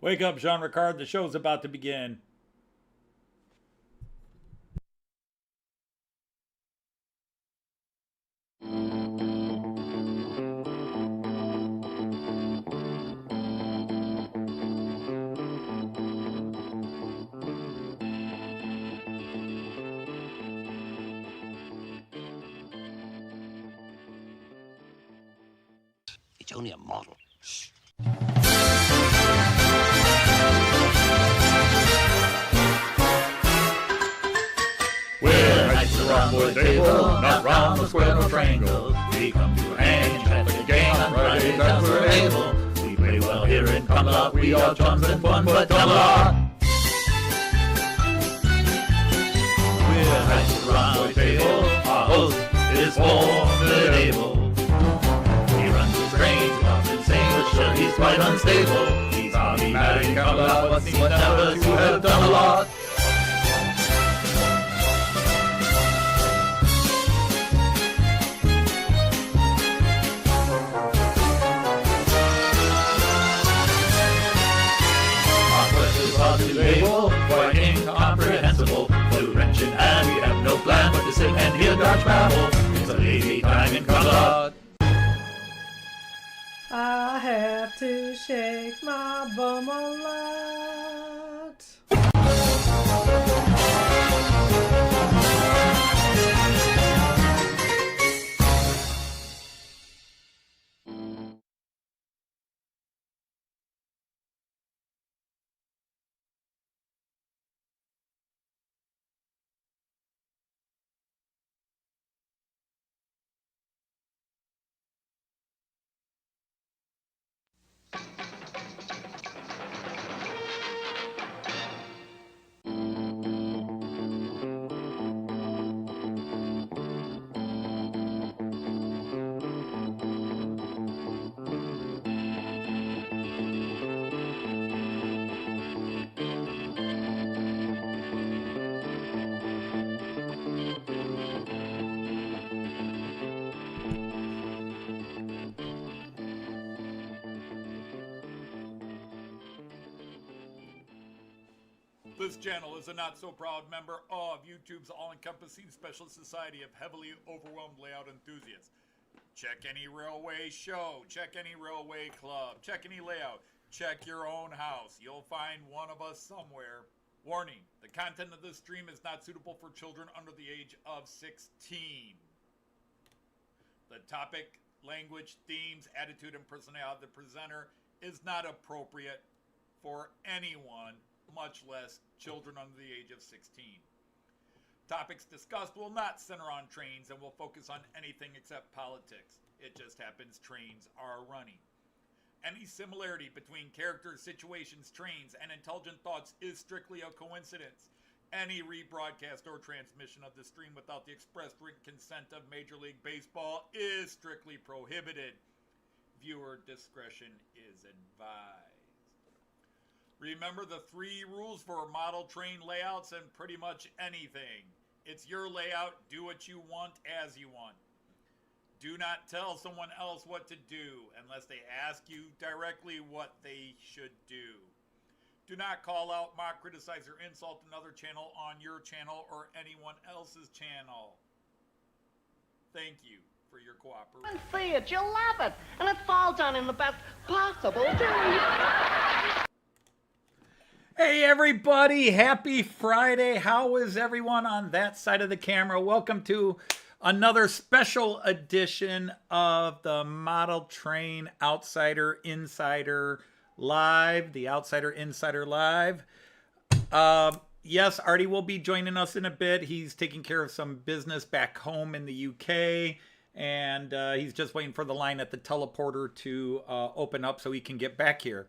Wake up, Jean Ricard. The show's about to begin. It's only a model. Shh. We're knights around the table, not round the square or triangle. We come to hang and chat the gang on Fridays as we're able. We play well here in Camelot, we are chums and fun, but Camelot. We're knights around the table, our host is formidable. He runs his trains, loves insane, but sure he's quite unstable. He's hobby mad in Camelot, but seems never to have done a lot. Label, quite incomprehensible, blue wrenching, and we have no plan but to sit and hear Dodge babble. It's a lazy time in Camelot. I have to shake my bum a lot. This channel is a not-so-proud member of YouTube's all-encompassing special society of heavily overwhelmed layout enthusiasts. Check any railway show, check any railway club, check any layout, check your own house. You'll find one of us somewhere. Warning, the content of this stream is not suitable for children under the age of 16. The topic, language, themes, attitude, and personality of the presenter is not appropriate for anyone, much less children under the age of 16. Topics discussed will not center on trains and will focus on anything except politics. It just happens trains are running. Any similarity between characters, situations, trains, and intelligent thoughts is strictly a coincidence. Any rebroadcast or transmission of the stream without the express written consent of Major League Baseball is strictly prohibited. Viewer discretion is advised. Remember the 3 rules for model train layouts and pretty much anything. It's your layout, do what you want as you want. Do not tell someone else what to do unless they ask you directly what they should do. Do not call out, mock, criticize, or insult another channel on your channel or anyone else's channel. Thank you for your cooperation. And see it, you'll love it, and it falls on in the best possible way. Hey everybody, happy Friday. How is everyone on that side of the camera? Welcome to another special edition of the Model Train Outsider Insider Live, the Outsider Insider Live. Yes, Arty will be joining us in a bit. He's taking care of some business back home in the UK, and he's just waiting for the line at the teleporter to open up so he can get back here.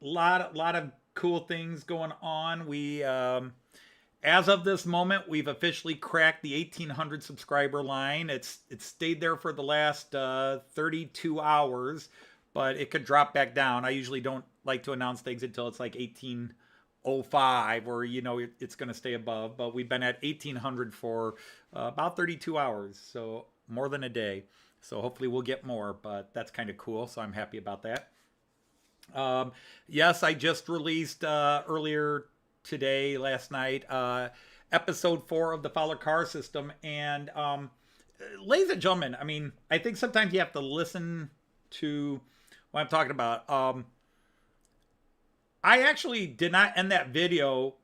Lot of cool things going on. We as of this moment, we've officially cracked the 1,800 subscriber line. It's stayed there for the last 32 hours, but it could drop back down. I usually don't like to announce things until it's like 1805, or it's going to stay above. But we've been at 1,800 for about 32 hours, so more than a day. So hopefully we'll get more, but that's kind of cool. So I'm happy about that. Yes, I just released earlier today, last night, episode 4 of the Fowler Car System. And ladies and gentlemen, I mean, I think sometimes you have to listen to what I'm talking about. I actually did not end that video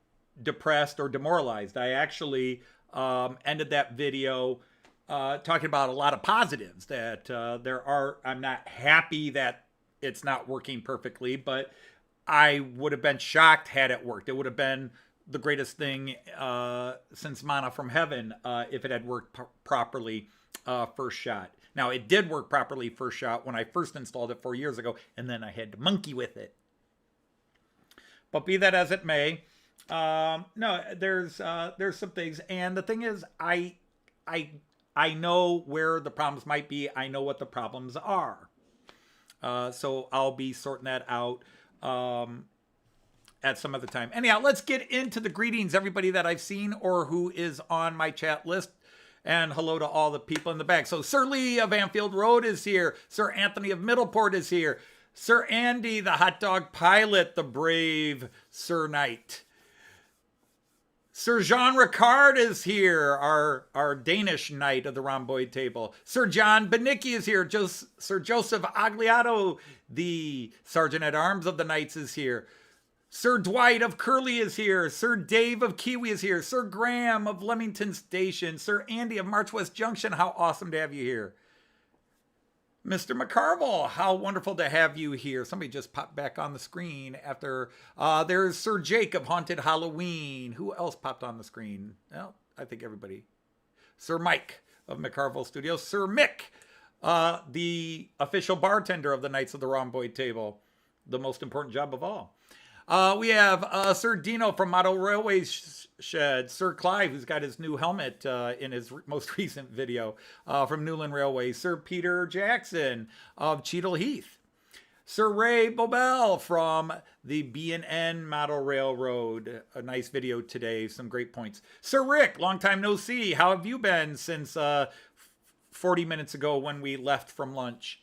depressed or demoralized. I actually ended that video talking about a lot of positives that there are. I'm not happy that it's not working perfectly, but I would have been shocked had it worked. It would have been the greatest thing since Manna from Heaven if it had worked properly first shot. Now, it did work properly first shot when I first installed it 4 years ago, and then I had to monkey with it. But be that as it may, no, there's some things, and the thing is, I know where the problems might be. I know what the problems are. So I'll be sorting that out at some other time. Anyhow, let's get into the greetings, everybody that I've seen or who is on my chat list. And hello to all the people in the back. So Sir Lee of Anfield Road is here. Sir Anthony of Middleport is here. Sir Andy, the hot dog pilot, the brave Sir Knight. Sir Jean Ricard is here, our Danish knight of the rhomboid table. Sir John Benicki is here. Sir Joseph Agliato, the sergeant-at-arms of the knights, is here. Sir Dwight of Curly is here. Sir Dave of Kiwi is here. Sir Graham of Leamington Station. Sir Andy of March West Junction, how awesome to have you here. Mr. McCarville, how wonderful to have you here. Somebody just popped back on the screen after. There's Sir Jake of Haunted Halloween. Who else popped on the screen? Well, I think everybody. Sir Mike of McCarville Studios. Sir Mick, the official bartender of the Knights of the Rhomboid Table. The most important job of all. We have Sir Dino from Model Railway Shed. Sir Clive, who's got his new helmet in his most recent video from Newland Railway. Sir Peter Jackson of Cheadle Heath. Sir Ray Bobel from the B&N Model Railroad. A nice video today. Some great points. Sir Rick, long time no see. How have you been since 40 minutes ago when we left from lunch?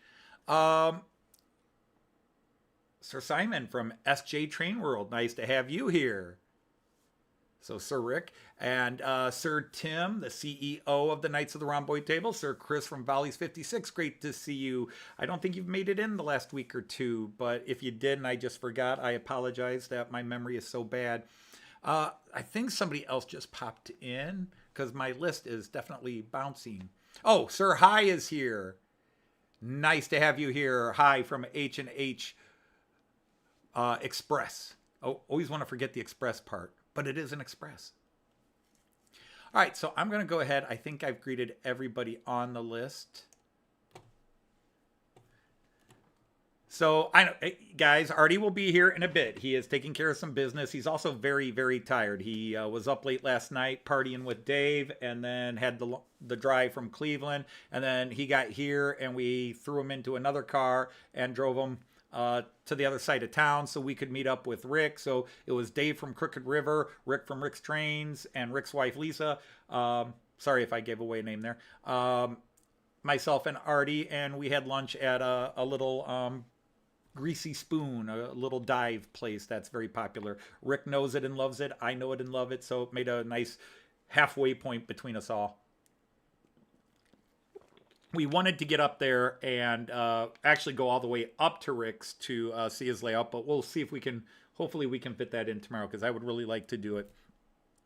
Sir Simon from SJ Train World. Nice to have you here. So Sir Rick and Sir Tim, the CEO of the Knights of the Rhomboid Table. Sir Chris from Volleys 56. Great to see you. I don't think you've made it in the last week or two, but if you did and I just forgot, I apologize that my memory is so bad. I think somebody else just popped in because my list is definitely bouncing. Oh, Sir Hi is here. Nice to have you here. Hi from H&H Express. Oh, always want to forget the express part, but it is an express. All right, so I'm going to go ahead. I think I've greeted everybody on the list. So, guys, Arty will be here in a bit. He is taking care of some business. He's also very, very tired. He was up late last night partying with Dave and then had the drive from Cleveland. And then he got here and we threw him into another car and drove him to the other side of town so we could meet up with Rick. So it was Dave from Crooked River, Rick from Rick's Trains, and Rick's wife Lisa. Sorry if I gave away a name there. Myself and Arty, and we had lunch at a little Greasy Spoon, a little dive place that's very popular. Rick knows it and loves it. I know it and love it. So it made a nice halfway point between us all. We wanted to get up there and actually go all the way up to Rick's to see his layout, but we'll see if we can, hopefully we can fit that in tomorrow because I would really like to do it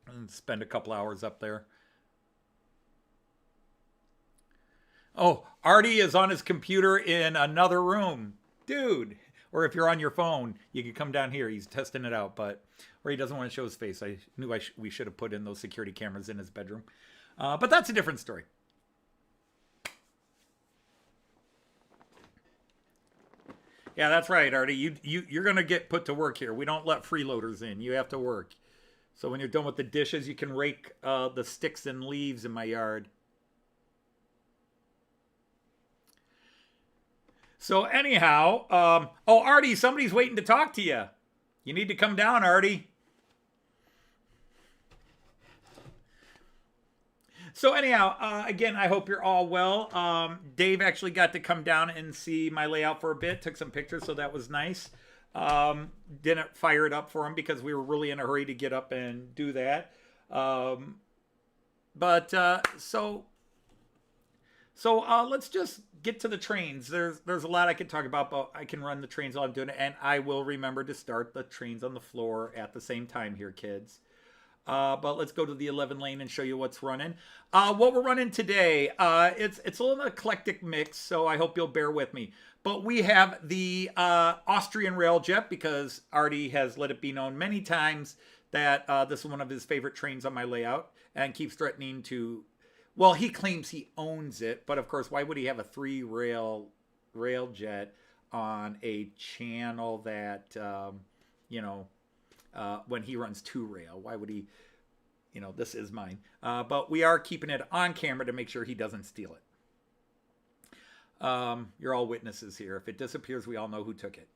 and spend a couple hours up there. Oh, Arty is on his computer in another room. Dude, or if you're on your phone, you can come down here. He's testing it out, or he doesn't want to show his face. I knew we should have put in those security cameras in his bedroom. But that's a different story. Yeah, that's right, Arty. You're going to get put to work here. We don't let freeloaders in. You have to work. So when you're done with the dishes, you can rake the sticks and leaves in my yard. So anyhow, oh, Arty, somebody's waiting to talk to you. You need to come down, Arty. So anyhow, again, I hope you're all well. Dave actually got to come down and see my layout for a bit, took some pictures, so that was nice. Didn't fire it up for him because we were really in a hurry to get up and do that. So let's just get to the trains. There's a lot I could talk about, but I can run the trains while I'm doing it, and I will remember to start the trains on the floor at the same time here, kids. But let's go to the 11 lane and show you what's running. What we're running today, it's a little eclectic mix, so I hope you'll bear with me. But we have the Austrian Railjet, because Arty has let it be known many times that this is one of his favorite trains on my layout, and keeps threatening to, well, he claims he owns it, but of course, why would he have a 3-rail Railjet on a channel that, when he runs 2-rail, why would he, this is mine. But we are keeping it on camera to make sure he doesn't steal it. You're all witnesses here. If it disappears, we all know who took it.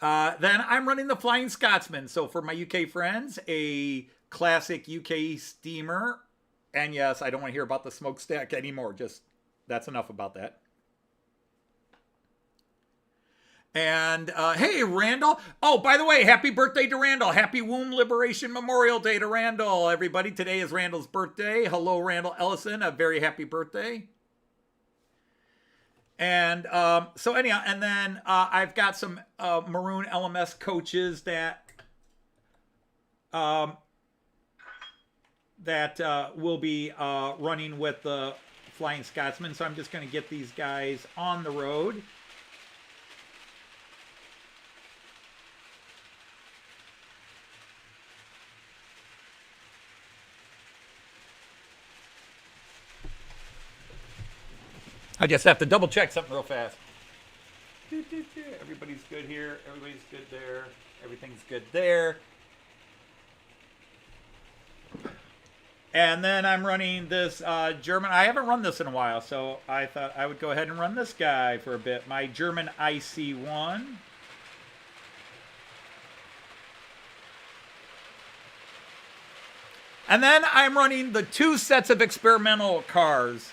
Then I'm running the Flying Scotsman. So for my UK friends, a classic UK steamer. And yes, I don't want to hear about the smokestack anymore. Just, that's enough about that. And, hey, Randall. Oh, by the way, happy birthday to Randall. Happy Womb Liberation Memorial Day to Randall. Everybody, today is Randall's birthday. Hello, Randall Ellison. A very happy birthday. And so anyhow, and then I've got some maroon LMS coaches that will be running with the Flying Scotsman. So I'm just going to get these guys on the road. I just have to double check something real fast. Everybody's good here. Everybody's good there. Everything's good there. And then I'm running this German. I haven't run this in a while, so I thought I would go ahead and run this guy for a bit. My German IC1. And then I'm running the 2 sets of experimental cars.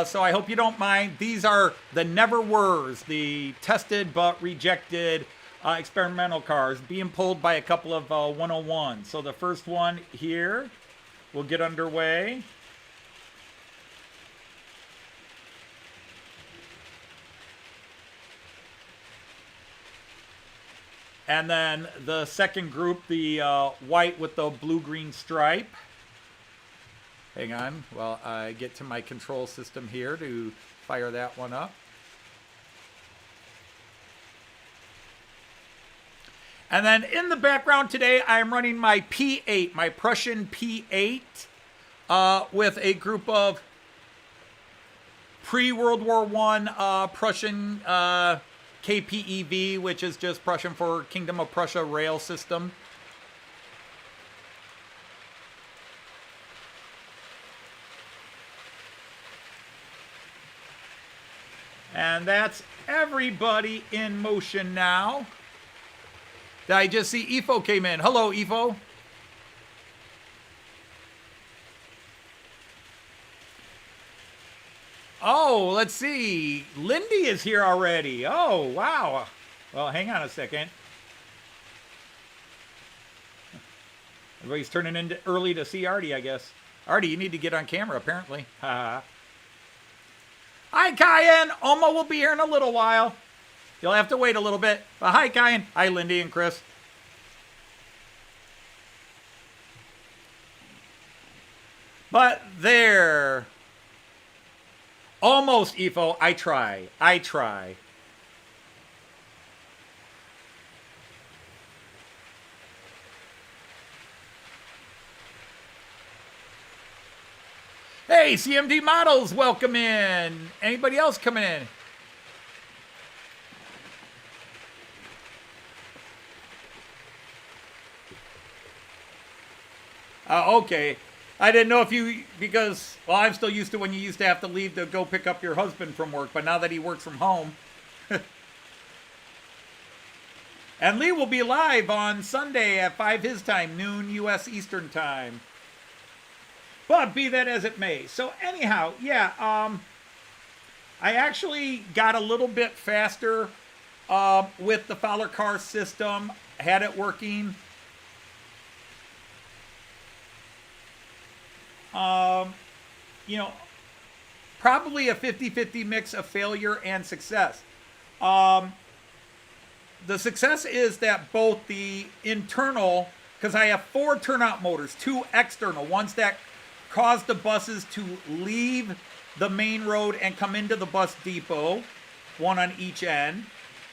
So I hope you don't mind. These are the never were's, the tested but rejected experimental cars being pulled by a couple of 101. So the first one here will get underway. And then the second group, the white with the blue-green stripe. Hang on while I get to my control system here to fire that one up. And then in the background today, I'm running my P8, my Prussian P8, with a group of pre-World War I Prussian KPEV, which is just Prussian for Kingdom of Prussia rail system. And that's everybody in motion now. Did I just see Ifo came in? Hello, Ifo. Oh, let's see. Lindy is here already. Oh, wow. Well, hang on a second. Everybody's turning in early to see Arty, I guess. Arty, you need to get on camera, apparently. Ha. Hi, Kyan. Oma will be here in a little while. You'll have to wait a little bit. But hi, Kyan. Hi, Lindy and Chris. But there. Almost, Ifo. I try. Hey, CMD Models, welcome in. Anybody else coming in? Okay. I didn't know if you, because, well, I'm still used to when you used to have to leave to go pick up your husband from work, but now that he works from home. And Lee will be live on Sunday at 5 his time, noon U.S. Eastern time. But be that as it may. So anyhow, yeah, I actually got a little bit faster with the Fowler car system. Had it working. You know, probably a 50-50 mix of failure and success. The success is that both the internal, because I have 4 turnout motors, 2 external, ones that cause the buses to leave the main road and come into the bus depot, 1 on each end.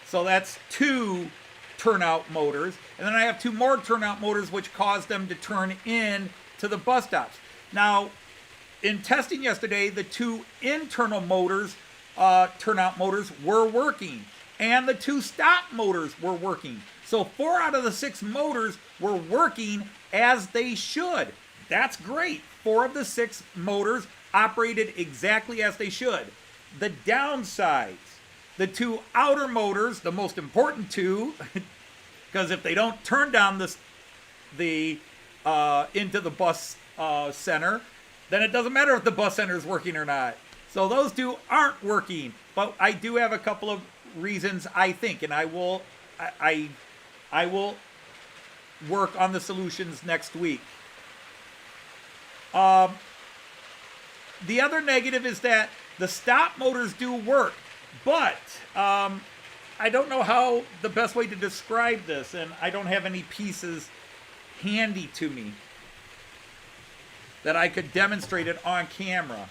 So that's 2 turnout motors. And then I have 2 more turnout motors which cause them to turn in to the bus stops. Now, in testing yesterday, the 2 internal motors, turnout motors, were working. And the 2 stop motors were working. So 4 out of the 6 motors were working as they should. That's great. 4 of the 6 motors operated exactly as they should. The downsides, the 2 outer motors, the most important 2, because if they don't turn down into the bus center, then it doesn't matter if the bus center is working or not. So those 2 aren't working. But I do have a couple of reasons, I think, and I will work on the solutions next week. The other negative is that the stop motors do work, but I don't know how the best way to describe this, and I don't have any pieces handy to me that I could demonstrate it on camera.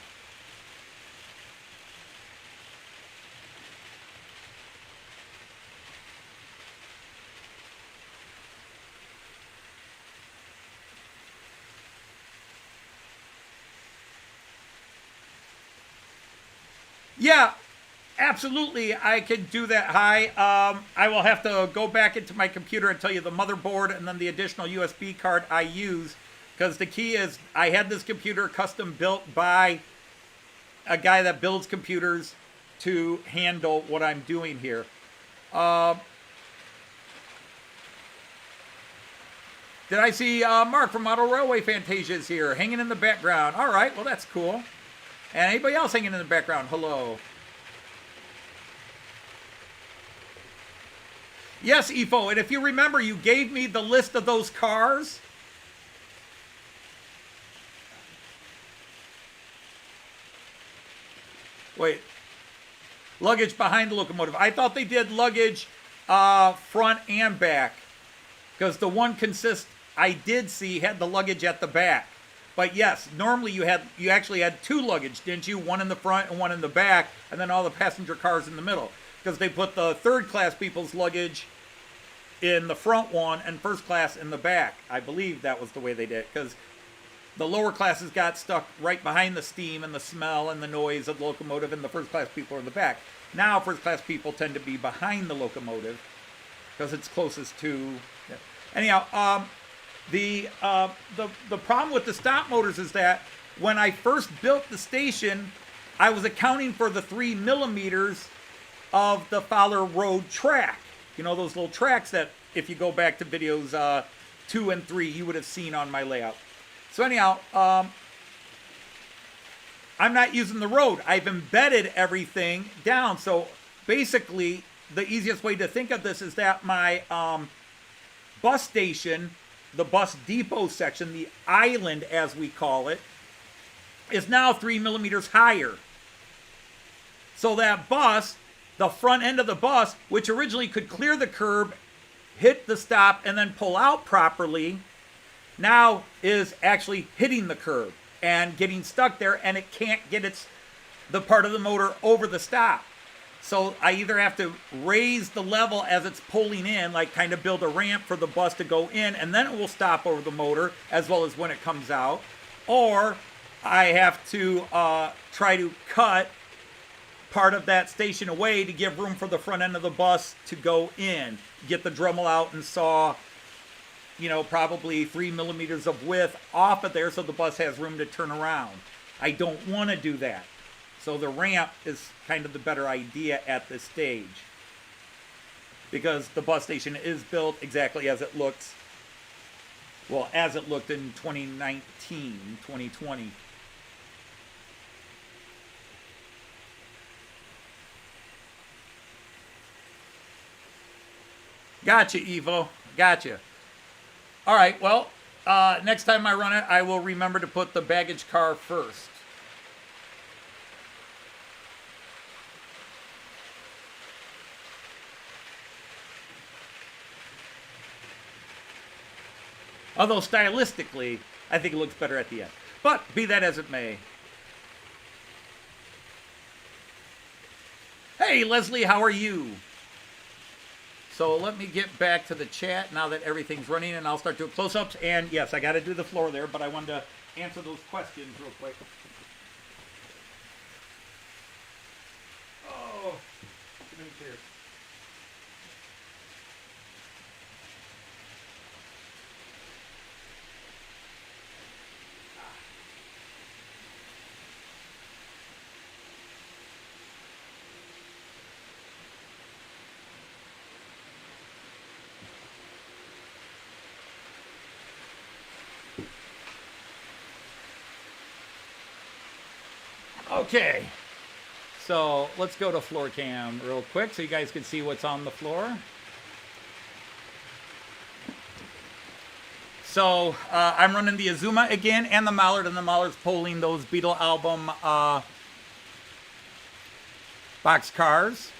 Yeah, absolutely, I could do that. Hi, I will have to go back into my computer and tell you the motherboard and then the additional USB card I use, because the key is I had this computer custom built by a guy that builds computers to handle what I'm doing here. Did I see Mark from Model Railway Fantasias here hanging in the background? All right, well, that's cool. And anybody else hanging in the background, hello. Yes, Ifo, and if you remember, you gave me the list of those cars. Wait. Luggage behind the locomotive. I thought they did luggage front and back, because the one I did see had the luggage at the back. But yes, normally you actually had 2 luggage, didn't you? One in the front and one in the back, and then all the passenger cars in the middle. Because they put the third class people's luggage in the front one and first class in the back. I believe that was the way they did it, because the lower classes got stuck right behind the steam and the smell and the noise of the locomotive, and the first class people are in the back. Now first class people tend to be behind the locomotive because it's closest to... Yeah. Anyhow, the problem with the stop motors is that when I first built the station, I was accounting for the 3 millimeters of the Fowler Road track. You know, those little tracks that, if you go back to videos 2 and 3, you would have seen on my layout. So anyhow, I'm not using the road. I've embedded everything down. So basically, the easiest way to think of this is that my bus station, the bus depot section, the island as we call it, is now 3 millimeters higher. So that bus, the front end of the bus, which originally could clear the curb, hit the stop, and then pull out properly, now is actually hitting the curb and getting stuck there, and it can't get the part of the motor over the stop. So I either have to raise the level as it's pulling in, like kind of build a ramp for the bus to go in, and then it will stop over the motor, as well as when it comes out. Or I have to try to cut part of that station away to give room for the front end of the bus to go in. Get the Dremel out and saw, you know, probably 3 millimeters of width off of there so the bus has room to turn around. I don't want to do that. So the ramp is kind of the better idea at this stage, because the bus station is built exactly as it looks Well, as it looked in 2019, 2020. Gotcha, Evo. Gotcha. All right, well, next time I run it, I will remember to put the baggage car first. Although stylistically, I think it looks better at the end. But be that as it may. Hey, Leslie, how are you? So let me get back to the chat now that everything's running, and I'll start doing close-ups. And yes, I got to do the floor there, but I wanted to answer those questions real quick. Oh, too many chairs. Okay, so let's go to floor cam real quick so you guys can see what's on the floor. So I'm running the Azuma again and the Mallard, and the Mallard's pulling those Beatles album box cars.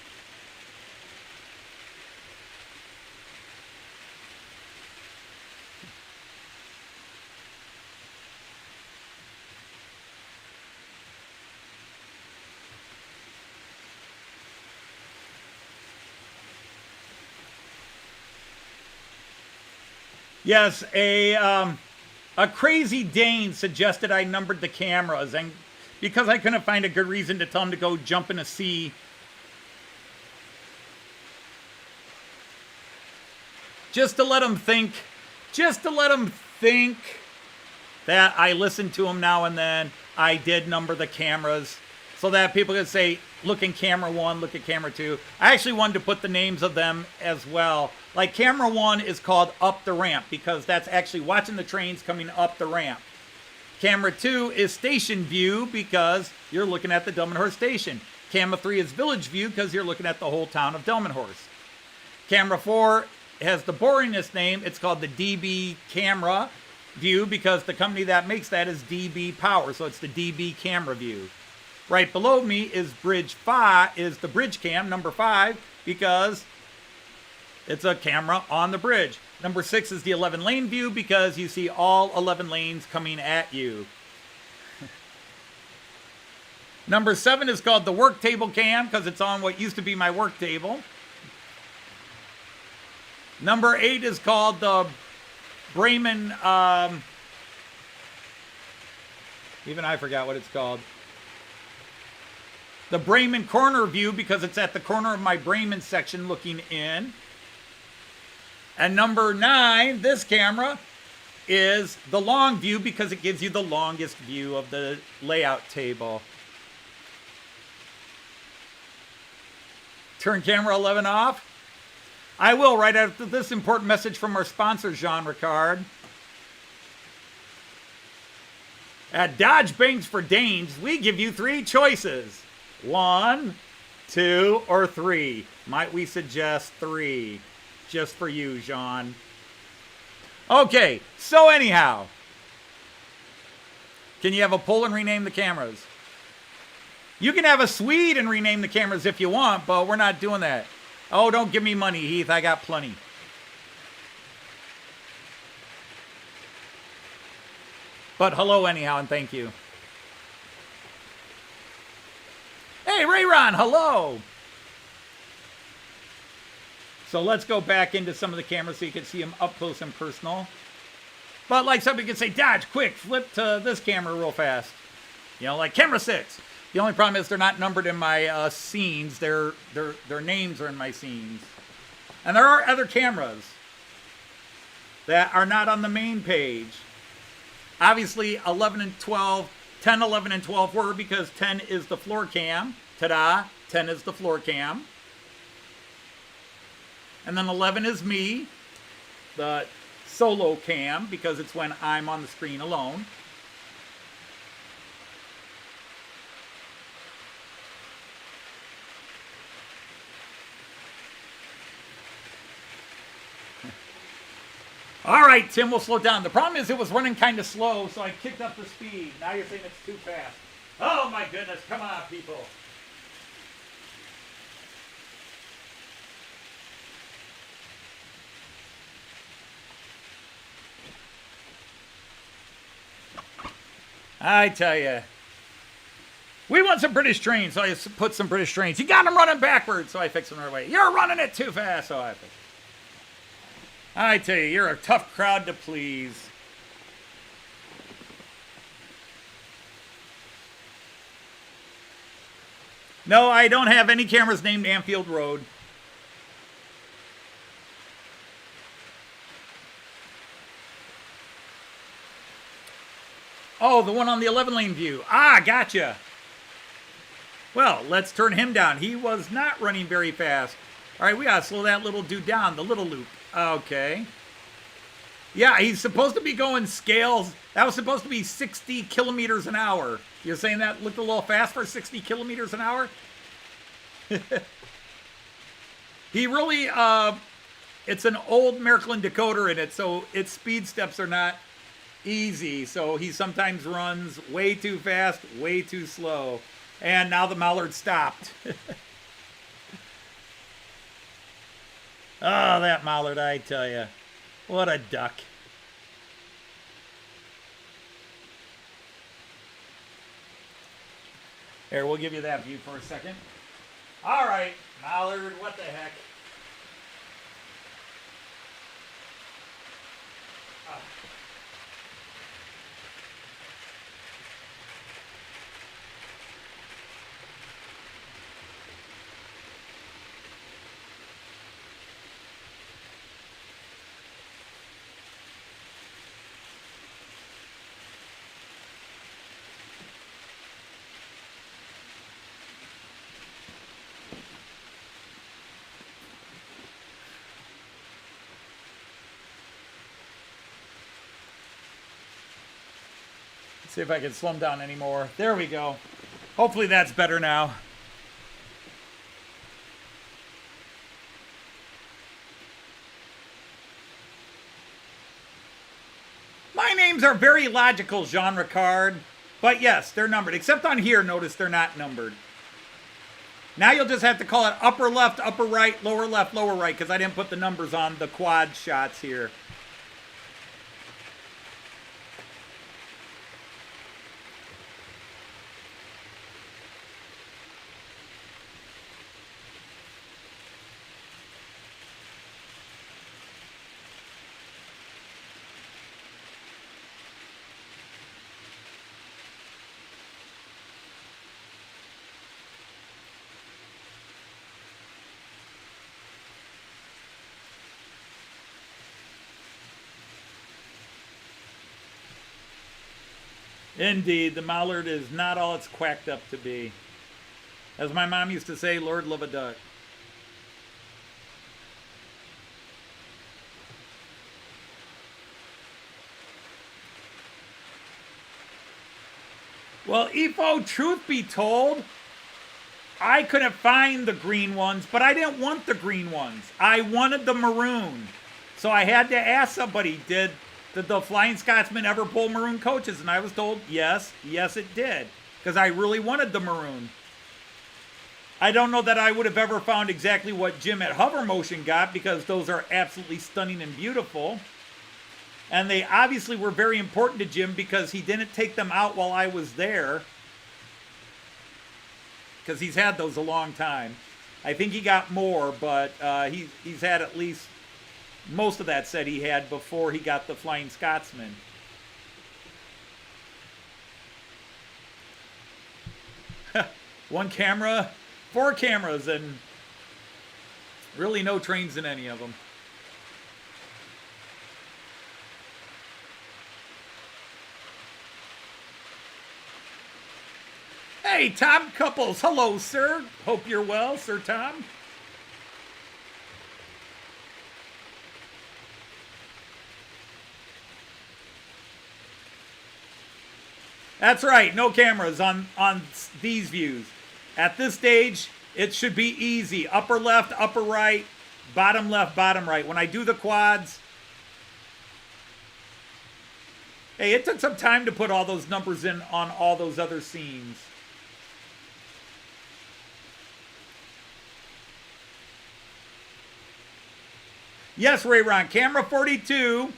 Yes, a crazy Dane suggested I numbered the cameras, and because I couldn't find a good reason to tell him to go jump in a sea, just to let him think that I listened to him now and then, I did number the cameras so that people could say, look in camera 1, look at camera 2. I actually wanted to put the names of them as well. Like camera 1 is called Up the Ramp because that's actually watching the trains coming up the ramp. Camera 2 is Station View because you're looking at the Delmenhorst station. Camera 3 is Village View because you're looking at the whole town of Delmenhorst. Camera 4 has the boringest name. It's called the DB Camera View because the company that makes that is DB Power, so it's the DB Camera View. Right below me is Bridge 5, is the Bridge Cam, number 5, because it's a camera on the bridge. Number 6 is the 11 lane view because you see all 11 lanes coming at you. Number 7 is called the Work Table Cam because it's on what used to be my work table. Number 8 is called the Bremen, even I forgot what it's called. The Bremen corner view because it's at the corner of my Bremen section looking in. And number 9, this camera, is the long view because it gives you the longest view of the layout table. Turn camera 11 off. I will right after this important message from our sponsor, Jean Ricard. At Dodge Banks for Danes, we give you 3 choices. 1, 2, or 3. Might we suggest 3? Just for you, Jean. Okay, so anyhow. Can you have a poll and rename the cameras? You can have a Swede and rename the cameras if you want, but we're not doing that. Oh, don't give me money, Heath. I got plenty. But hello anyhow, and thank you. Hey, Rayron, hello. So let's go back into some of the cameras so you can see them up close and personal. But like somebody could say, Dodge, quick, flip to this camera real fast. You know, like camera 6. The only problem is they're not numbered in my scenes. Their names are in my scenes. And there are other cameras that are not on the main page. Obviously, 11 and 12, 10, 11, and 12 were because 10 is the floor cam. Ta-da, 10 is the floor cam. And then 11 is me. The solo cam because it's when I'm on the screen alone. All right, Tim, we'll slow down. The problem is it was running kind of slow, so I kicked up the speed. Now you're saying it's too fast. Oh, my goodness. Come on, people. I tell you. We want some British trains, so I put some British trains. You got them running backwards, so I fix them right away. You're running it too fast, so I fix it. I tell you, you're a tough crowd to please. No, I don't have any cameras named Anfield Road. Oh, the one on the 11-lane view. Ah, gotcha. Well, let's turn him down. He was not running very fast. All right, we got to slow that little dude down, the little loop. Okay. Yeah, he's supposed to be going scales. That was supposed to be 60 kilometers an hour. You're saying that looked a little fast for 60 kilometers an hour? He really, it's an old Märklin decoder in it, so its speed steps are not easy. So he sometimes runs way too fast, way too slow. And now the Mallard stopped. Oh, that Mallard, I tell you. What a duck. Here, we'll give you that view for a second. All right, Mallard, what the heck? See if I can slow him down anymore. There we go. Hopefully that's better now. My names are very logical, Jean Ricard. But yes, they're numbered. Except on here, notice they're not numbered. Now you'll just have to call it upper left, upper right, lower left, lower right, because I didn't put the numbers on the quad shots here. Indeed, the Mallard is not all it's quacked up to be. As my mom used to say, Lord love a duck. Well, Ifo, truth be told, I couldn't find the green ones, but I didn't want the green ones. I wanted the maroon. So I had to ask somebody, did the Flying Scotsman ever pull maroon coaches? And I was told, yes, it did. Because I really wanted the maroon. I don't know that I would have ever found exactly what Jim at Hover Motion got, because those are absolutely stunning and beautiful. And they obviously were very important to Jim because he didn't take them out while I was there. Because he's had those a long time. I think he got more, but he's had at least most of that set he had before he got the Flying Scotsman. One camera, 4 cameras, and really no trains in any of them. Hey, Tom Couples. Hello, sir. Hope you're well, Sir Tom. That's right. No cameras on these views. At this stage, it should be easy. Upper left, upper right, bottom left, bottom right. When I do the quads, hey, it took some time to put all those numbers in on all those other scenes. Yes, Ray Ron, camera 42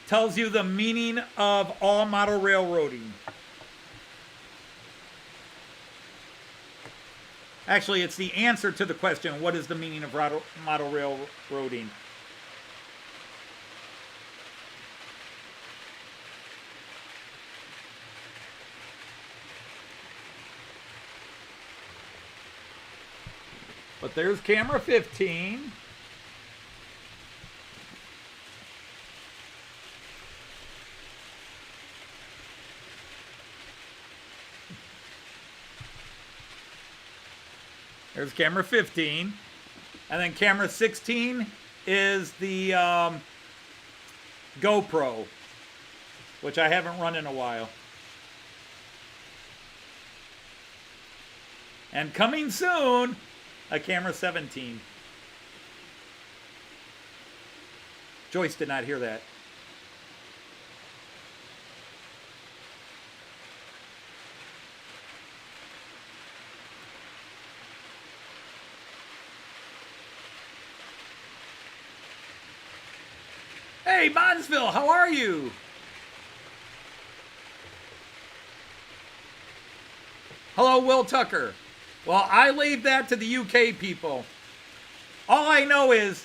tells you the meaning of all model railroading. Actually, it's the answer to the question, what is the meaning of model railroading? But there's camera 15. There's camera 15. And then camera 16 is the GoPro, which I haven't run in a while. And coming soon, a camera 17. Joyce did not hear that. Hey, Bonsville, how are you? Hello, Will Tucker. Well, I leave that to the UK people. All I know is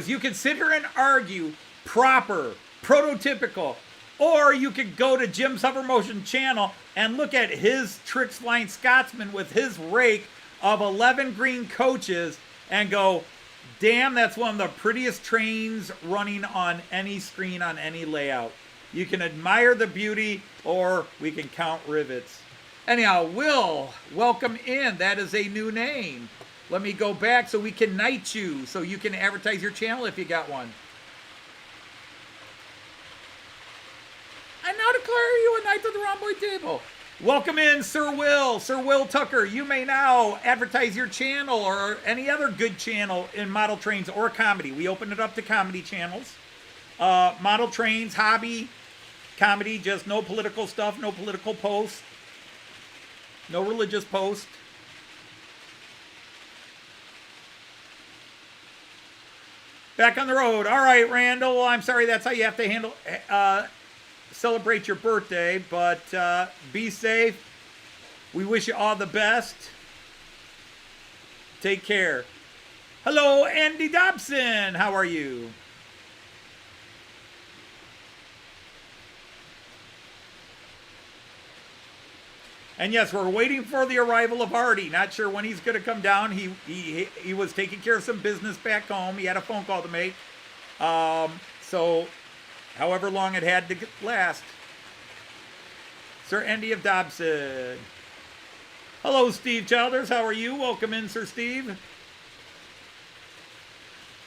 you can sit here and argue proper, prototypical, or you could go to Jim's Hovermotion channel and look at his Tricks Flying Scotsman with his rake of 11 green coaches and go, damn, that's one of the prettiest trains running on any screen on any layout. You can admire the beauty, or we can count rivets. Anyhow, Will, welcome in. That is a new name. Let me go back so we can knight you, so you can advertise your channel if you got one. I now declare you a knight of the Rhomboid table. Welcome in, Sir Will Tucker. You may now advertise your channel or any other good channel in model trains or comedy. We open it up to comedy channels. Model trains, hobby, comedy, just no political stuff, no political posts, no religious posts. Back on the road. All right, Randall. I'm sorry, that's how you have to handle celebrate your birthday, but be safe. We wish you all the best. Take care. Hello, Andy Dobson. How are you? And yes, we're waiting for the arrival of Arty. Not sure when he's going to come down. He was taking care of some business back home. He had a phone call to make. So however long it had to last. Sir Andy of Dobson. Hello, Steve Childers. How are you? Welcome in, Sir Steve.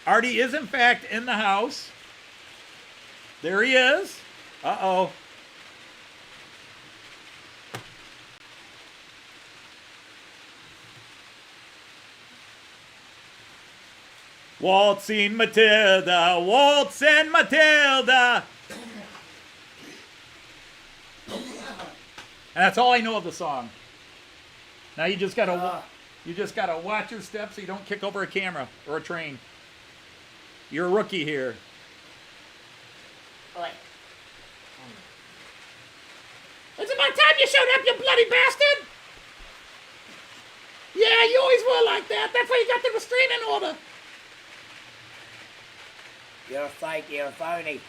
Arty is, in fact, in the house. There he is. Uh-oh. Waltzing Matilda, waltzing Matilda. And that's all I know of the song. Now you just gotta watch your steps so you don't kick over a camera or a train. You're a rookie here. Oi. It's about time you showed up, you bloody bastard! Yeah, you always were like that. That's why you got the restraining order. You're fake, you're a phony.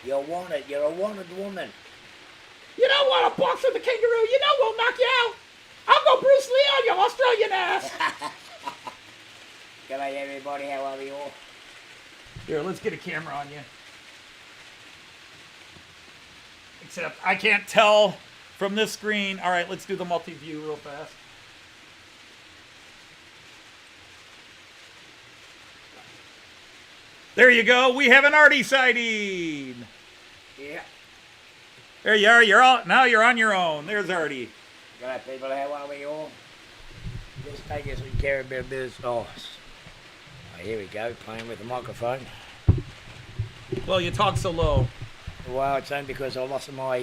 You're wanted, you're a wanted woman. You don't want to box with the kangaroo. You know we'll knock you out. I'll go Bruce Lee on you, Australian ass. G'day everybody, how are you all? Here, let's get a camera on you. Except I can't tell from this screen. All right, let's do the multi-view real fast. There you go. We have an Arty sighting. Yeah. There you are. Now you're on your own. There's Arty. Right, people, how are we all? Just take us and carry a bit of business. Oh, here we go, playing with the microphone. Well, you talk so low. Well, it's only because I lost my,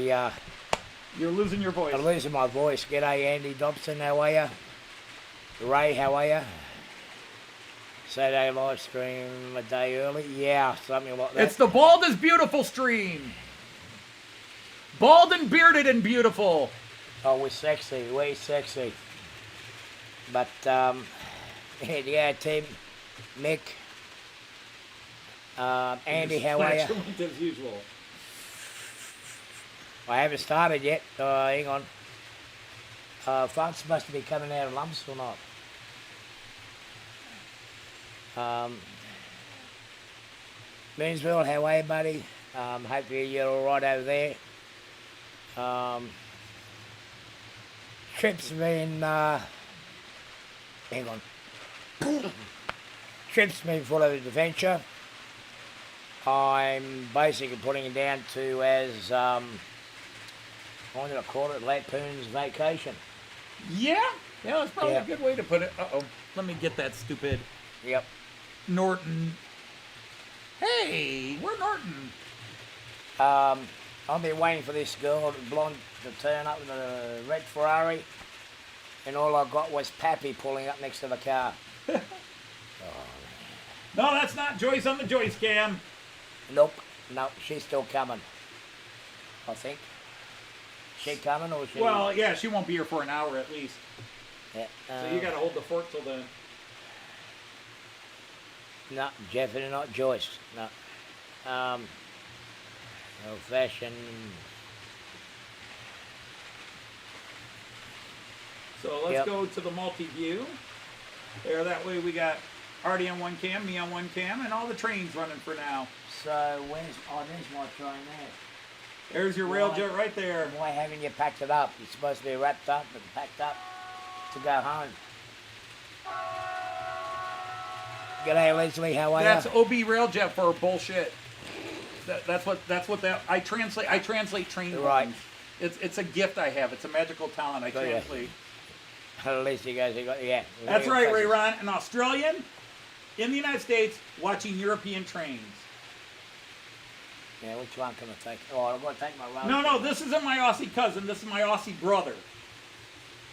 You're losing your voice. I'm losing my voice. G'day, Andy Dobson, how are you? Ray, how are you? Saturday live stream a day early? Yeah, something like that. It's the Bald is Beautiful stream. Bald and bearded and beautiful. Oh, we're sexy, But, yeah, Tim, Mick, Andy, how are you? As usual. I haven't started yet. Hang on. Funds must be coming out of lumps or not. Moonsville, how are you, buddy? Hopefully you're all right over there. Trip's been, hang on. Trip's been full of adventure. I'm basically putting it down to as, I'm going to call it Lampoon's vacation. Yeah, that's probably a good way to put it. Uh-oh, let me get that stupid Yep. Norton. Hey, we're Norton. I've been waiting for this girl, the blonde, to turn up in a red Ferrari, and all I got was Pappy pulling up next to the car. No, that's not Joyce on the Joyce cam. Nope, no, she's still coming, I think. She coming or she? Well, yeah, she won't be here for an hour at least. Yeah, So you got to hold the fort till then. No, definitely not Joyce. No. Old fashioned. So let's go to the multi-view. There, that way we got Arty on one cam, me on one cam, and all the trains running for now. So there's my train there. There's your Railjet right there. Why haven't you packed it up? It's supposed to be wrapped up and packed up to go home. G'day, Leslie. How are you? That's OB Railjet for bullshit. That's what I translate train Right. lines. It's a gift I have. It's a magical talent. I translate. At least you guys have got, yeah. That's right, Ray Ron. An Australian in the United States watching European trains. Yeah, which one can I take? Oh, I'm going to take my road. No, this isn't my Aussie cousin. This is my Aussie brother.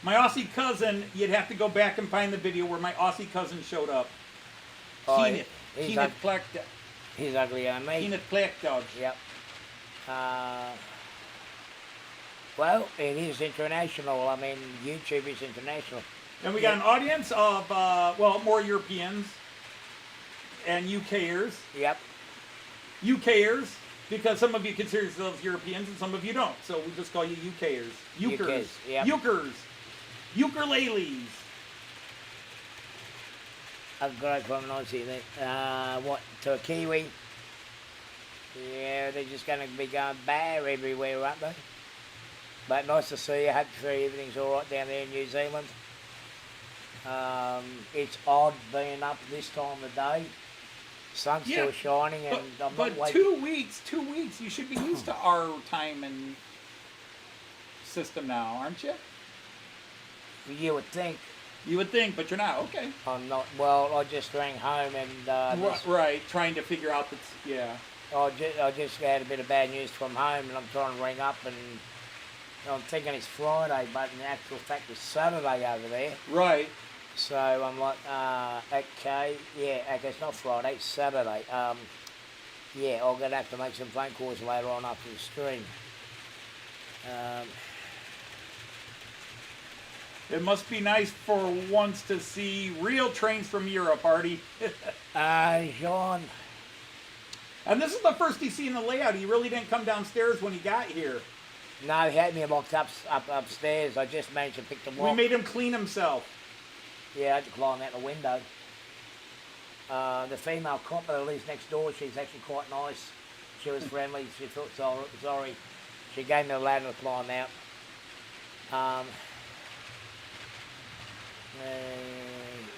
My Aussie cousin, you'd have to go back and find the video where my Aussie cousin showed up. Kenneth Plekdog. He's ugly on me. Kenneth Plekdog. Yep. Well, it is international. I mean, YouTube is international. And we got an audience of, more Europeans and UKers. Yep. UKers, because some of you consider yourselves Europeans and some of you don't. So we just call you UKers. Ukers. Yep. Ukers. Ukuleles. I've got it from an Aussie. What, to a Kiwi? Yeah, they're just going to be going bare everywhere, aren't they? But nice to see you. Hopefully everything's all right down there in New Zealand. It's odd being up this time of day. Sun's still shining, and I'm not waiting. 2 weeks. You should be used to our time and system now, aren't you? You would think. You would think, but you're not. Okay. I'm not. Well, I just rang home and. Right, trying to figure out that. Yeah. I just had a bit of bad news from home, and I'm trying to ring up, and I'm thinking it's Friday, but in actual fact it's Saturday over there. Right. So I'm like, okay, it's not Friday, it's Saturday. I'm going to have to make some phone calls later on after the stream. It must be nice for once to see real trains from Europe, Arty. Sean. And this is the first he's seen the layout. He really didn't come downstairs when he got here. No, he had me locked upstairs. I just managed to pick the lock. We made him clean himself. Yeah, I had to climb out the window. The female cop that lives next door, she's actually quite nice. She was friendly. She felt sorry. She gave me a ladder to climb out.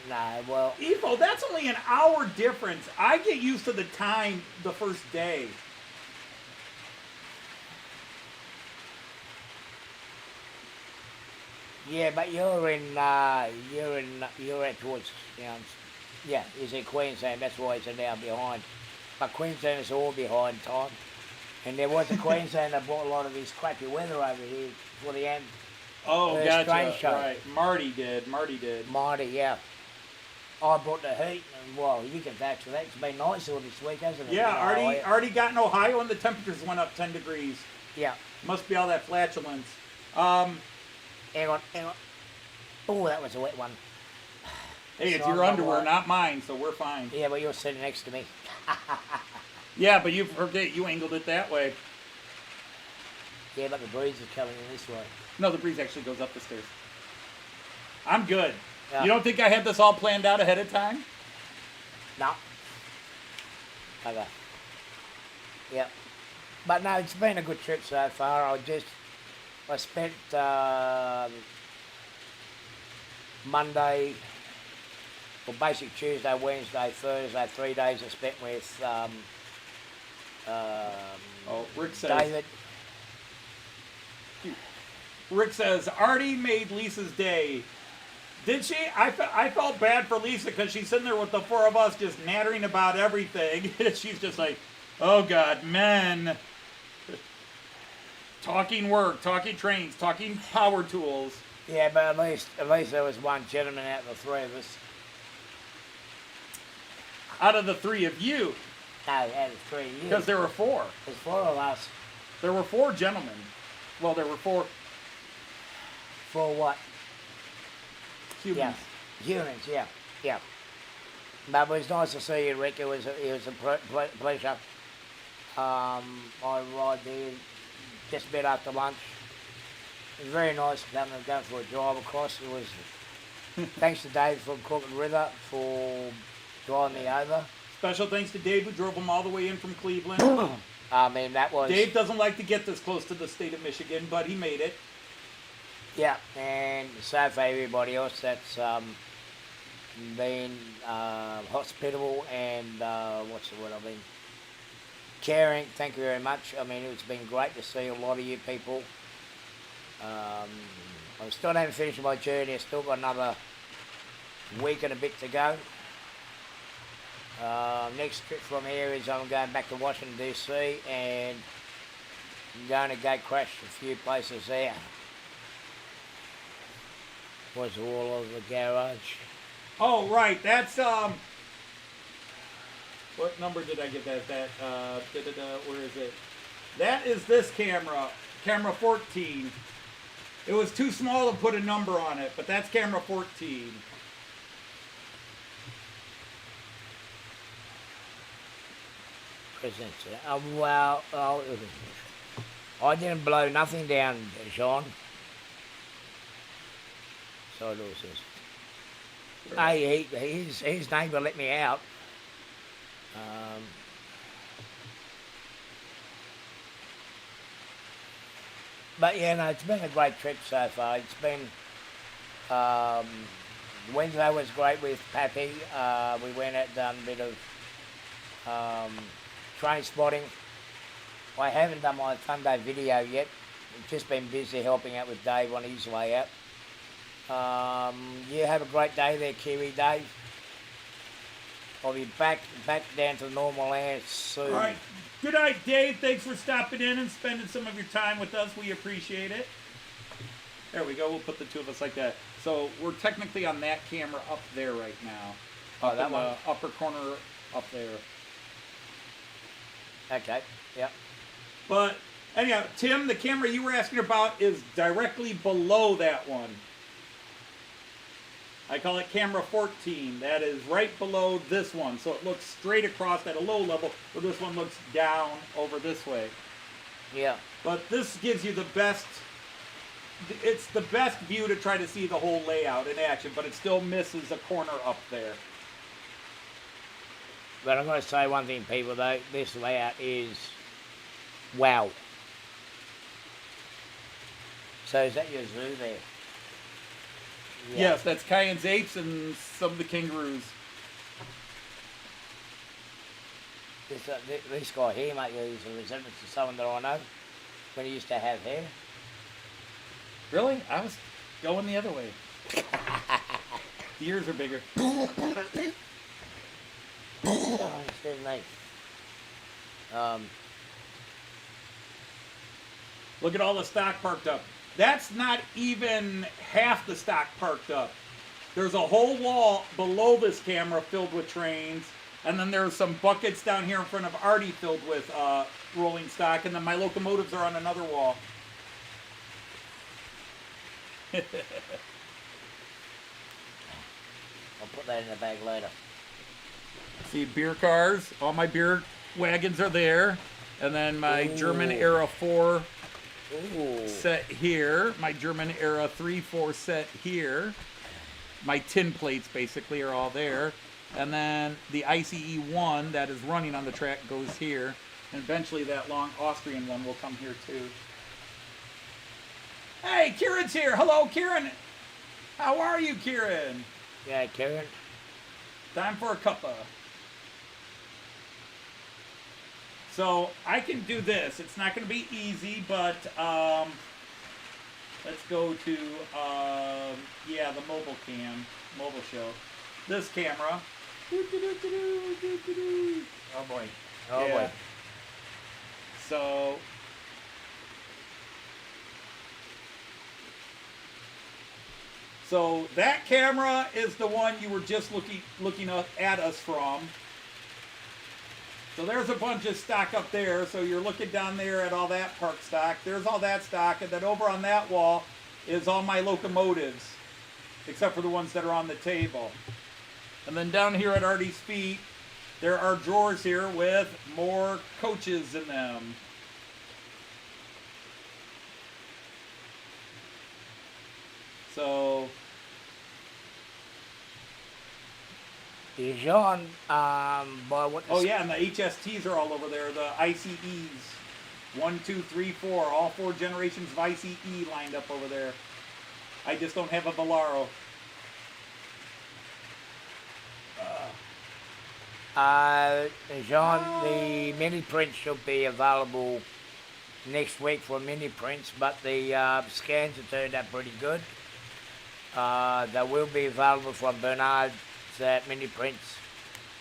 No, well, Evo, that's only an hour difference. I get used to the time the first day. yeah, but you're at towards, yeah, is in Queensland, that's why it's an hour behind. But Queensland is all behind time. And there was a Queensland that brought a lot of this crappy weather over here for the end. Oh, The gotcha. strange show. Right. Marty did. Marty, yeah. I brought the heat, and well, you can vouch for that. It's been nice all this week, hasn't it? Yeah, You know, Arty got in Ohio and the temperatures went up 10 degrees. Yeah. Must be all that flatulence. Hang on. Oh, that was a wet one. Hey, it's So your I'm underwear, not- not mine, so we're fine. Yeah, but you're sitting next to me. Yeah, but you forget you angled it that way. Yeah, but the breeze is coming in this way. No, the breeze actually goes up the stairs. I'm good. Yeah. You don't think I had this all planned out ahead of time? No. Okay. Yeah. But no, it's been a good trip so far. I spent Monday, well, basically Tuesday, Wednesday, Thursday, 3 days I spent with Rick says. David. Rick says, Arty made Lisa's day. Did she? I felt bad for Lisa because she's sitting there with the four of us just nattering about everything. She's just like, oh God, men. Talking work, talking trains, talking power tools. Yeah, but at least there was one gentleman out of the three of us. Out of the three of you, No, out of three. because there were four. There's four of us. There were four gentlemen. Well, there were four For what? humans. Yeah, humans. Yeah. But it was nice to see you, Rick. It was a pleasure. I arrived there just a bit after lunch. It was very nice to come and go for a drive across. It was thanks to Dave from Crooked River for driving me over. Special thanks to Dave who drove them all the way in from Cleveland. I mean, that was Dave doesn't like to get this close to the state of Michigan, but he made it. yeah, and so for everybody else that's been hospitable and what's the word I mean, caring. Thank you very much. I mean, it's been great to see a lot of you people. I still haven't finished my journey. I've still got another week and a bit to go. Next trip from here is I'm going back to Washington DC and I'm going to go crash a few places there. Was all over the garage. Oh, right. That's, what number did I get that? Where is it? That is this camera. Camera 14. It was too small to put a number on it, but that's camera 14. Well, I didn't blow nothing down, Sean. So it all says. Hey, his neighbour let me out. But yeah, no, it's been a great trip so far. It's been Wednesday was great with Pappy. We went out and done a bit of train spotting. I haven't done my Sunday video yet. I've just been busy helping out with Dave on his way out. You have a great day there, Kiwi Dave. I'll be back down to normal air soon. All right. Good night, Dave. Thanks for stopping in and spending some of your time with us. We appreciate it. There we go. We'll put the two of us like that. So we're technically on that camera up there right now. Oh, that in one? the upper corner up there. Okay, yep. But anyhow, Tim, the camera you were asking about is directly below that one. I call it camera 14. That is right below this one. So it looks straight across at a low level, where this one looks down over this way. Yeah. But this gives you the best, it's the best view to try to see the whole layout in action, but it still misses a corner up there. But I'm going to say one thing, people, though. This layout is wow. So is that your zoo there? Yeah. Yes, that's Cayenne's apes and some of the kangaroos. This guy here, mate, is a resemblance to someone that I know when he used to have hair. Really? I was going the other way. The ears are bigger. Oh, excuse me. Look at all the stock parked up. That's not even half the stock parked up. There's a whole wall below this camera filled with trains, and then there's some buckets down here in front of Arty filled with rolling stock, and then my locomotives are on another wall. I'll put that in the bag later. See, beer cars. All my beer wagons are there. And then my German Era 4 set here. My German Era 3-4 set here. My tin plates basically are all there. And then the ICE 1 that is running on the track goes here. And eventually that long Austrian one will come here too. Hey, Kieran's here. Hello, Kieran. How are you, Kieran? Yeah, Karen. Time for a cuppa. So I can do this. It's not going to be easy, but let's go to yeah, the mobile show. This camera. Oh boy. Oh, boy. So that camera is the one you were just looking at us from. So there's a bunch of stock up there. So you're looking down there at all that park stock. There's all that stock. And then over on that wall is all my locomotives, except for the ones that are on the table. And then down here at Arty's feet, there are drawers here with more coaches in them. So Jean, by what? oh yeah, and the HSTs are all over there. The ICEs, 1, 2, 3, 4, all 4 generations of ICE lined up over there. I just don't have a Volaro. Jean, the mini prints should be available next week for mini prints, but the scans have turned out pretty good. They will be available from Bernard's mini prints,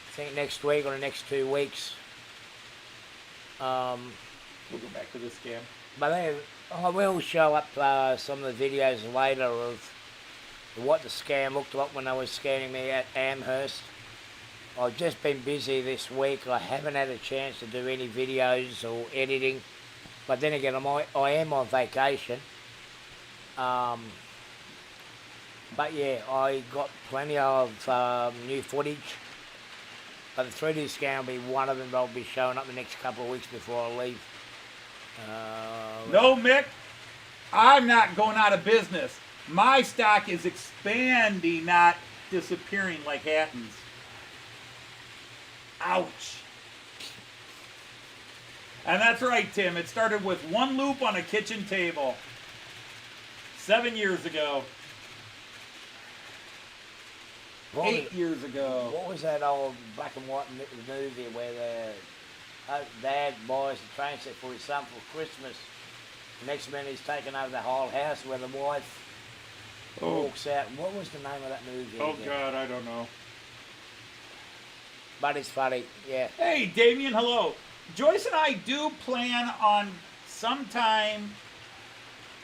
I think next week or the next 2 weeks. We'll go back to this scan. But then I will show up some of the videos later of what the scan looked like when I was scanning me at Amherst. I've just been busy this week. I haven't had a chance to do any videos or editing. But then again, I am on vacation. But yeah, I got plenty of new footage. But the 3D scan will be one of them that I'll be showing up the next couple of weeks before I leave. No, Mick, I'm not going out of business. My stock is expanding, not disappearing like Hatton's. Ouch. And that's right, Tim. It started with one loop on a kitchen table 7 years ago. 8 years ago. What was that old black and white movie where the dad buys a train set for his son for Christmas? Next minute he's taken over the whole house where the wife walks out. What was the name of that movie? Oh, again? God, I don't know. But it's funny, yeah. Hey, Damien, hello. Joyce and I do plan on sometime,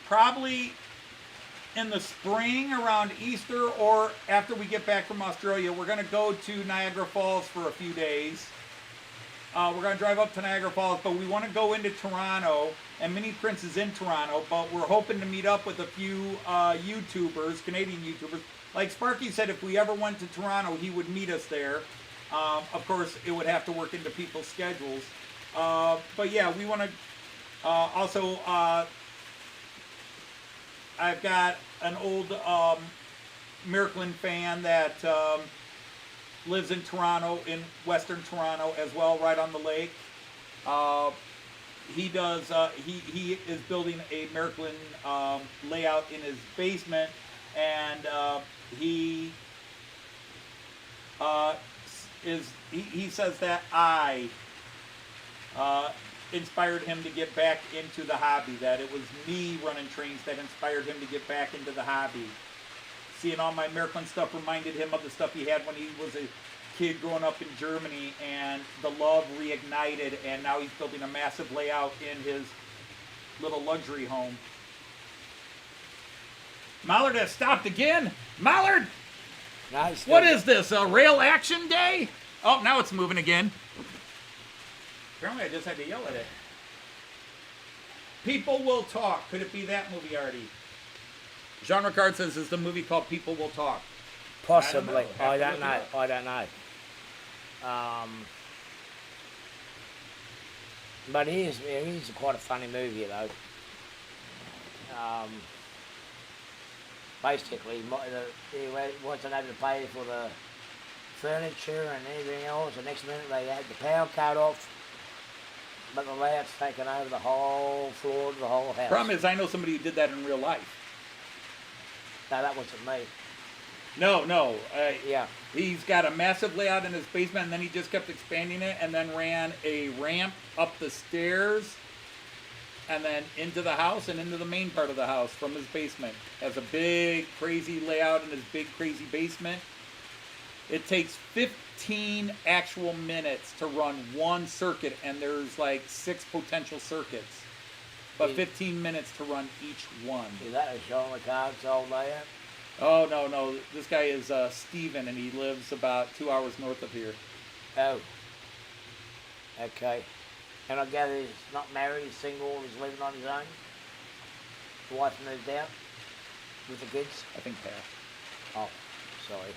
probably in the spring around Easter or after we get back from Australia. We're going to go to Niagara Falls for a few days. We're going to drive up to Niagara Falls, but we want to go into Toronto, and Mini Prince is in Toronto, but we're hoping to meet up with a few YouTubers, Canadian YouTubers. Like Sparky said, if we ever went to Toronto, he would meet us there. Of course, it would have to work into people's schedules. But yeah, we want to also, I've got an old Märklin fan that lives in Toronto, in Western Toronto as well, right on the lake. He does, he is building a Märklin layout in his basement and he says that I inspired him to get back into the hobby, that it was me running trains that inspired him to get back into the hobby. Seeing all my Märklin stuff reminded him of the stuff he had when he was a kid growing up in Germany, and the love reignited, and now he's building a massive layout in his little luxury home. Mallard has stopped again. Mallard! Nice. What is this, a rail action day? Oh, now it's moving again. Apparently I just had to yell at it. People Will Talk. Could it be that movie, Arty? Jean Ricard says it's the movie called People Will Talk. Possibly. I don't know. I don't know. But it is quite a funny movie, though. Basically, he wasn't able to pay for the furniture and everything else. The next minute they had the power cut off, but the layout's taken over the whole floor of the whole house. Problem is, I know somebody who did that in real life. No, that wasn't me. No. Yeah. He's got a massive layout in his basement, and then he just kept expanding it, and then ran a ramp up the stairs, and then into the house and into the main part of the house from his basement. Has a big, crazy layout in his big, crazy basement. It takes 15 actual minutes to run one circuit, and there's like 6 potential circuits. But 15 minutes to run each one. Is that a Jean Ricard's old layout? Oh, no. This guy is Steven, and he lives about 2 hours north of here. Oh. Okay. And I gather he's not married, he's single, he's living on his own. The wife moved out with the kids? I think half. Oh, sorry.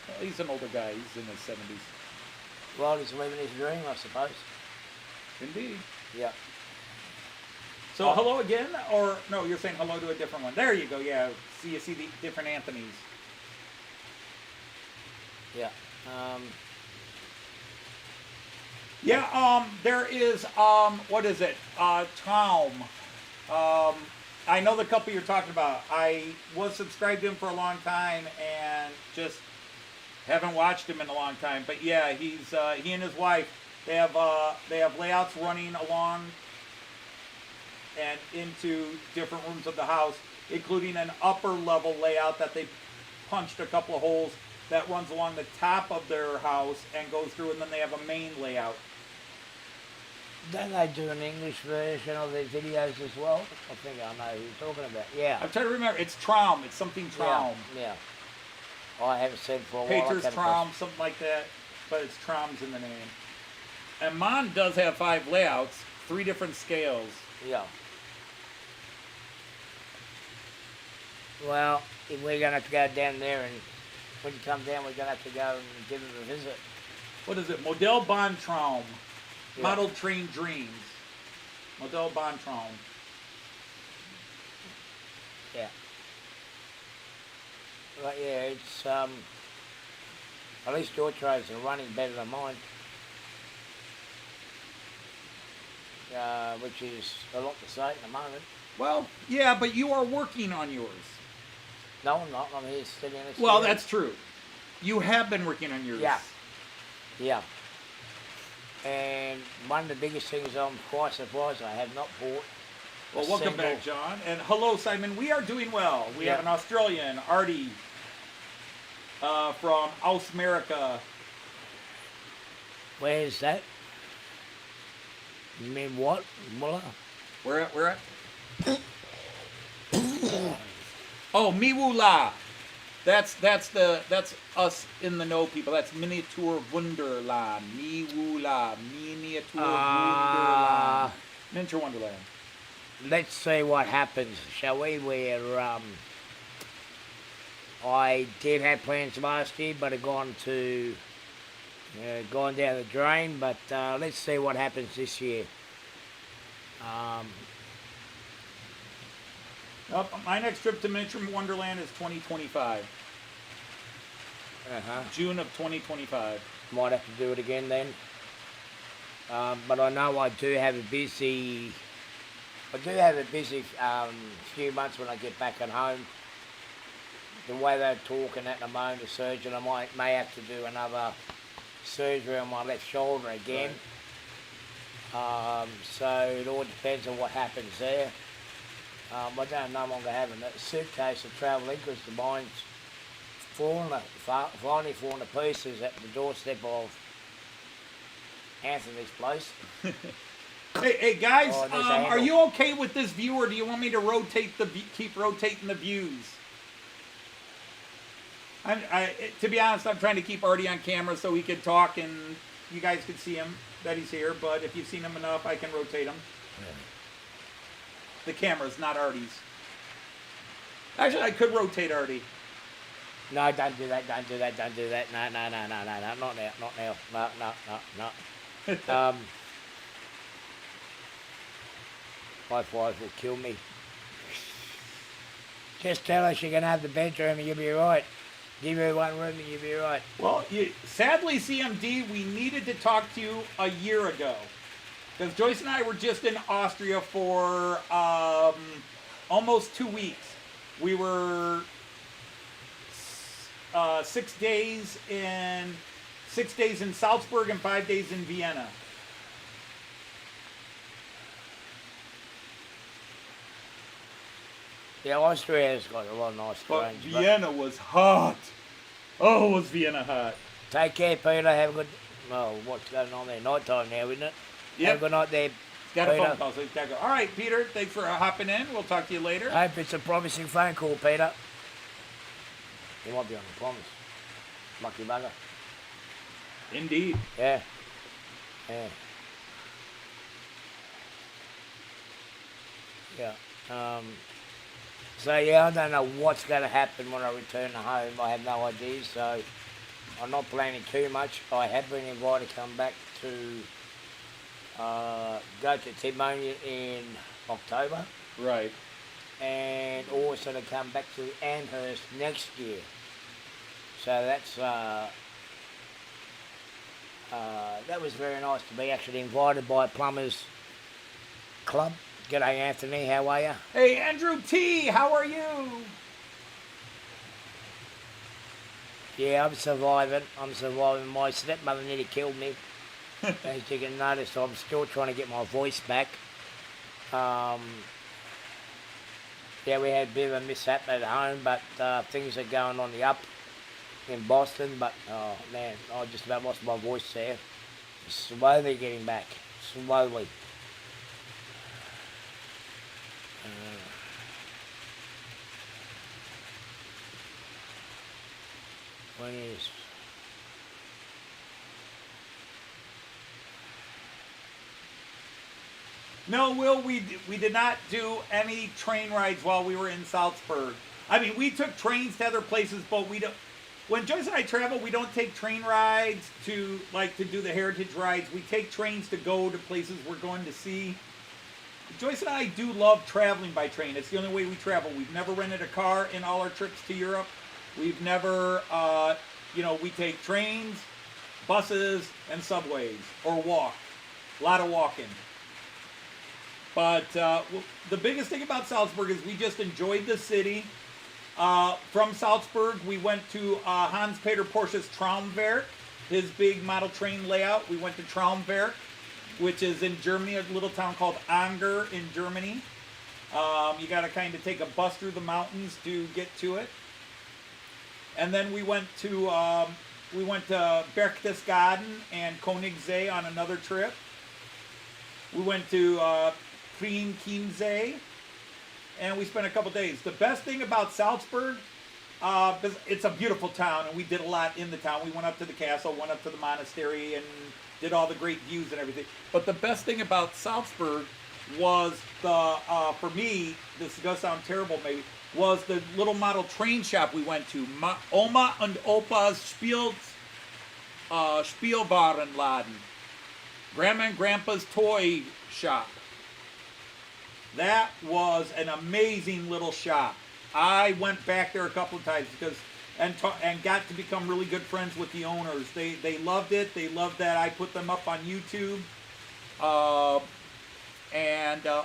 Well, he's an older guy. He's in his 70s. Well, he's living his dream, I suppose. Indeed. Yeah. So hello again, or no, you're saying hello to a different one. There you go, yeah. You see the different Anthonys. Yeah. There is, what is it? Traum. I know the couple you're talking about. I was subscribed to him for a long time and just haven't watched him in a long time. But yeah, he and his wife, they have layouts running along and into different rooms of the house, including an upper level layout that they punched a couple of holes that runs along the top of their house and goes through, and then they have a main layout. Don't they do an English version of their videos as well? I think I know who you're talking about. Yeah. I'm trying to remember. It's Traum. It's something Traum. Yeah. I haven't seen it for a while. Peter's Traum, something like that, but it's Traum's in the name. And Mon does have 5 layouts, 3 different scales. Yeah. Well, we're going to have to go down there, and when you come down, we're going to have to go and give him a visit. What is it? Model Bon Traum. Yeah. Model Train Dreams. Model Bon Traum. Yeah. But yeah, it's, at least your trains are running better than mine. Which is a lot to say at the moment. Well, yeah, but you are working on yours. No, I'm not. I'm here sitting in a Well, chair. that's true. You have been working on yours. Yeah. Yeah. And one of the biggest things I'm quite surprised I have not bought. Well, welcome back, John. And hello, Simon. We are doing well. We have an Australian, Arty, from America. Where is that? You mean what? Muller? Where at? Oh, Miwula. That's us in the know people. That's Miniature Wonderland. Miwula. Miniature Wonderland. Miniature Wonderland. Let's see what happens, shall we? Where I did have plans last year, but have gone down the drain. But let's see what happens this year. My next trip to Miniature Wonderland is 2025. June of 2025. Might have to do it again then. But I know I do have a busy few months when I get back at home. the way they're talking at the moment, the surgeon, I may have to do another surgery on my left shoulder again. So it all depends on what happens there. I don't no longer have a suitcase of travelling because the mine's finally fallen to pieces at the doorstep of Anthony's place. Hey guys, Oh, there's a are handle. you okay with this view, or do you want me to keep rotating the views? To be honest, I'm trying to keep Arty on camera so he could talk and you guys could see him, that he's here, but if you've seen him enough, I can rotate him. The camera's not Arty's. Actually, I could rotate Arty. No, don't do that, don't do that, don't do that. No, not now, not now. No. My wife will kill me. Just tell her she can have the bedroom and you'll be right. Give her one room and you'll be right. Well, sadly, CMD, we needed to talk to you a year ago. Because Joyce and I were just in Austria for almost 2 weeks. We were 6 days in Salzburg and 5 days in Vienna. Yeah, Austria's got a lot of nice But trains. Vienna was hot. Oh, was Vienna hot. Take care, Peter. Have a good... Oh, what's going on there? Night time now, isn't it? Yep. Have a good night there, Got a Peter. phone call, so he's got to go. All right, Peter, thanks for hopping in. We'll talk to you later. Hope it's a promising phone call, Peter. You might be on the promise. Lucky bugger. Indeed. Yeah. So yeah, I don't know what's going to happen when I return to home. I have no idea, so I'm not planning too much. I have been invited to come back to go to Timonia in October, Right. and also to come back to Amherst next year. So that's that was very nice to be actually invited by Plumbers Club. G'day Anthony, how are you? Hey, Andrew T., how are you? Yeah, I'm surviving. My stepmother nearly killed me. As you can notice, I'm still trying to get my voice back. Yeah, we had a bit of a mishap at home, but things are going on the up in Boston. But, oh man, I just about lost my voice there. Slowly getting back. Slowly. When is... No, Will, we did not do any train rides while we were in Salzburg. I mean, we took trains to other places, but we don't. When Joyce and I travel, we don't take train rides to do the heritage rides. We take trains to go to places we're going to see. Joyce and I do love traveling by train. It's the only way we travel. We've never rented a car in all our trips to Europe. We've never, we take trains, buses, and subways, or walk. A lot of walking. But the biggest thing about Salzburg is we just enjoyed the city. From Salzburg, we went to Hans-Peter Porsche's Traumwerk, his big model train layout. We went to Traumwerk, which is in Germany, a little town called Anger in Germany. You got to kind of take a bus through the mountains to get to it. And then we went to Berchtesgaden and Königssee on another trip. We went to Prien Chiemsee, and we spent a couple days. The best thing about Salzburg, it's a beautiful town, and we did a lot in the town. We went up to the castle, went up to the monastery, and did all the great views and everything. But the best thing about Salzburg was for me, this is going to sound terrible maybe, was the little model train shop we went to. Oma and Opa's Spielwarenladen. Grandma and Grandpa's toy shop. That was an amazing little shop. I went back there a couple of times and got to become really good friends with the owners. They loved it. They loved that I put them up on YouTube. Oh,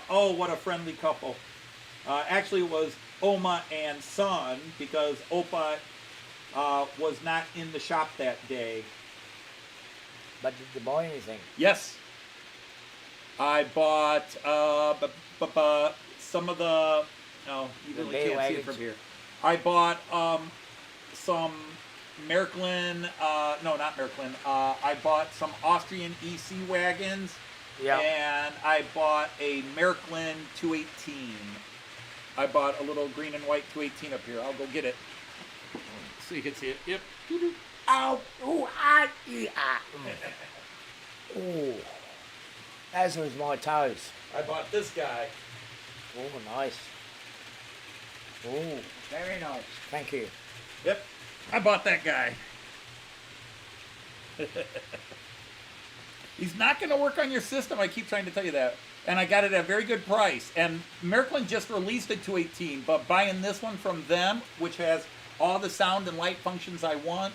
what a friendly couple. Actually, it was Oma and Son because Opa was not in the shop that day. But did you buy anything? Yes. I bought some of the... Oh, you The really bay can't see it wagons. from here. I bought some Märklin... no, not Märklin. I bought some Austrian EC wagons. Yeah. And I bought a Märklin 218. I bought a little green and white 218 up here. I'll go get it so you can see it. Yep. Ow! Ooh! Ah! Ah! Ooh! As was my toes. I bought this guy. Oh, nice. Oh, very nice. Thank you. Yep. I bought that guy. He's not going to work on your system. I keep trying to tell you that. And I got it at a very good price. And Märklin just released a 218, but buying this one from them, which has all the sound and light functions I want,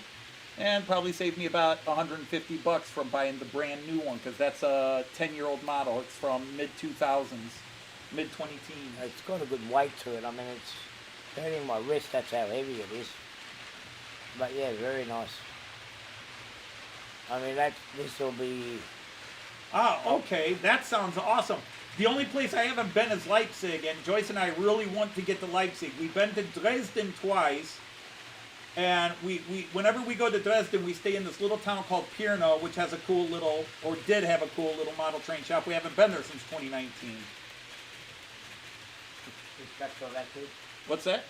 and probably saved me about $150 from buying the brand new one, because that's a 10-year-old model. It's from mid-2000s, mid-2010s. It's got a good weight to it. I mean, it's hurting my wrist. That's how heavy it is. But yeah, very nice. I mean, this will be... Oh, okay. That sounds awesome. The only place I haven't been is Leipzig, and Joyce and I really want to get to Leipzig. We've been to Dresden twice, and we whenever we go to Dresden, we stay in this little town called Pirna, which has a cool little, or did have a cool little model train shop. We haven't been there since 2019. What's that?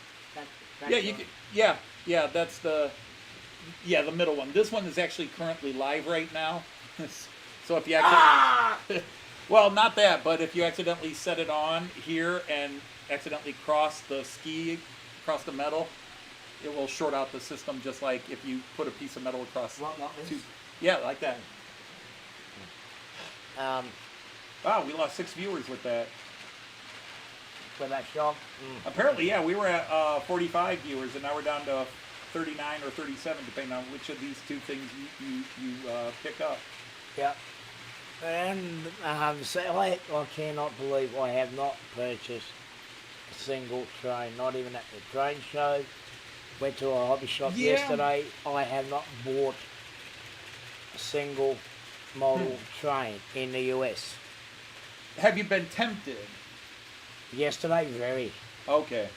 Yeah, you can, yeah, that's the middle one. This one is actually currently live right now. So if you actually, well, not that, but if you accidentally set it on here and accidentally cross the metal, it will short out the system just like if you put a piece of metal across. Yeah, like that. Wow, we lost 6 viewers with that. For that shop? Apparently, yeah, we were at 45 viewers, and now we're down to 39 or 37, depending on which of these two things you pick up. Yeah. And so I cannot believe I have not purchased a single train, not even at the train show. Went to a hobby shop yesterday. I have not bought a single model train in the US. Have you been tempted? Yesterday, very. Okay.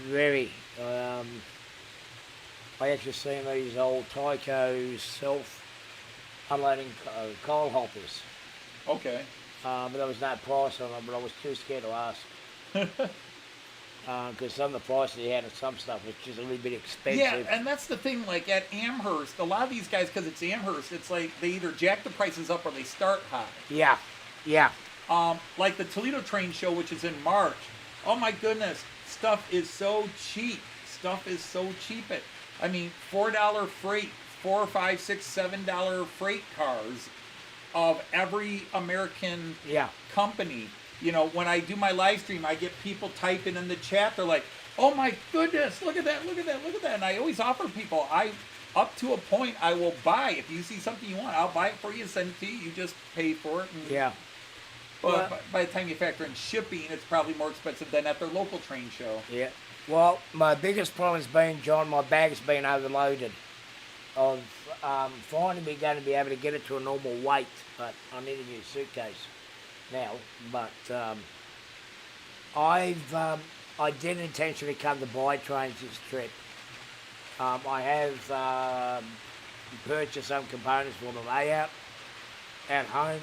Very. I actually seen these old Tyco self-unloading coal hoppers. Okay. But there was no price on them, but I was too scared to ask. Because some of the prices he had on some stuff was just a little bit expensive. Yeah, and that's the thing, like at Amherst, a lot of these guys, because it's Amherst, it's like they either jack the prices up or they start high. Yeah, yeah. Like the Toledo Train Show, which is in March. Oh my goodness, stuff is so cheap. I mean, $4 freight, $4, $5, $6, $7 freight cars of every American company. You know, when I do my live stream, I get people typing in the chat. They're like, "Oh my goodness, look at that! And I always offer people, up to a point, I will buy. If you see something you want, I'll buy it for you, send it to you. You just pay for it. Yeah. But by the time you factor in shipping, it's probably more expensive than at their local train show. Yeah. Well, my biggest problem's been, John, my bag's been overloaded. I've finally going to be able to get it to a normal weight, but I need a new suitcase now. But I did intentionally come to buy trains this trip. I have purchased some components for the layout at home.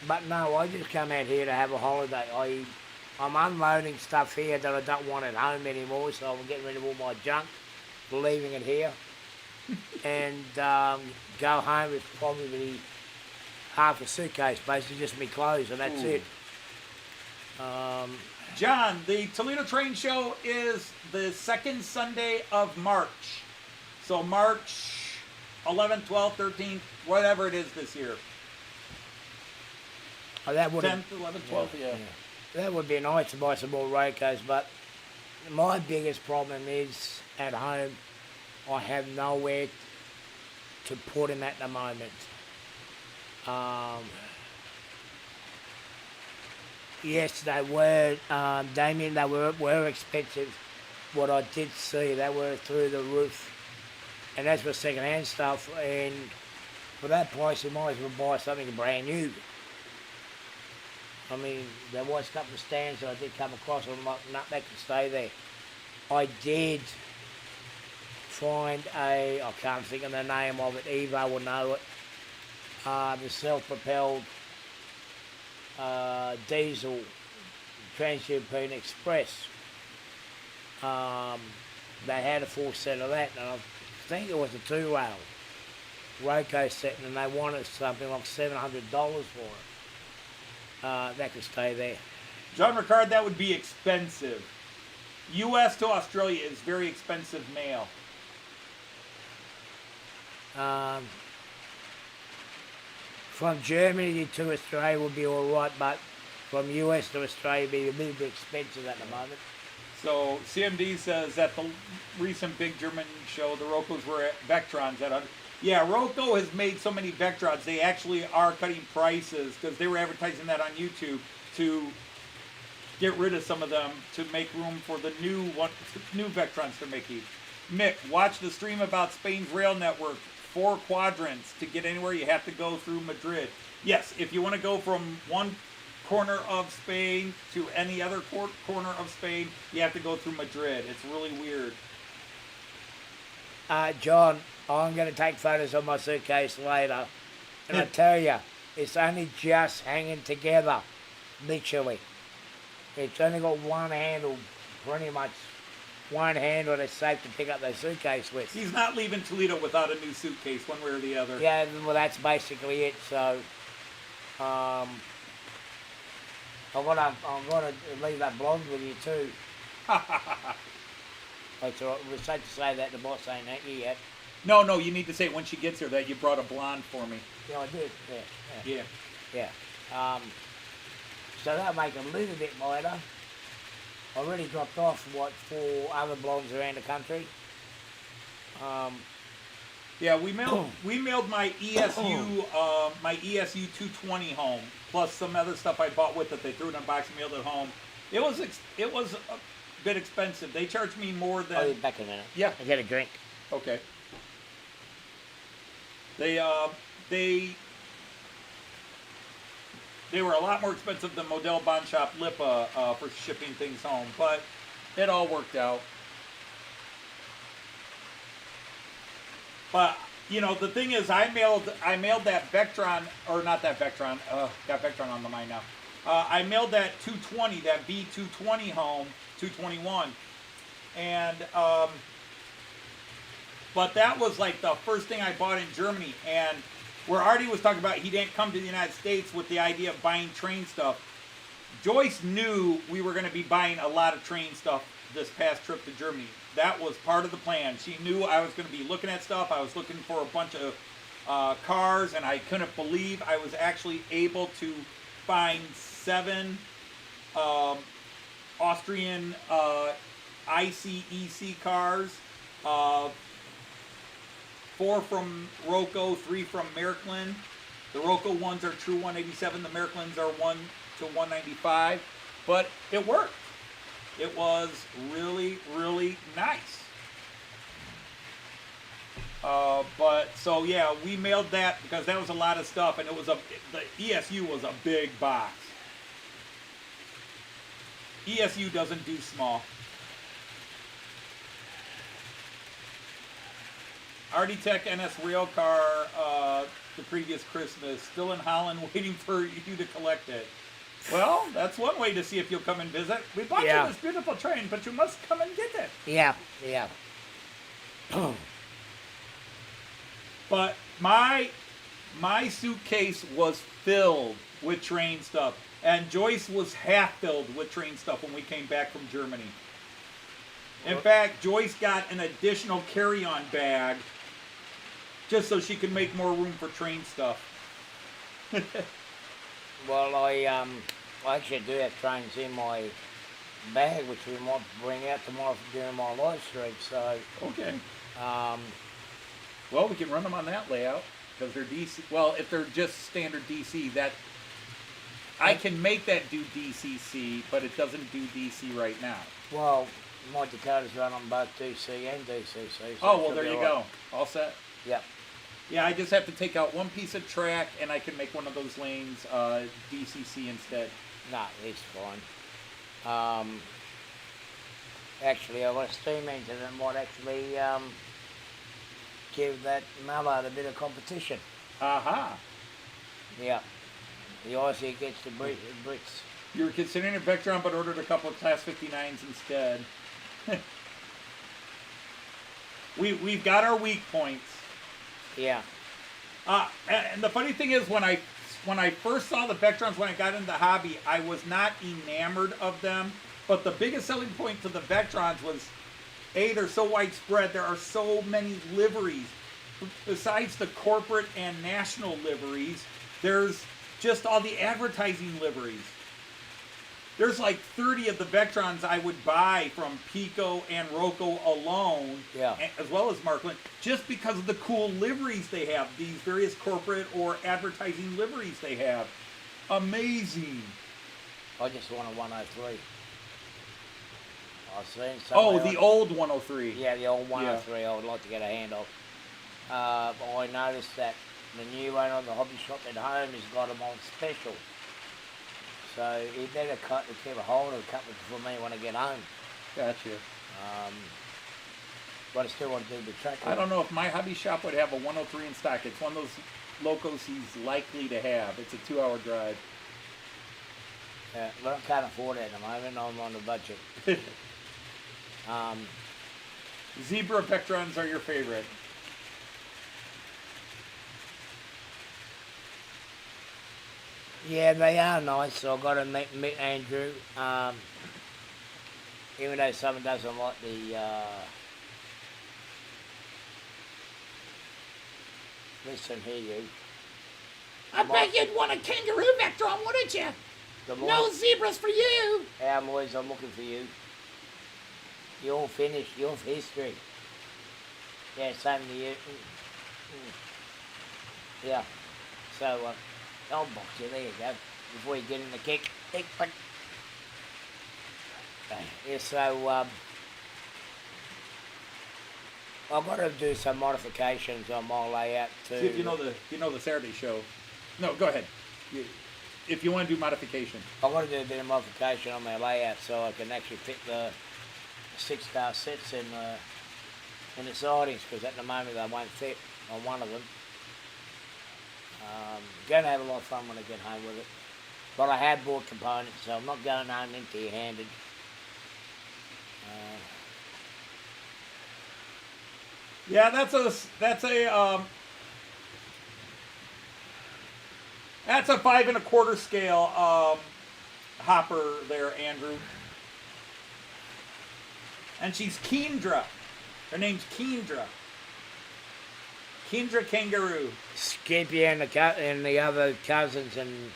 But no, I just come out here to have a holiday. I'm unloading stuff here that I don't want at home anymore, so I'm getting rid of all my junk, leaving it here, and go home with probably half a suitcase, basically just me clothes, and that's it. John, the Toledo Train Show is the second Sunday of March. So March 11th, 12th, 13th, whatever it is this year. Oh, that would 10th, 11th, 12th, yeah. That would be nice to buy some more Rocos, but my biggest problem is at home, I have nowhere to put him at the moment. Yes, they were, Damien, they were expensive. What I did see, they were through the roof. And that's for second-hand stuff, and for that price, you might as well buy something brand new. I mean, there was a couple of stands that I did come across, and I'm like, no, that could stay there. I did find I can't think of the name of it, Evo will know it, the self-propelled diesel Trans-European Express. They had a full set of that, and I think it was a 2-rail Roco set, and they wanted something like $700 for it. That could stay there. John Ricard, that would be expensive. U.S. to Australia is very expensive mail. From Germany to Australia would be all right, but from US to Australia would be a little bit expensive at the moment. So CMD says that the recent big German show, the Rocos were at Vectrons at 100. Yeah, Roco has made so many Vectrons, they actually are cutting prices because they were advertising that on YouTube to get rid of some of them to make room for the new Vectrons they're making. Mick, watch the stream about Spain's rail network. 4 quadrants. To get anywhere, you have to go through Madrid. Yes, if you want to go from one corner of Spain to any other corner of Spain, you have to go through Madrid. It's really weird. John, I'm going to take photos of my suitcase later, and I tell you, it's only just hanging together, literally. It's only got one handle, pretty much one handle that's safe to pick up that suitcase with. He's not leaving Toledo without a new suitcase, one way or the other. Yeah, well, that's basically it. So, I'm gonna leave that blonde with you too. It's all right. We're safe to say that the boss ain't at you yet. No, you need to say when she gets here that you brought a blonde for me. Yeah, I did. Yeah. Yeah. So that'll make it a little bit lighter. I already dropped off 4 other blondes around the country. Yeah, we mailed my ESU 220 home, plus some other stuff I bought with it. They threw it in a box and mailed it home. It was a bit expensive. They charged me more than. I'll be back in a minute. Yeah. I get a drink. Okay. They were a lot more expensive than Model Bond Shop Lipa for shipping things home, but it all worked out. But you know, the thing is, I mailed that Vectron, or not that Vectron. Got Vectron on the mind now. I mailed that 220, that B220 home, 221, and but that was like the first thing I bought in Germany, and where Arty was talking about he didn't come to the United States with the idea of buying train stuff. Joyce knew we were going to be buying a lot of train stuff this past trip to Germany. That was part of the plan. She knew I was going to be looking at stuff. I was looking for a bunch of cars, and I couldn't believe I was actually able to find 7 Austrian ICEC cars, 4 from Roco, 3 from Märklin. The Roco ones are true 187. The Märklins are 1 to 195. But it worked. It was really, really nice. But so yeah, we mailed that because that was a lot of stuff, and the ESU was a big box. ESU doesn't do small. Artytech NS rail car the previous Christmas, still in Holland waiting for you to collect it. Well, that's one way to see if you'll come and visit. We bought you this beautiful train, but you must come and get it. Yeah. But my suitcase was filled with train stuff, and Joyce was half filled with train stuff when we came back from Germany. In fact, Joyce got an additional carry-on bag just so she could make more room for train stuff. Well, I actually do have trains in my bag, which we might bring out tomorrow during my live stream. So okay. Well, we can run them on that layout because they're DC. Well, if they're just standard DC, that I can make that do DCC, but it doesn't do DC right now. Well, my Dakotas run on both DC and DCC. So Oh, well, there you go. All set? Yep. Yeah, I just have to take out one piece of track, and I can make one of those lanes DCC instead. No, it's fine. Actually, I've got a steam engine that might actually give that Mallard a bit of competition. Aha. Yeah. The Aussie gets the Brits. You were considering a Vectron, but ordered a couple of Class 59s instead. We've got our weak points. Yeah. And the funny thing is, when I first saw the Vectrons, when I got into the hobby, I was not enamored of them. But the biggest selling point to the Vectrons was, A, they're so widespread. There are so many liveries. Besides the corporate and national liveries, there's just all the advertising liveries. There's like 30 of the Vectrons I would buy from Pico and Roco alone, Yeah. as well as Märklin, just because of the cool liveries they have, these various corporate or advertising liveries they have. Amazing. I just want a 103. I've seen some. Oh, the old 103. Yeah, the old 103 I would like to get a hand of. I noticed that the new one on the hobby shop at home has got them on special. So he better keep a hold of a couple for me when I get home. Gotcha. But I still want to do the track. I don't know if my hobby shop would have a 103 in stock. It's one of those locos he's likely to have. It's a 2-hour drive. Yeah, but I can't afford it at the moment. I'm on the budget. Zebra Vectrons are your favorite. Yeah, they are nice. So I've got to meet Andrew. Even though someone doesn't like the listen here, you. I bet you'd want a kangaroo Vectron, wouldn't you? No zebras for you. Our boys, I'm looking for you. You're finished. You're history. Yeah, same to you. Yeah. So, I'll box you. There you go. Before you get in the kick. Yeah, so, I've got to do some modifications on my layout too. See if you know the Saturday show. No, go ahead. If you want to do modification. I've got to do a bit of modification on my layout so I can actually fit the 6-car sets in the sidings, because at the moment they won't fit on one of them. Going to have a lot of fun when I get home with it. But I have bought components, so I'm not going home empty-handed. Yeah, that's a 5 1/4 scale hopper there, Andrew. And she's Kendra. Her name's Kendra. Kendra Kangaroo. Skippy and the other cousins and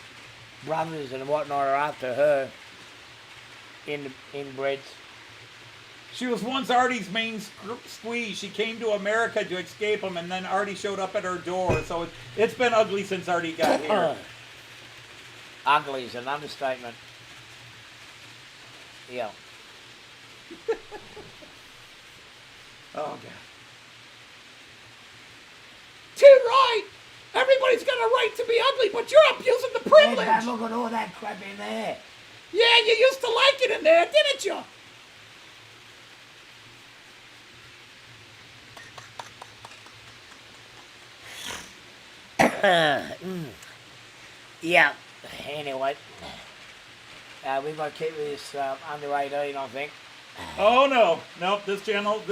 brothers and whatnot are after her inbreds. She was once Arty's main squeeze. She came to America to escape him, and then Arty showed up at her door. So it's been ugly since Arty got here. Ugly is an understatement. Yeah. Oh, God. Too right. Everybody's got a right to be ugly, but you're abusing the privilege. Hey, look at all that crap in there. Yeah, you used to like it in there, didn't you? Yeah. Anyway, we might keep this under 18, I think. Oh, no. Nope, this channel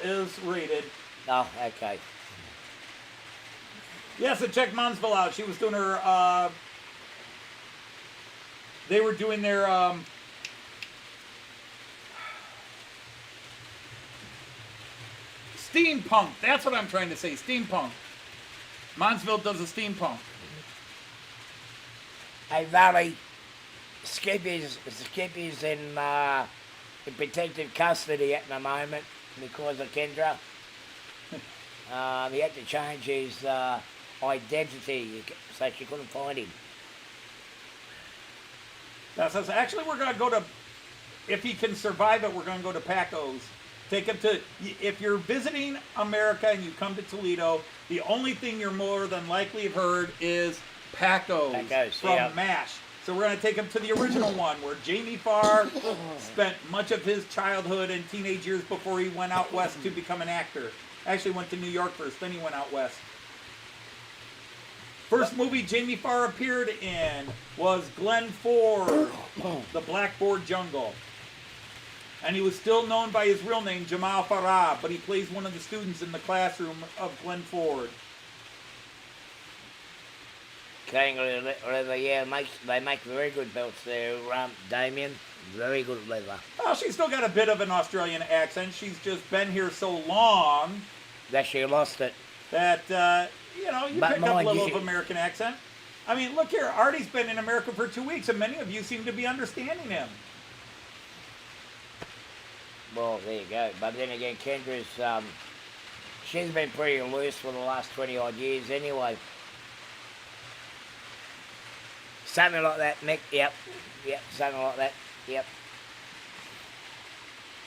is rated. Oh, okay. Yes, and check Monsville out. She was doing her, they were doing their, steampunk. That's what I'm trying to say, steampunk. Monsville does a steampunk. Hey, Valley, Skippy's in protective custody at the moment because of Kendra. He had to change his identity, so she couldn't find him. That's us. Actually, we're going to go to, if he can survive it, we're going to go to Paco's. Take him to, if you're visiting America and you come to Toledo, the only thing you're more than likely have heard is Paco's from MASH. So we're going to take him to the original one where Jamie Farr spent much of his childhood and teenage years before he went out west to become an actor. Actually went to New York first, then he went out west. First movie Jamie Farr appeared in was Glenn Ford, The Blackboard Jungle. And he was still known by his real name, Jamal Farah, but he plays one of the students in the classroom of Glenn Ford. Kangaroo leather, yeah, they make very good belts there, Damien. Very good leather. Well, she's still got a bit of an Australian accent. She's just been here so long that she lost it. That, you know, you pick up a little of American accent. I mean, look here, Arty's been in America for 2 weeks, and many of you seem to be understanding him. Well, there you go. But then again, Kendra's, she's been pretty loose for the last 20-odd years anyway. Something like that, Mick. Yep, something like that. Yep.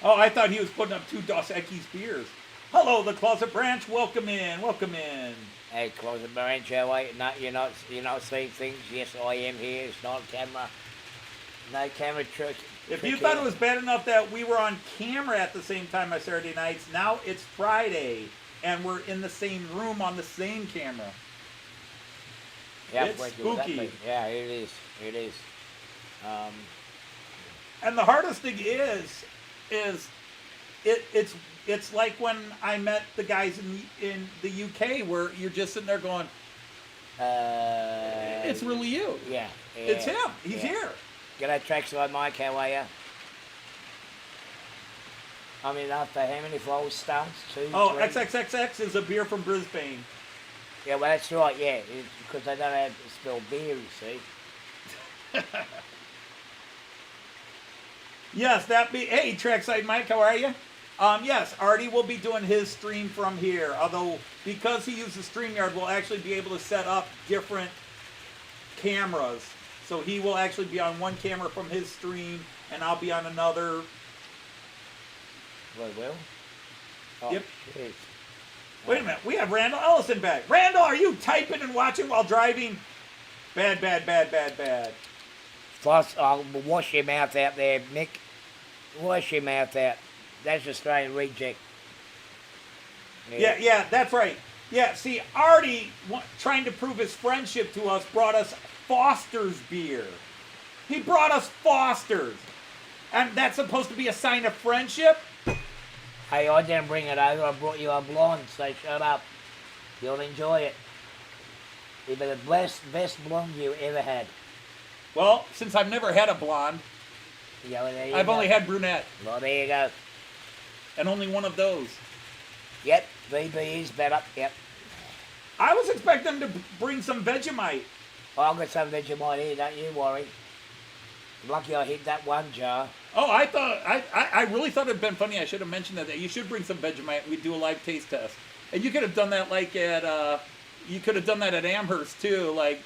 Oh, I thought he was putting up 2 Dos Equis beers. Hello, the Closet Branch. Welcome in. Welcome in. Hey, Closet Branch, how are you? No, you're not seeing things. Yes, I am here. It's not camera. No camera trick. If you thought it was bad enough that we were on camera at the same time on Saturday nights, now it's Friday, and we're in the same room on the same camera. Yeah, it's spooky. Yeah, it is. It is. And the hardest thing is it's like when I met the guys in the UK where you're just sitting there going, it's really you. Yeah. It's him. He's here. G'day, Trackside Mike, how are you? I mean, after how many false starts? 2, Oh, 3? XXXX is a beer from Brisbane. Yeah, well, that's right, yeah. Because they don't have to spell beer, you see. Yes, hey, Trackside Mike, how are you? Yes, Arty will be doing his stream from here. Although, because he uses StreamYard, we'll actually be able to set up different cameras. So he will actually be on one camera from his stream, and I'll be on another. Well. Oh, yep. Geez. Wait a minute, we have Randall Ellison back. Randall, are you typing and watching while driving? Bad. Plus, wash your mouth out there, Mick. Wash your mouth out. That's Australian reject. Yeah, that's right. Yeah, see, Arty, trying to prove his friendship to us, brought us Foster's beer. He brought us Foster's. And that's supposed to be a sign of friendship? Hey, I didn't bring it over. I brought you a blonde, so shut up. You'll enjoy it. It'll be the best blonde you ever had. Well, since I've never had a blonde, yeah, well, I've only had brunette. Well, there you go. And only one of those. Yep, VB is better. Yep. I was expecting them to bring some Vegemite. Oh, I've got some Vegemite here, don't you worry. Lucky I hit that one jar. Oh, I really thought it'd been funny. I should have mentioned that you should bring some Vegemite and we'd do a live taste test. And you could have done that like at Amherst too. Like,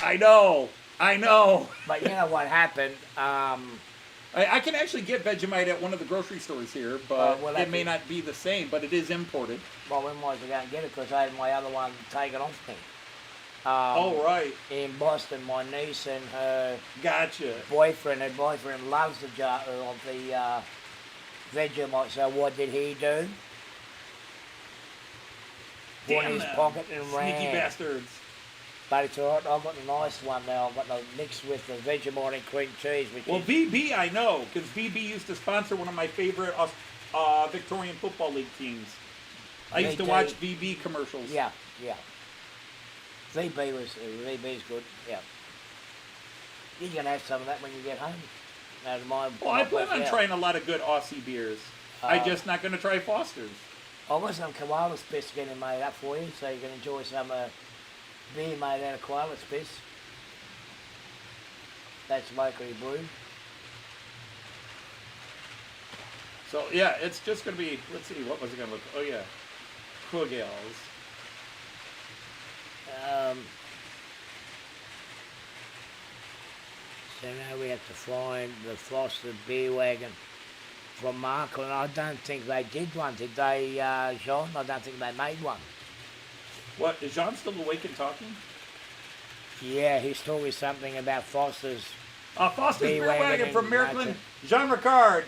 I know. But you know what happened? I can actually get Vegemite at one of the grocery stores here, but it may not be the same, but it is imported. Well, we might as well go and get it because I had my other one taken off me. Oh, right. In Boston, my niece and her boyfriend loves the jar of the Vegemite, so what did he do? Put in his pocket and ran. Sneaky bastards. But it's all right, I've got a nice one now. I've got the mix with the Vegemite and cream cheese. Well, VB I know, because VB used to sponsor one of my favorite Victorian Football League teams. I used to watch VB commercials. Yeah. VB's good, yeah. You're going to have some of that when you get home. I plan on trying a lot of good Aussie beers. I'm just not going to try Foster's. I've got some koala's piss getting made up for you, so you can enjoy some beer made out of koala's piss. That's locally brewed. So, yeah, it's just going to be, let's see, what was it going to look like? Oh, yeah, Kugels. So now we have to find the Foster beer wagon from Märklin. I don't think they did one, did they, Jean? I don't think they made one. What, is Jean still awake and talking? Yeah, he's talking something about Foster's. Foster's beer wagon in from Märklin. Märklin. Jean Ricard,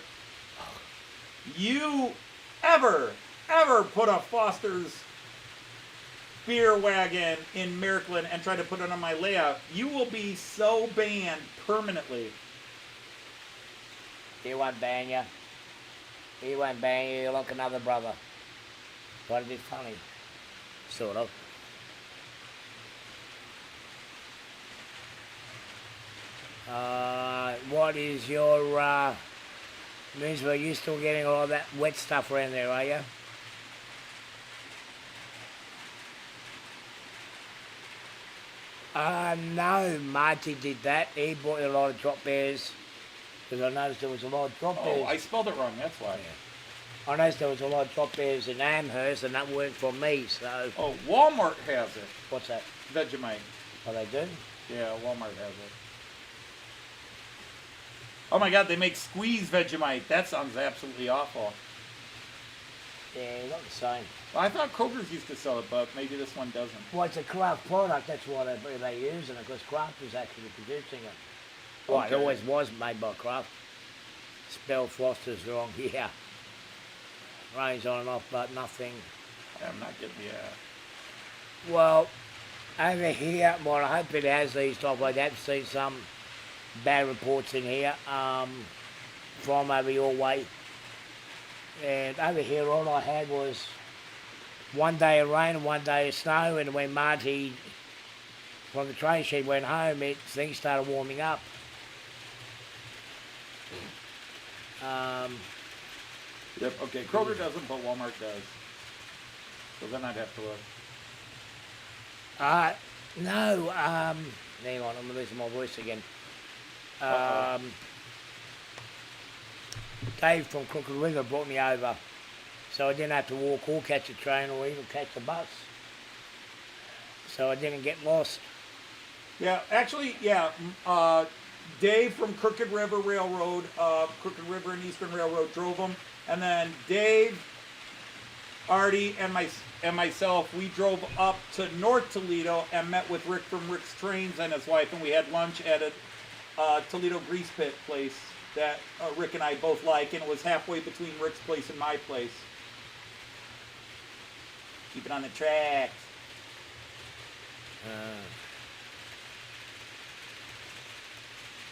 you ever put a Foster's beer wagon in Märklin and try to put it on my layout, you will be so banned permanently. He won't ban you. He won't ban you. You're like another brother. But it is funny. Sort of. What is your, means are you still getting all that wet stuff around there, are you? No, Marty did that. He bought a lot of drop bears. Because I noticed there was a lot of drop bears. Oh, I spelled it wrong, that's why. I noticed there was a lot of drop bears in Amherst, and that worked for me, so... Oh, Walmart has it. What's that? Vegemite. Oh, they do? Yeah, Walmart has it. Oh my God, they make squeeze Vegemite. That sounds absolutely awful. Yeah, not the same. Well, I thought Kroger's used to sell it, but maybe this one doesn't. Well, it's a craft product, that's why they use it, because Kraft is actually producing it. Well, Okay. it always was made by Kraft. Spell Foster's wrong, yeah. Rains on and off, but nothing. I'm not getting the... Well, over here, well, I hope it has these type like that. I've seen some bad reports in here from over your way. And over here, all I had was one day of rain and one day of snow, and when Marty from the train shed went home, things started warming up. Yep, okay, Kroger doesn't, but Walmart does. So then I'd have to look. No, hang on, I'm losing my voice again. Dave from Crooked River brought me over, so I didn't have to walk or catch a train or even catch a bus. So I didn't get lost. Yeah, actually, yeah, Dave from Crooked River Railroad, Crooked River and Eastern Railroad drove them, and then Dave, Arty, and myself, we drove up to North Toledo and met with Rick from Rick's Trains and his wife, and we had lunch at a Toledo grease pit place that Rick and I both like, and it was halfway between Rick's place and my place. Keep it on the tracks.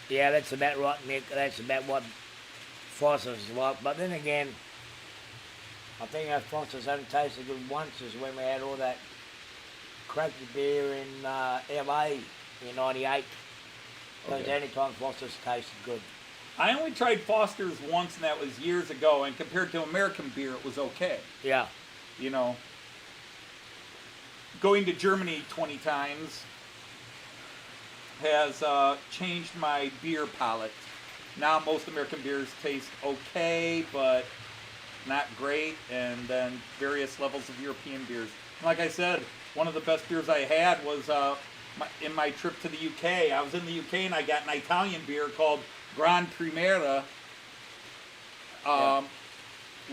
Yeah, that's about right, Mick. That's about what Foster's is like. But then again, I think our Foster's only tasted good once is when we had all that crappy beer in LA in '98. That was the only time Foster's tasted good. I only tried Foster's once, and that was years ago, and compared to American beer, it was okay. Yeah. You know, going to Germany 20 times has changed my beer palate. Now most American beers taste okay, but not great, and then various levels of European beers. Like I said, one of the best beers I had was in my trip to the UK. I was in the UK and I got an Italian beer called Gran Primera,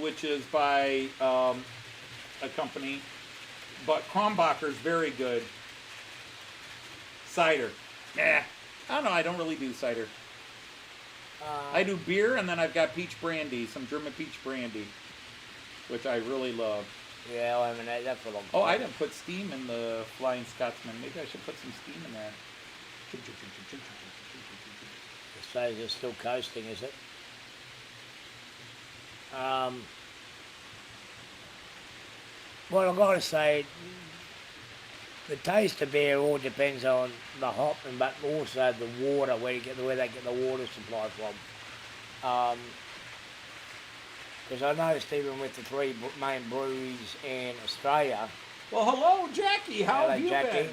which is by a company, but Kronbacher's very good. Cider. I don't know, I don't really do cider. I do beer, and then I've got peach brandy, some German peach brandy, which I really love. Yeah, I mean, that's what I'm... Oh, I didn't put steam in the Flying Scotsman. Maybe I should put some steam in there. So it's still coasting, is it? Well, I've got to say, the taste of beer all depends on the hop, but also the water, where they get the water supply from. Because I noticed even with the three main breweries in Australia. Well, hello, Jackie. How have you been?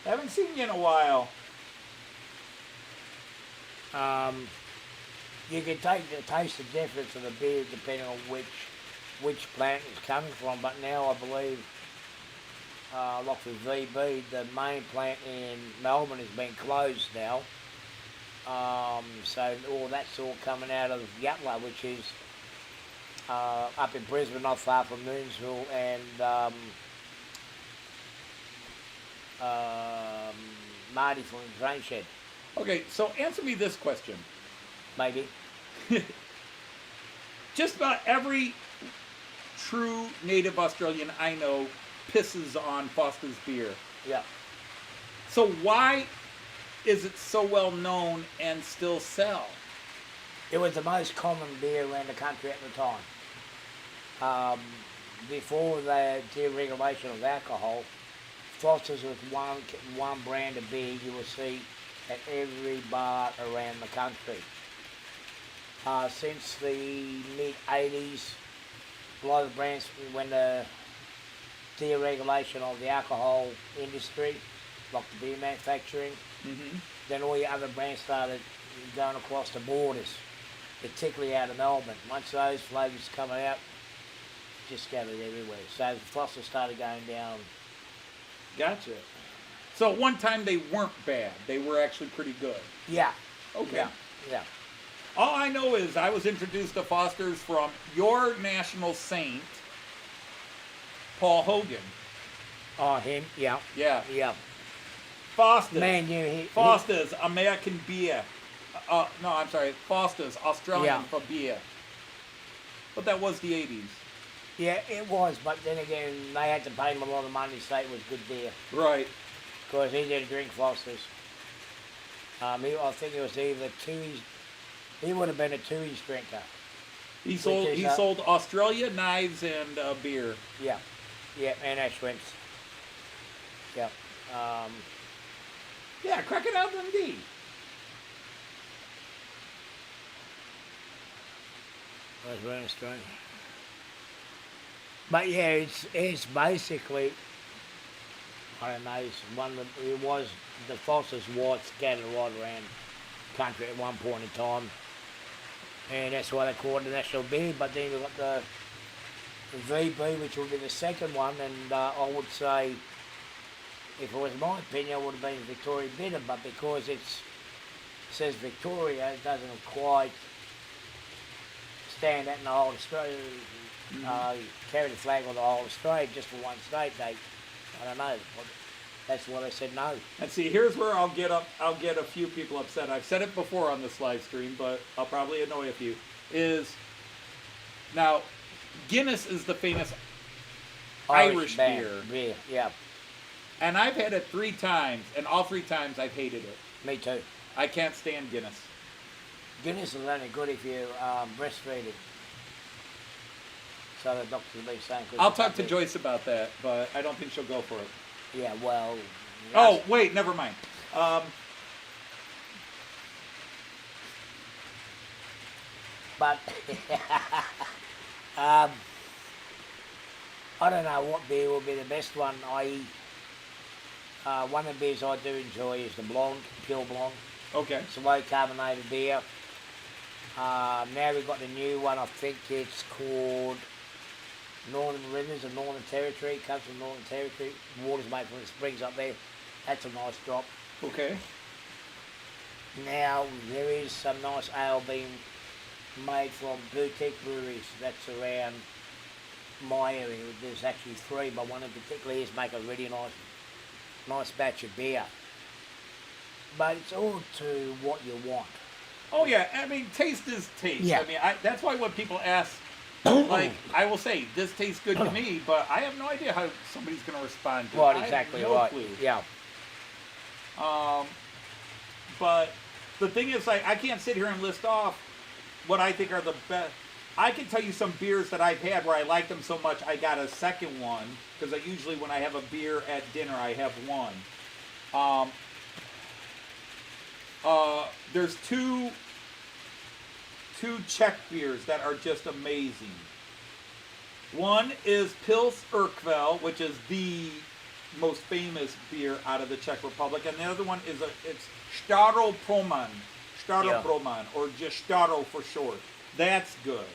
Haven't seen you in a while. You can taste the difference of the beer depending on which plant it's coming from. But now I believe, like with VB, the main plant in Melbourne has been closed now. So all that's all coming out of Yatla, which is up in Brisbane, not far from Moonsville, and Marty from Grain Shed, Okay, so answer me this question. maybe. Just about every true native Australian I know pisses on Foster's beer. Yeah. So why is it so well known and still sell? It was the most common beer around the country at the time. Before the deregulation of alcohol, Foster's was one brand of beer you will see at every bar around the country. Since the mid-80s, a lot of the brands, when the deregulation of the alcohol industry, like the beer manufacturing, then all the other brands started going across the borders, particularly out of Melbourne. Once those flavours coming out, just scattered everywhere. So Foster started going down. Gotcha. So at one time they weren't bad. They were actually pretty good. Yeah. Okay. Yeah. All I know is I was introduced to Foster's from your national saint, Paul Hogan. Oh, him? Yeah. Yeah. Yeah. Foster's. Man, you. Foster's American beer. No, I'm sorry. Foster's Australian Yeah. for beer. But that was the 80s. Yeah, it was, but then again, they had to pay him a lot of money to say it was good beer. Right. Because he didn't drink Foster's. I think it was either Tooheys. He would have been a Tooheys drinker. He sold Australia knives and beer. Yeah. Yeah, and our shrimps. Yeah. Yeah, crack it out, Dundee. That's very strange. But yeah, it's basically, I don't know, it was the Foster's White scattered right around the country at one point in time. And that's why they call it the national beer. But then we've got the VB, which will be the second one, and I would say, if it was my opinion, it would have been Victoria Bitter, but because it says Victoria, it doesn't quite stand out in the whole Australia, carry the flag on the whole Australia just for one state. I don't know. That's why they said no. And see, here's where I'll get a few people upset. I've said it before on this live stream, but I'll probably annoy a few. Now, Guinness is the famous Irish beer. Yeah. And I've had it 3 times, and all 3 times I've hated it. Me too. I can't stand Guinness. Guinness is only good if you're breastfeeding. So the doctors will be saying. I'll talk to Joyce about that, but I don't think she'll go for it. Yeah, well. Oh, wait, never mind. But I don't know what beer will be the best one. One of the beers I do enjoy is the blonde, pure blonde. Okay. It's a low carbonated beer. Now we've got the new one. I think it's called Northern Rivers of Northern Territory. It comes from Northern Territory. Water's made from the springs up there. That's a nice drop. Okay. Now there is some nice ale being made from boutique breweries. That's around my area. There's actually 3, but one in particular is make a really nice batch of beer. But it's all to what you want. Oh yeah, I mean, taste is taste. Yeah. I mean, that's why when people ask, like, I will say, this tastes good to me, but I have no idea how somebody's going to respond to it. Right, exactly, I have no right. clue. Yeah. But the thing is, like, I can't sit here and list off what I think are the best. I can tell you some beers that I've had where I like them so much I got a second one, because I usually when I have a beer at dinner I have one. There's two Czech beers that are just amazing. One is Pils Urquell, which is the most famous beer out of the Czech Republic, and the other one is it's Staro Proman, or just Staro for short. That's good.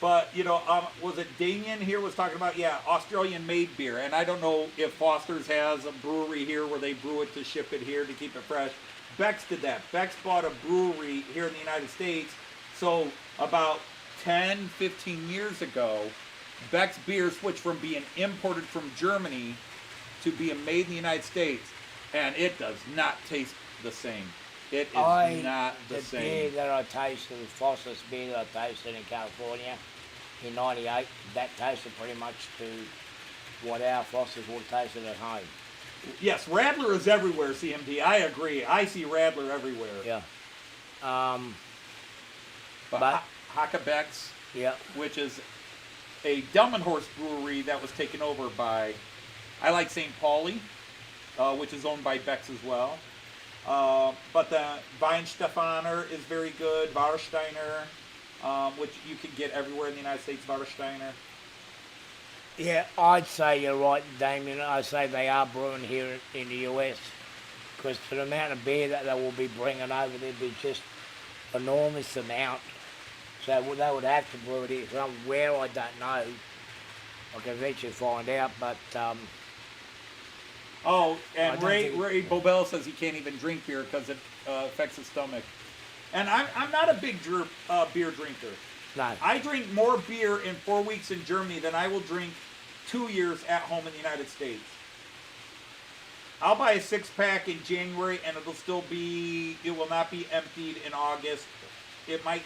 But, you know, was it Damien here was talking about, Australian-made beer. And I don't know if Foster's has a brewery here where they brew it to ship it here to keep it fresh. Beck's did that. Beck's bought a brewery here in the United States. So about 10, 15 years ago, Beck's beer switched from being imported from Germany to being made in the United States, and it does not taste the same. It is not the same. The beer that I tasted, the Foster's beer that I tasted in California in '98, that tasted pretty much to what our Foster's would have tasted at home. Yes, Radler is everywhere, CMD. I agree. I see Radler everywhere. Yeah. But Hackebeck's, yeah, which is a Delmenhorst brewery that was taken over by, I like St. Pauli, which is owned by Beck's as well. But the Weinstefaner is very good. Warsteiner, which you can get everywhere in the United States, Warsteiner. Yeah, I'd say you're right, Damien. I'd say they are brewing here in the US, because for the amount of beer that they will be bringing over, there'd be just enormous amount. So they would have to brew it here. From where, I don't know. I can eventually find out, but oh, and Ray Bobel says he can't even drink beer because it affects his stomach. And I'm not a big beer drinker. no. I drink more beer in 4 weeks in Germany than I will drink 2 years at home in the United States. I'll buy a 6-pack in January, and it will not be emptied in August. It might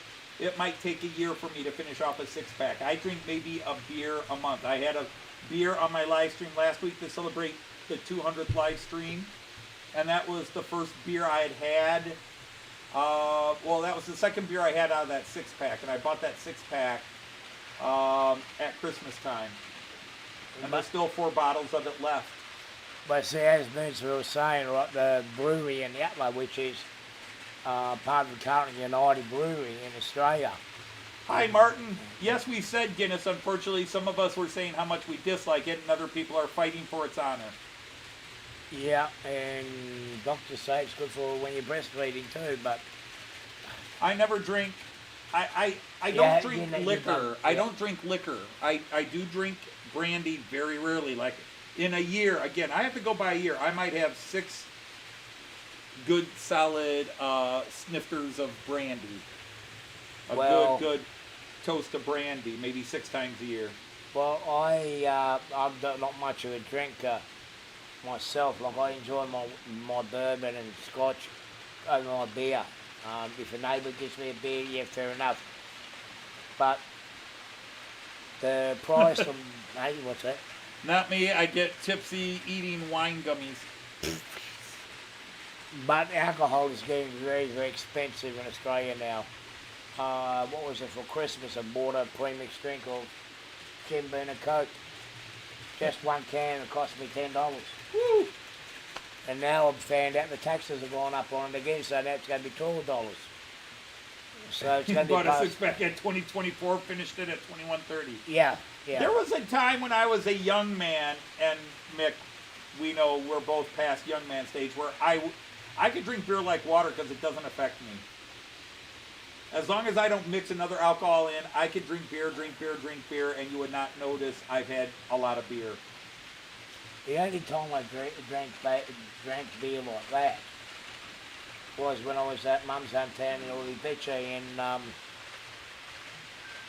take a year for me to finish off a 6-pack. I drink maybe a beer a month. I had a beer on my live stream last week to celebrate the 200th live stream, and that was the first beer I had. Well, that was the second beer I had out of that 6-pack, and I bought that 6-pack at Christmas time. And there's still 4 bottles of it left. But see, as Vince was saying, right, the brewery in Yatla, which is part of the Carlton United Brewery in Australia. Hi, Martin. Yes, we said Guinness. Unfortunately, some of us were saying how much we dislike it, and other people are fighting for its honor. Yeah, and doctors say it's good for when you're breastfeeding too, but I never drink. I don't Yeah, drink you liquor. don't, I yeah. don't drink liquor. I do drink brandy very rarely. Like in a year, again, I have to go by a year. I might have 6 good solid snifters of brandy. A good toast of brandy, maybe 6 times a year. well, I'm not much of a drinker myself. Like I enjoy my bourbon and scotch over my beer. If a neighbour gives me a beer, yeah, fair enough. But the price from hey, what's that? Not me. I get tipsy eating wine gummies. But alcohol is getting very, very expensive in Australia now. What was it for Christmas? I bought a premix drink of Jim Beam and Coke. Just one can, it cost me $10. Woo! And now I've found out the taxes have gone up on it again, so now it's going to be $12. So it's going to be Bought a past, 6-pack at 2024, finished it at 21.30. yeah. There was a time when I was a young man, and Mick, we know we're both past young man stage, where I could drink beer like water because it doesn't affect me. As long as I don't mix another alcohol in, I could drink beer, and you would not notice I've had a lot of beer. The only time I drank beer like that was when I was at Mum's hometown in Ulibice in,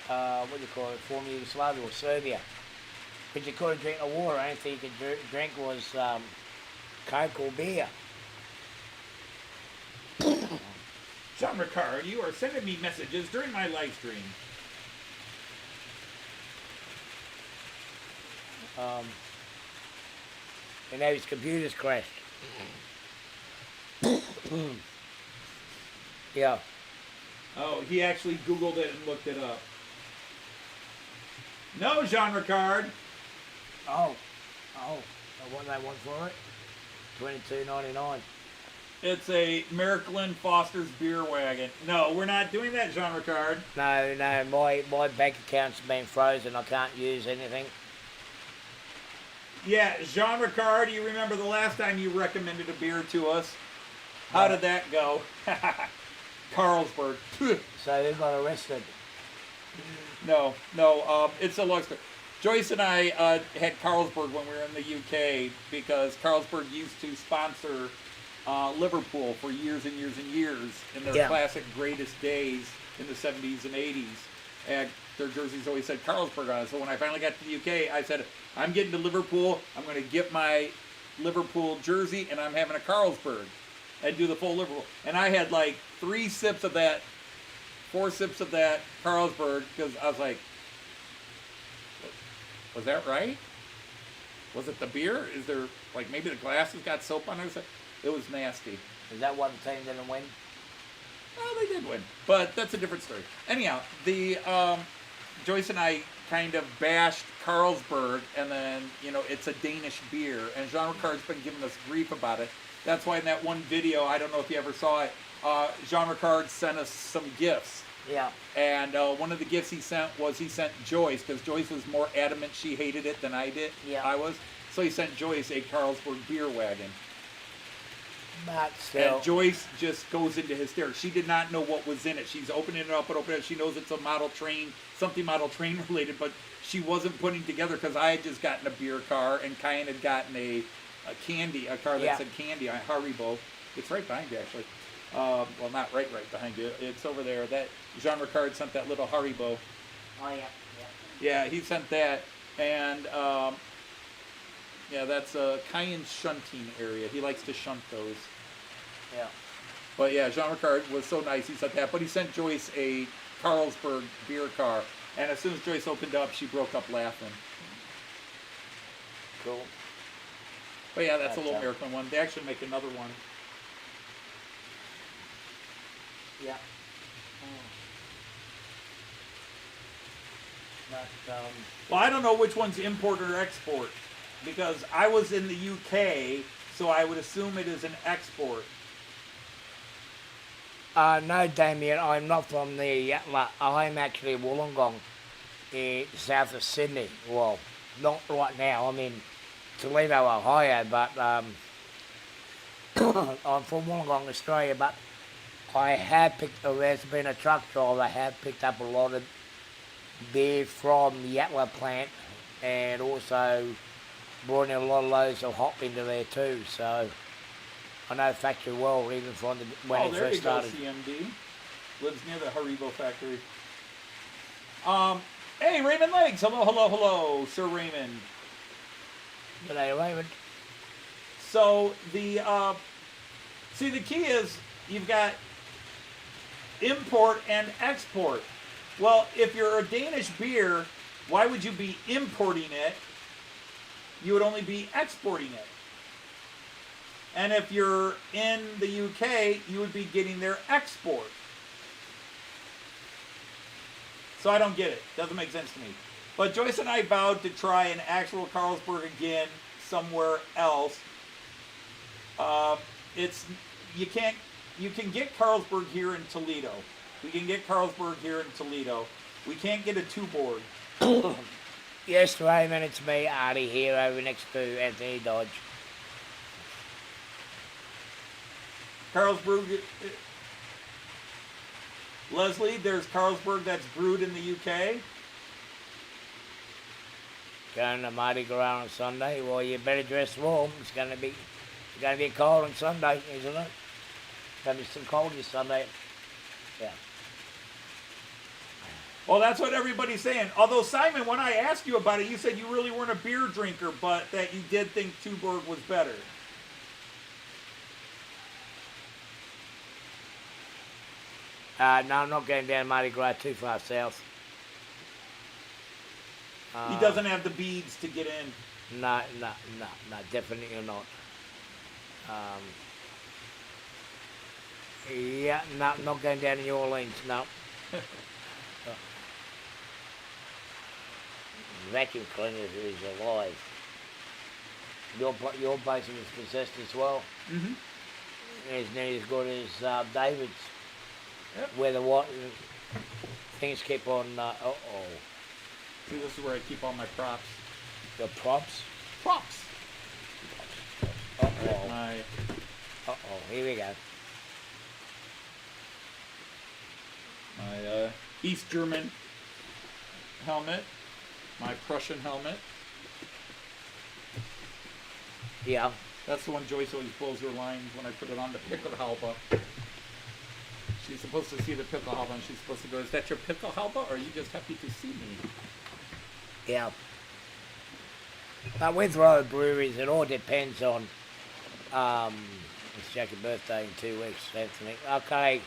what do you call it, former Yugoslavia or Serbia. But you couldn't drink the water. The only thing you could drink was Coke or beer. John Ricard, you are sending me messages during my live stream. And now his computer's crashed. Yeah. Oh, he actually Googled it and looked it up. No, Jean Ricard. Oh. What do they want for it? $22.99. It's a Märklin Foster's beer wagon. No, we're not doing that, Jean Ricard. No, my bank account's been frozen. I can't use anything. Yeah, Jean Ricard, you remember the last time you recommended a beer to us? How did that go? Carlsberg. So they got arrested. No, it's a long story. Joyce and I had Carlsberg when we were in the UK because Carlsberg used to sponsor Liverpool for years and years and years in their Yeah. classic greatest days in the 70s and 80s. And their jerseys always said Carlsberg on it. So when I finally got to the UK, I said, I'm getting to Liverpool. I'm going to get my Liverpool jersey, and I'm having a Carlsberg. And do the full Liverpool. And I had like 4 sips of that Carlsberg, because I was like, was that right? Was it the beer? Is there, like, maybe the glasses got soap on it? It was nasty. Is that why the team didn't win? Well, they did win, but that's a different story. Anyhow, the Joyce and I kind of bashed Carlsberg, and then, you know, it's a Danish beer, and Jean Ricard's been giving us grief about it. That's why in that one video, I don't know if you ever saw it, Jean Ricard sent us some gifts. Yeah. And one of the gifts he sent Joyce, because Joyce was more adamant she hated it than I did. Yeah. I was. So he sent Joyce a Carlsberg beer wagon. But still. And Joyce just goes into hysterics. She did not know what was in it. She's opening it up and opening it. She knows it's a model train, something model train related, but she wasn't putting together, because I had just gotten a beer car and Kyan had gotten a car that said candy, a Haribo. It's right behind you, actually. Well, not right behind you. It's over there. That Jean Ricard sent that little Haribo. Oh, yeah. Yeah, he sent that. And, yeah, that's Kyan's shunting area. He likes to shunt those. Yeah. But, yeah, Jean Ricard was so nice. He sent that. But he sent Joyce a Carlsberg beer car. And as soon as Joyce opened up, she broke up laughing. Cool. But, yeah, that's a little Märklin one. They actually make another one. Yeah. Well, I don't know which one's import or export, because I was in the UK, so I would assume it is an export. No, Damien, I'm not from the. I'm actually Wollongong, south of Sydney. Well, not right now. I'm in Toledo, Ohio, but I'm from Wollongong, Australia. But I have picked. There's been a truck driver. I have picked up a lot of beer from the Yatla plant, and also brought in a lot of loads of hop into there too. So I know the factory well, even from when it there first you go, started. CMD. Lives near the Haribo factory. Hey, Raymond Legs. Hello, Sir Raymond. G'day, Raymond. So the key is you've got import and export. Well, if you're a Danish beer, why would you be importing it? You would only be exporting it. And if you're in the UK, you would be getting their export. So I don't get it. Doesn't make sense to me. But Joyce and I vowed to try an actual Carlsberg again somewhere else. You can get Carlsberg here in Toledo. We can get Carlsberg here in Toledo. We can't get a two-board. Yes, Raymond, it's me, Arty, here over next to Anthony Dodge. Carlsberg. Leslie, there's Carlsberg that's brewed in the UK. Going to Mardi Gras on Sunday. Well, you better dress warm. It's going to be cold on Sunday, isn't it? It's going to be some cold this Sunday. Yeah. Well, that's what everybody's saying. Although, Simon, when I asked you about it, you said you really weren't a beer drinker, but that you did think Tuborg was better. No, I'm not going down Mardi Gras too far south. He doesn't have the beads to get in. No, definitely not. Yeah, no, not going down to New Orleans, no. Vacuum cleaner is alive. Your place is possessed as well. Mm-hmm. It's nearly as good as David's. Yep. Where the things keep on. See, this is where I keep all my props. The props. Props. My Here we go. my East German helmet, my Prussian helmet. Yeah. That's the one Joyce always blows her lines when I put it on the pickle halba. She's supposed to see the pickle halba and she's supposed to go, is that your pickle halba or are you just happy to see me? Yeah. But with road breweries, it all depends on. It's Jackie's birthday in 2 weeks, Anthony. Okay.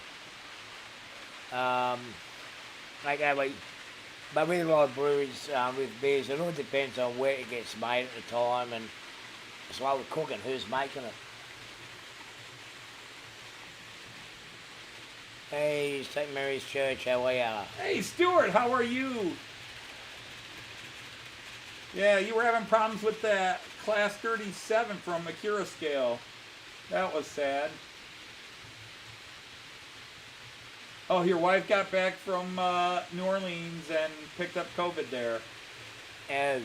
Okay, but with road breweries, with beers, it all depends on where it gets made at the time, and it's like with cooking, who's making it. Hey, St. Mary's Church, how are ya? Hey, Stuart, how are you? Yeah, you were having problems with that class 37 from Acura scale. That was sad. Oh, your wife got back from New Orleans and picked up COVID there. Oh.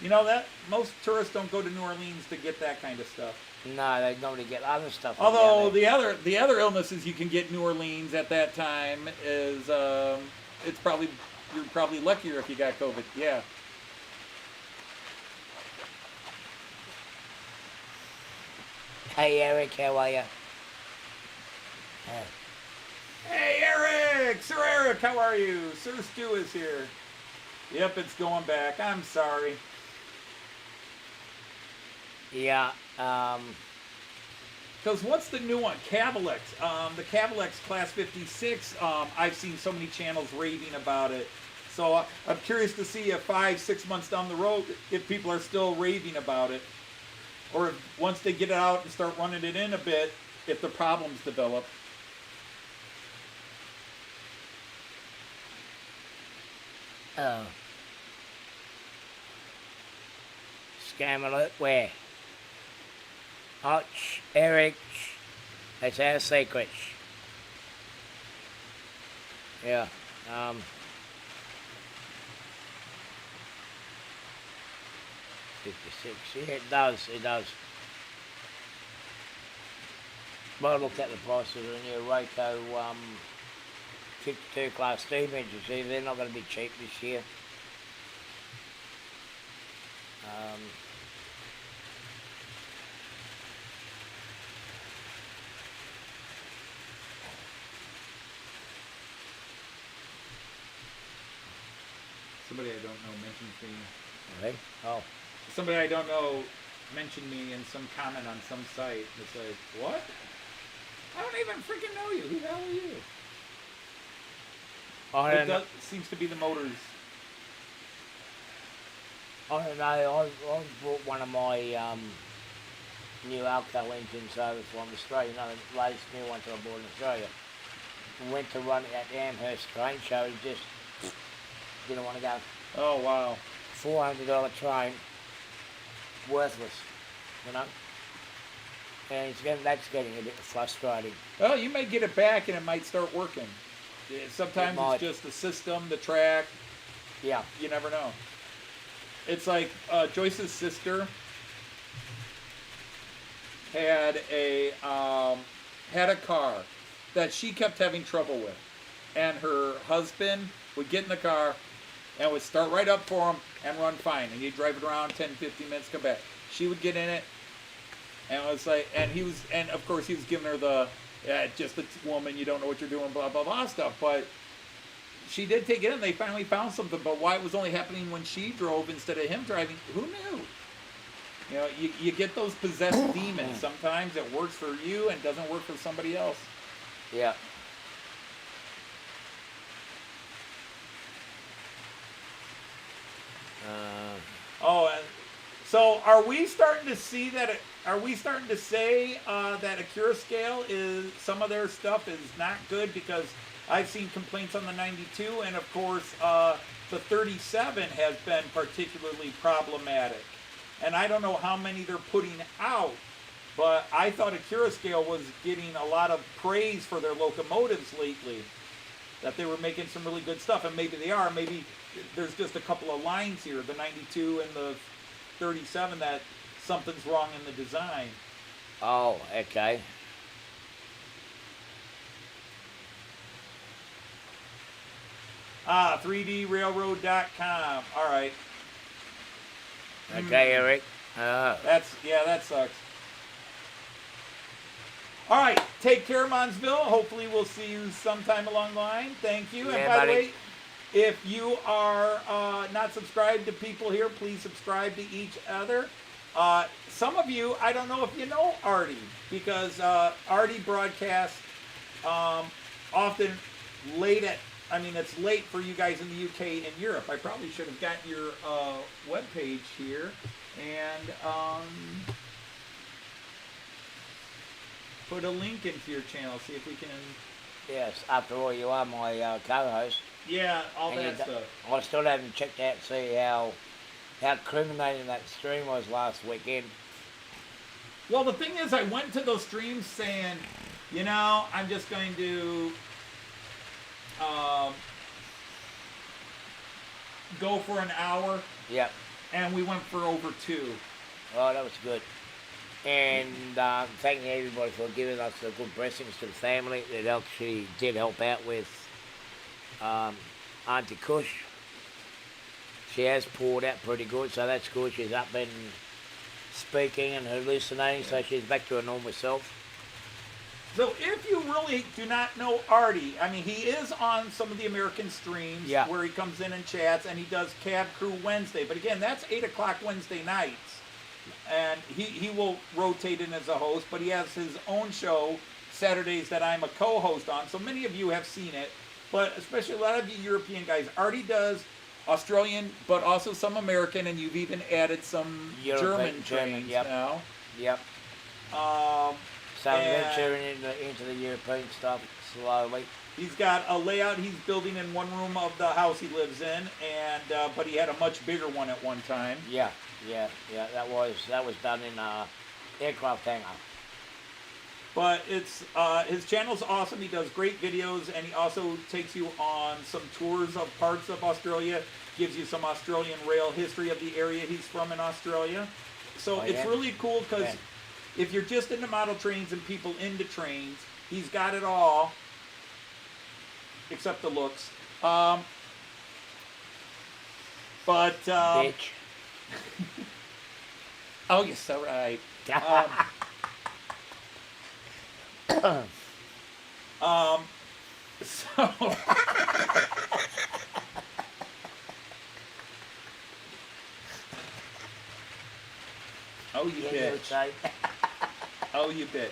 You know that most tourists don't go to New Orleans to get that kind of stuff. No, they normally get other stuff. Although the other illnesses you can get in New Orleans at that time is you're probably luckier if you got COVID. Yeah. Hey Eric, how are you? Hey Eric! Sir Eric, how are you? Sir Stu is here. Yep, it's going back. I'm sorry. Yeah, Because what's the new one? Cavalex. The Cavalex Class 56, I've seen so many channels raving about it. So I'm curious to see if 5-6 months down the road, if people are still raving about it. Or if once they get it out and start running it in a bit, if the problems develop. oh. Scam alert, where? Hutch, Eric, that's our secrets. Yeah, 56, yeah, it does. Well, I looked at the prices of the new Roco 52 class steam engines. See, they're not going to be cheap this year. Somebody I don't know mentioned me. Okay. Oh. Somebody I don't know mentioned me in some comment on some site. It's like, what? I don't even freaking know you. Who the hell are you? I don't Seems to be the motors. I don't know. I brought one of my new Alco engines over from Australia. You know, the latest new one that I bought in Australia. We went to run it at the Amherst train show. He just didn't want to go. Oh, wow. $400 train, worthless, you know. And that's getting a bit frustrating. Well, you may get it back and it might start working. Yeah, sometimes it's just the system, the track. Yeah. You never know. It's like Joyce's sister had a car that she kept having trouble with, and her husband would get in the car and would start right up for him and run fine, and he'd drive it around 10-15 minutes, come back. She would get in it, and it was like, and of course he was giving her the just a woman, you don't know what you're doing, blah blah blah stuff. But she did take it in. They finally found something, but why it was only happening when she drove instead of him driving, who knew? You know, you get those possessed demons. Sometimes it works for you and doesn't work for somebody else. Yeah. So are we starting to see that? Are we starting to say that Acura scale is some of their stuff is not good? Because I've seen complaints on the 92, and of course the 37 has been particularly problematic. And I don't know how many they're putting out, but I thought Acura scale was getting a lot of praise for their locomotives lately. That they were making some really good stuff, and maybe they are. Maybe there's just a couple of lines here, the 92 and the 37, that something's wrong in the design. Oh, okay. Ah, 3drailroad.com. All right. Okay, Eric. That sucks. All right, take care, Monsville. Hopefully we'll see you sometime along the line. Thank you. And Yeah, by buddy. the way, if you are not subscribed to people here, please subscribe to each other. Some of you, I don't know if you know Arty, because Arty broadcasts often late at, I mean, it's late for you guys in the UK and Europe. I probably should have got your webpage here and put a link into your channel. See if we can. Yes, after all, you are my co-host. Yeah, all And that stuff. I still haven't checked out to see how criminating that stream was last weekend. Well, the thing is, I went to those streams saying, you know, I'm just going to go for an hour, Yep. and we went for over 2. Oh, that was good. And thanking everybody for giving us the good blessings to the family. It actually did help out with Auntie Kush. She has poured out pretty good, so that's good. She's up and speaking and hallucinating, so she's back to her normal self. So if you really do not know Arty, I mean, he is on some of the American streams Yeah. where he comes in and chats, and he does Cab Crew Wednesday. But again, that's 8 o'clock Wednesday nights. And he will rotate in as a host, but he has his own show Saturdays that I'm a co-host on. So many of you have seen it, but especially a lot of you European guys. Arty does Australian, but also some American, and you've even added some German trains yep. now. Yep. Um, So And- venturing into the European stuff slowly. He's got a layout he's building in one room of the house he lives in, and but he had a much bigger one at one time. Yeah. That was done in aircraft hangar. But it's his channel's awesome. He does great videos, and he also takes you on some tours of parts of Australia. Gives you some Australian rail history of the area he's from in Australia. So Oh, it's yeah? really cool because Yeah. if you're just into model trains and people into trains, he's got it all except the looks. Bitch. Oh, you're so right. So oh, you Yeah, you would bitch. say. Oh, you bitch.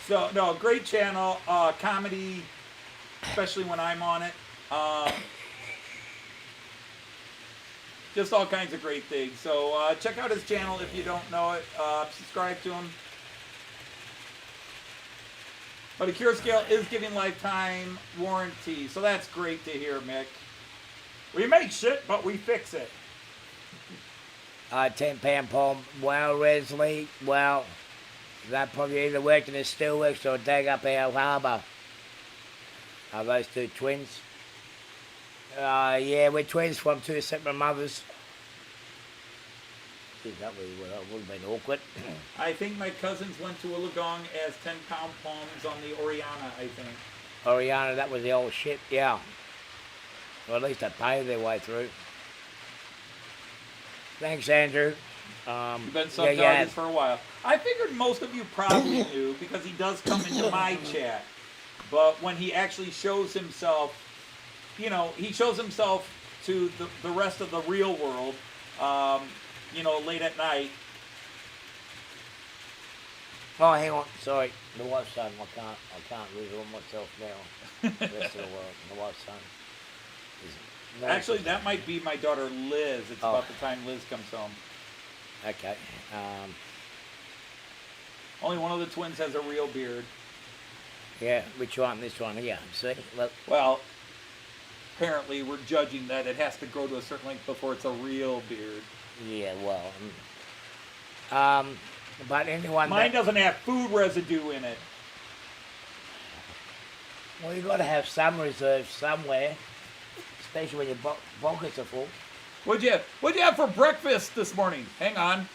So, no, great channel. Comedy, especially when I'm on it. Just all kinds of great things. So, check out his channel if you don't know it. Subscribe to him. But Acura Scale is giving lifetime warranty. So, that's great to hear, Mick. We make shit, but we fix it. £10 palm. Well, Resley, well, that probably either worked in the steelworks or dig up our harbour. Those two twins. Yeah, we're twins from two separate mothers. Geez, that would have been awkward. I think my cousins went to Wollongong as 10-pound palms on the Oriana, I think. Oriana, that was the old ship, yeah. Well, at least they paved their way through. Thanks, Andrew. You've been sub-targets for a while. I figured most of you probably knew because he does come into my chat. But when he actually shows himself, you know, he shows himself to the rest of the real world, you know, late at night. Oh, hang on. Sorry. The wife's son. I can't reveal myself now. The rest of the world. The wife's son. Actually, that might be my daughter Liz. It's Oh. about the time Liz comes home. Okay. Only one of the twins has a real beard. Yeah, which one? This one here. See? Look. Well, apparently we're judging that it has to grow to a certain length before it's a real beard. Yeah, well. But anyone. Mine doesn't have food residue in it. Well, you got to have some reserve somewhere, especially when your pockets are full. What'd you have for breakfast this morning? Hang on.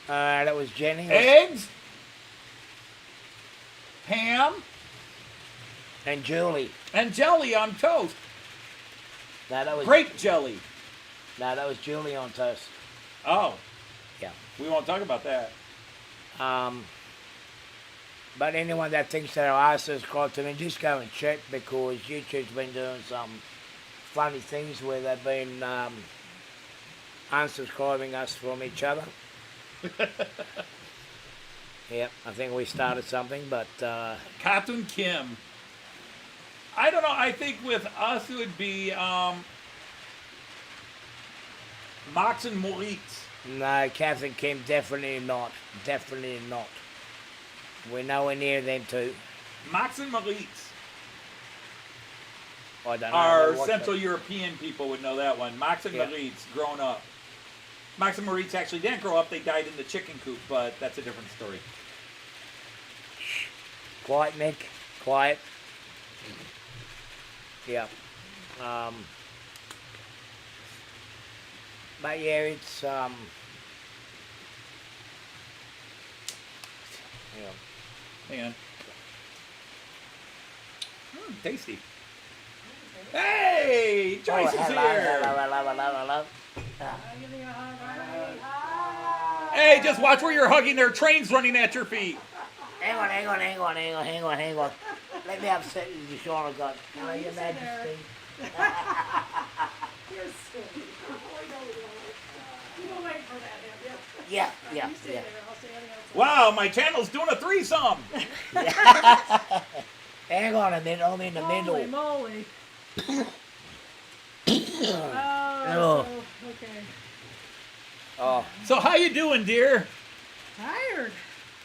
That was Jenny. Eggs, ham, And Julie. and jelly on toast. No, that was Grape jelly. No, that was Julie on toast. Oh, Yeah. we won't talk about that. But anyone that thinks they're unsubscribed to me, just go and check, because YouTube's been doing some funny things where they've been unsubscribing us from each other. Yep, I think we started something, but Cartoon Kim. I don't know. I think with us it would be Max and Moritz. no, Captain Kim, definitely not. Definitely not. We're nowhere near them two. Max and Moritz. I don't know. Our What Central European people would know that one. Max and Yeah. Moritz, grown up. Max and Moritz actually didn't grow up. They died in the chicken coop, but that's a different story. Quiet, Mick. Quiet. Yeah. But yeah, it's yeah. Hang on. Tasty. Hey, Joyce is hello, here. hello. Hey, just watch where you're hugging. There are trains running at your feet. Hang on. Let me upset you, the Sean of God. Hello, Your Majesty. You're silly. You don't wait for that, have you? Yeah. You stay there. I'll stay on the outside. Wow, my channel's doing a threesome. Hang on a minute, I'm in the Holy middle. moly. Oh. Okay. Oh, So how you doing, dear? Tired.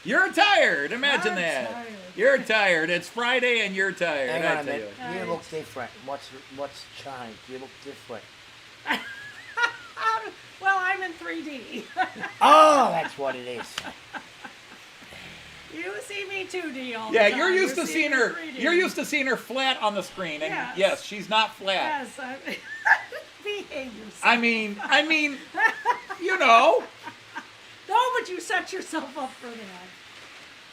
You're tired. Imagine I'm that. tired. You're tired. It's Friday and you're tired. hang I on a tell minute. you. You look different. What's changed? You look different. Well, I'm in 3D. Oh, that's what it is. You see me 2D all the Yeah, time. you're used to seeing seeing her. 3D. You're used to seeing her flat on the screen, and Yes. yes, she's not flat. Yes, behave yourself. I mean, you know. No, but you set yourself up for that.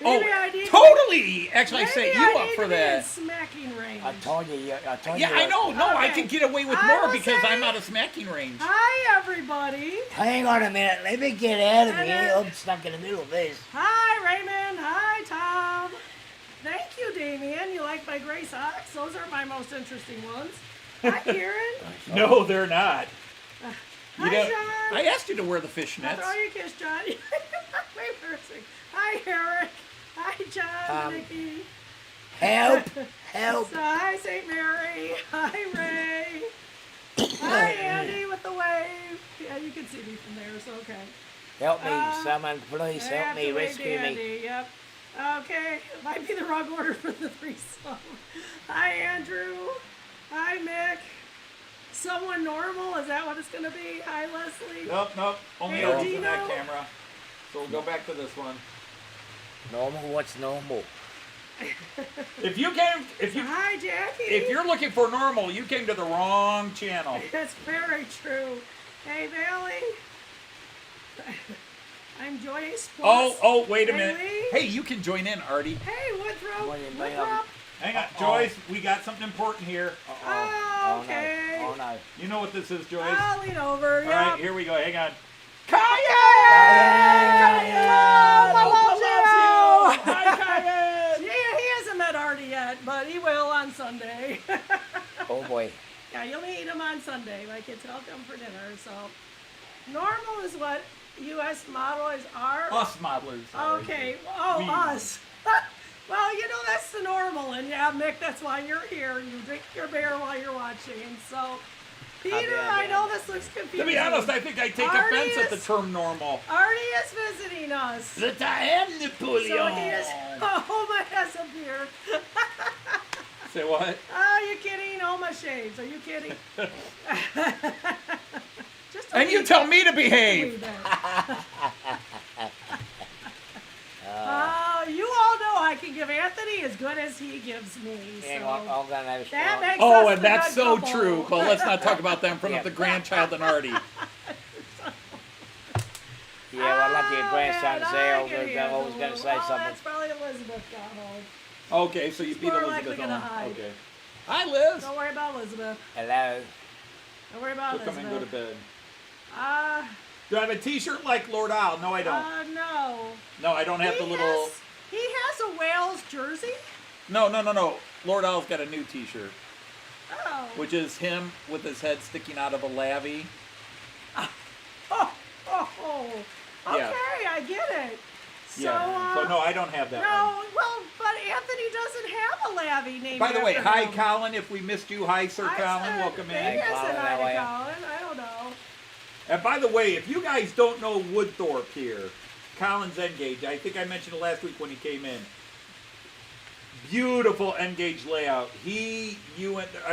Oh, Maybe I need totally. Actually, I set maybe you I up need for to be in that. smacking range. I told you. Yeah, I know. No, I Okay. can get away with I more will because say- I'm out of smacking range. Hi, everybody. Hang on a minute. Let me get out of And here. then- I'm stuck in the middle of this. Hi, Raymond. Hi, Tom. Thank you, Damien. You like my gray socks? Those are my most interesting ones. Hi, Kieran. No, they're not. Hi, You know, John. I asked you to wear the I'll fishnets. throw you a kiss, John. Wait for a second. Hi, Eric. Hi, John. Nikki. Help! So, hi, St. Mary. Hi, Ray. Hi, Andy with the wave. Yeah, you can see me from there, so okay. Help me, someone, please I help have me, to wave rescue to me. Andy, yep. Okay, it might be the wrong order for the threesome. Hi, Andrew. Hi, Mick. Someone normal, is that what it's going to be? Hi, Leslie. Nope. Only Hey, ours in Dino. that camera. So we'll go back to this one. Normal? What's normal? If you're looking for normal, you came to the wrong channel. That's very true. Hey, Bailey. I'm Joyce. Plus. Oh, wait a minute. Lee. Hey, you can join in, Arty. Hey, Woodrow. What do you mean? Woodrow. Hang on, Joyce. We got something important here. Oh, okay. Oh, no. You know what this is, Joyce? I'll lean over. All right, Yep. here we go. Hang on. Hi, Kyan. Yeah, he hasn't met Arty yet, but he will on Sunday. Oh, boy. Yeah, you'll meet him on Sunday. My kids all come for dinner. So, normal is what U.S. model is R. Us modelers. sorry. Okay. Oh, We- us. Well, you know that's the normal, and yeah, Mick, that's why you're here. You drink your beer while you're watching, and so. Peter, I know this looks confusing. To be honest, I think I take Arty offense at the is- term normal. Arty is visiting us. That I am So Napoleon. he is. Oma has a beard. Say what? Oh, you kidding? Oma shaves. Are you kidding? Just a And you wee tell me to wee behave. bit. You all know I can give Anthony as good as he gives me. Hang So on, I'm going to have a that straw. makes Oh, us and the that's good so couple. true. But let's not talk about that in front Yeah. of the grandchild and Arty. Yeah, well, lucky your grandson man, say I I was can going handle to say it. something. That's probably Elizabeth got home. Okay, so you She's beat more Elizabeth likely gonna home. hide. Okay. Hi, Liz. Don't worry about Elizabeth. Hello. Don't worry about She'll come and go to Elizabeth. bed. Do I have a T-shirt like Lord Isle? No, I don't. No. No, I don't have the little. He has a Wales jersey. No. Lord Isle's got a new T-shirt, Oh. which is him with his head sticking out of a lavvy. Oh. Okay, Yeah. I get it. So, Yeah. So no, I don't have that one. No, well, but Anthony doesn't have a lavvy named By the way, after hi him. Colin. If we missed you, hi Sir Colin. Welcome Maybe in. I said Colin, hi how are to ya? Colin. I don't know. And by the way, if you guys don't know Woodthorpe here, Colin's N-Gauge. I think I mentioned it last week when he came in. Beautiful N-Gauge layout. I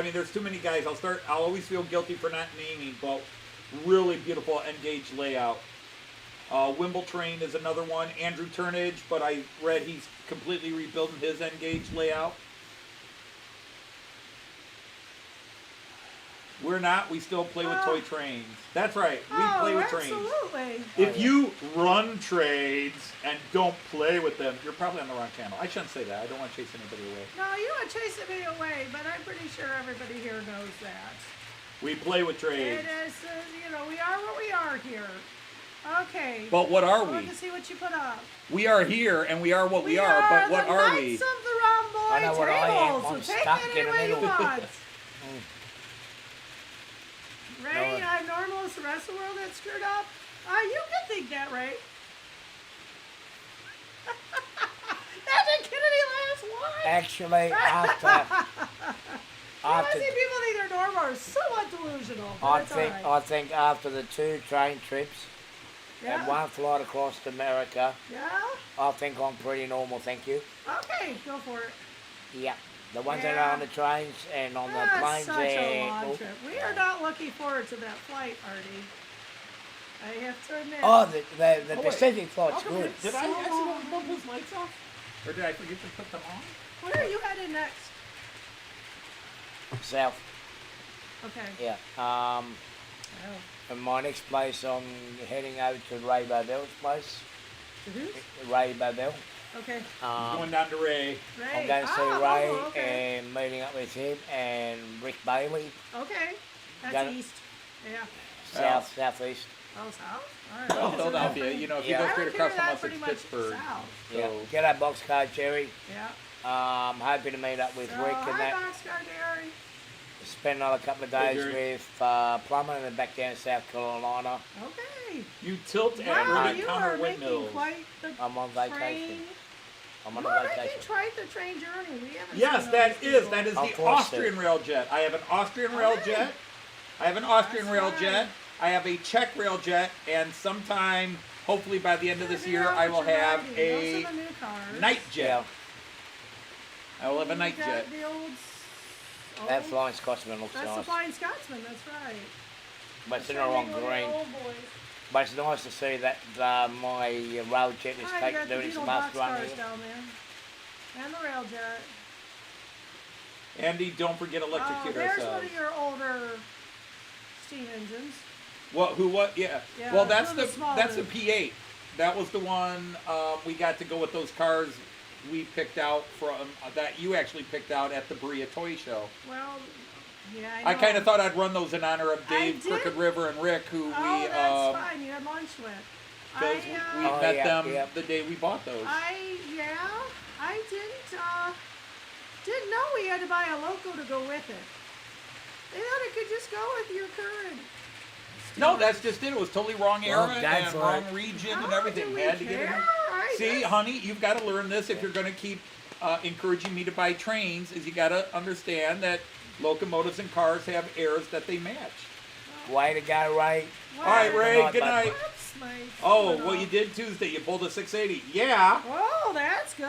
mean, there's too many guys. I'll always feel guilty for not naming, but really beautiful N-Gauge layout. Wimbletrain is another one. Andrew Turnage, but I read he's completely rebuilding his N-Gauge layout. We're not. We still play with toy trains. That's right. We play with trains. Absolutely. If you run trains and don't play with them, you're probably on the wrong channel. I shouldn't say that. I don't want to chase anybody away. No, you don't chase me away, but I'm pretty sure everybody here knows that. We play with trains. It is, we are what we are here. Okay. But what are I want we? to see what you put up. We are here and we are what we are, but what are the we? Knights of the Rhomboid I know what I am. Tables. I'm So take stuck it in the any way you middle. want. Ray, No. I'm normal as the rest of the world that's screwed up. You can think that, Ray. That didn't get any last one. Actually, I after see people think they're normal are somewhat delusional. But I it's think all right. I think after the 2 train trips and Yeah. 1 flight across to America, Yeah? I think I'm pretty normal. Thank you. Okay, go for it. Yeah, the ones that Yeah. are on the trains and on the That's planes. such a and long trip. We are not looking forward to that flight, Arty. I have to admit. Oh, the wait. Pacific flight's Welcome good. to- Did I So accidentally long. bump his lights off? Or did I forget to put them on? Where are you headed next? South. Okay. Yeah. Oh. And my next place, I'm heading over to Ray Bobel's place. Mhm. Ray Bobel. Okay. Going down to Ray. Ray. I'm going to see Oh, Ray okay. and meeting up with him and Rick Bailey, Okay. That's Got it. east. Yeah. southeast. Oh, south? All right. Well, So Philadelphia, that's you know, if Yeah. you I go straight would across consider from that us, pretty it's much Pittsburgh. south. Yeah. So, Get that boxcar, Jerry. Yeah. Hoping to meet up with So, Rick and hi, that. Boxcar Gary. Spend another couple of Hey, days Jerry. with Plummer and then back down to South Carolina. Okay. you tilt and Wow, root you counter are making windmills. quite the I'm on vacation. train. I'm on You a are making vacation. quite the train journey. We haven't Yes, seen that those is. before. That is I'm the forced to. Austrian Railjet. I have an Austrian Railjet. I have an Austrian That's Railjet. right. I have a Czech Railjet, and sometime, hopefully by the end of this Figure year, out I what will you're have riding. a Those are the new cars. night jet. Yeah, I will have a You night got jet. The old, that old- Flying Scotsman looks That's the nice. Flying Scotsman. That's right. But it's in That's the right, wrong one of the green. old boys. But it's nice to see that my Railjet is Oh, you got the doing its Beatles must run boxcars here. down there. And the Railjet. Andy, don't forget Oh, electrocute there's ourselves. one of your older steam engines. What? Who? What? Yeah. Yeah, Well, that's one of the the small that's the ones. P8. That was the one we got to go with those cars we picked out from that you actually picked out at the Berea Toy Show. Well, yeah, I know. I kind of thought I'd run those in honor of I Dave, did. Crooked River, and Rick, who Oh, we that's fine. You had lunch with. because we Oh, met yeah, them yeah. the day we bought those. I didn't know we had to buy a Loco to go with it. They thought it could just go with your current. No, that's just it. It was totally wrong Well, era that's and right. wrong region and How everything. do we Had to get it. care? I See, guess. honey, you've got to learn this if you're going to keep encouraging me to buy trains. Is you got to understand that locomotives and cars have eras that they match. Way to go, Ray. Wow. All right, Ray. night, Good bud. night. That's my Oh, phone what off. you did Tuesday? You pulled a 680. Yeah. Oh, that's good.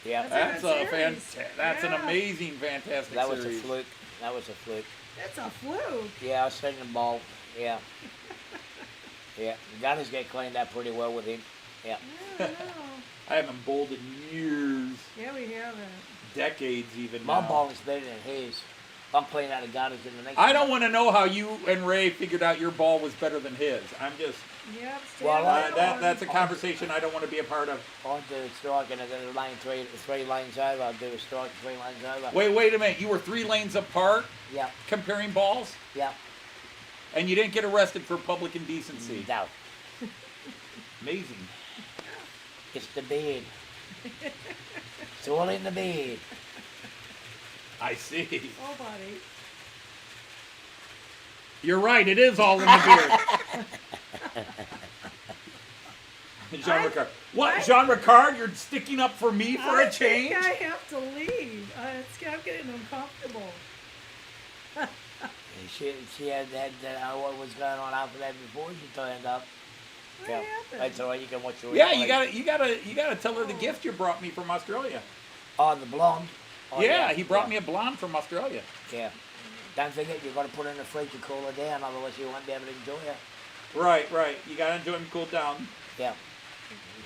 Yeah, That's That's a a good series. That's an Yeah. amazing, fantastic that was a series. fluke. That was a fluke. It's a fluke. Yeah, I seen the ball. Yeah. Yeah, the gunners get cleaned up pretty well with him. Yeah. Yeah, I know. I haven't bowled in years, Yeah, we haven't. decades even. My now. ball is better than his. I'm cleaning out the gunners in the next I don't want to know how you and Ray figured out your ball was better than his. I'm just Yep. Well, that's a conversation I don't want to be a part of. I do a strike and I do a lane three lanes over. I do a strike 3 lanes over. Wait a minute. You were 3 lanes apart Yeah, comparing balls. yeah. And you didn't get arrested for public indecency. No, Amazing. it's the beard. It's all in the beard. I see. Oh, buddy. You're right. It is all in the beard. Jean Ricard. What, Jean Ricard? You're sticking up for me for a change? I think I have to leave. I'm getting uncomfortable. She had what was going on after that before she turned up. What Yeah, happened? that's all right. You can watch your Yeah, replay. you gotta tell her the gift you brought me from Australia. Oh, the blonde. Oh, Yeah, he brought me a blonde from Australia. Yeah. Don't forget, you've got to put her in the fridge to cool her down, otherwise you won't be able to enjoy her. Right. You gotta enjoy him cool down. Yeah.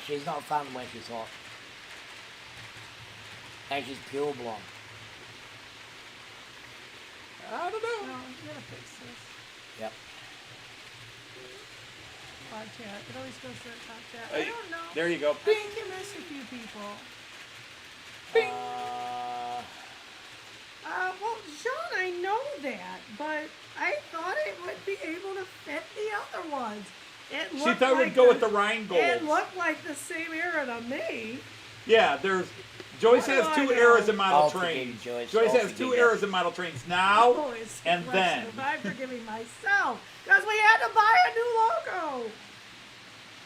She's not fun when she's hot. And she's pure blonde. I don't No, know. you gotta fix this. Yep. Pod chat. It always goes to the top chat. Hey, I don't know. There you go. I think you missed a few people. Well, Sean, I know that, but I thought it would be able to fit the other ones. It She looked thought like we'd go with the Rheingold. It looked like the same era to me. Yeah, Joyce What has do I two know? eras in model I'll forgive trains. you, Joyce. Joyce I'll has two forgive you. eras in model trains now Oh, it's and the then. question of I'm forgiving myself because we had to buy a new logo.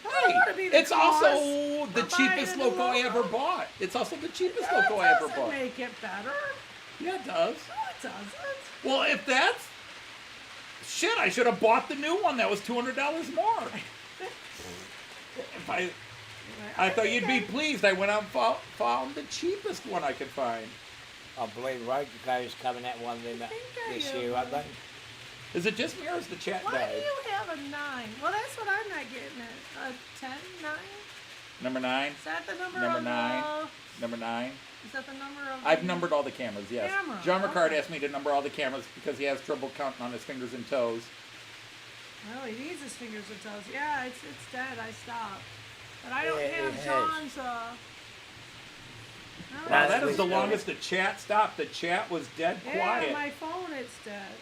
I don't want to be the It's cause also the for buying cheapest a new logo I ever logo. bought. It's also the cheapest That logo I ever doesn't bought. make it better. Yeah, it does. No, it doesn't. Well, if that's shit, I should have bought the new one. That was $200 more. If I thought you'd be pleased. I went out and found the cheapest one I could find. I believe Roco is coming at one in this year, aren't they? Is it just me or is the chat Why died? do you have a 9? Well, that's what I'm not getting at. A 10, 9? Number 9. Is that the number Number of 9. the... Number 9. Is that the number of I've the... numbered all the cameras, yes. Camera, Jean Ricard okay. asked me to number all the cameras because he has trouble counting on his fingers and toes. Well, he needs his fingers and toes. Yeah, it's dead. I stopped. But I don't Yeah, it have has. John's, Wow, that was is the good. longest the chat stopped. The chat was dead quiet. Yeah, my phone, it's dead.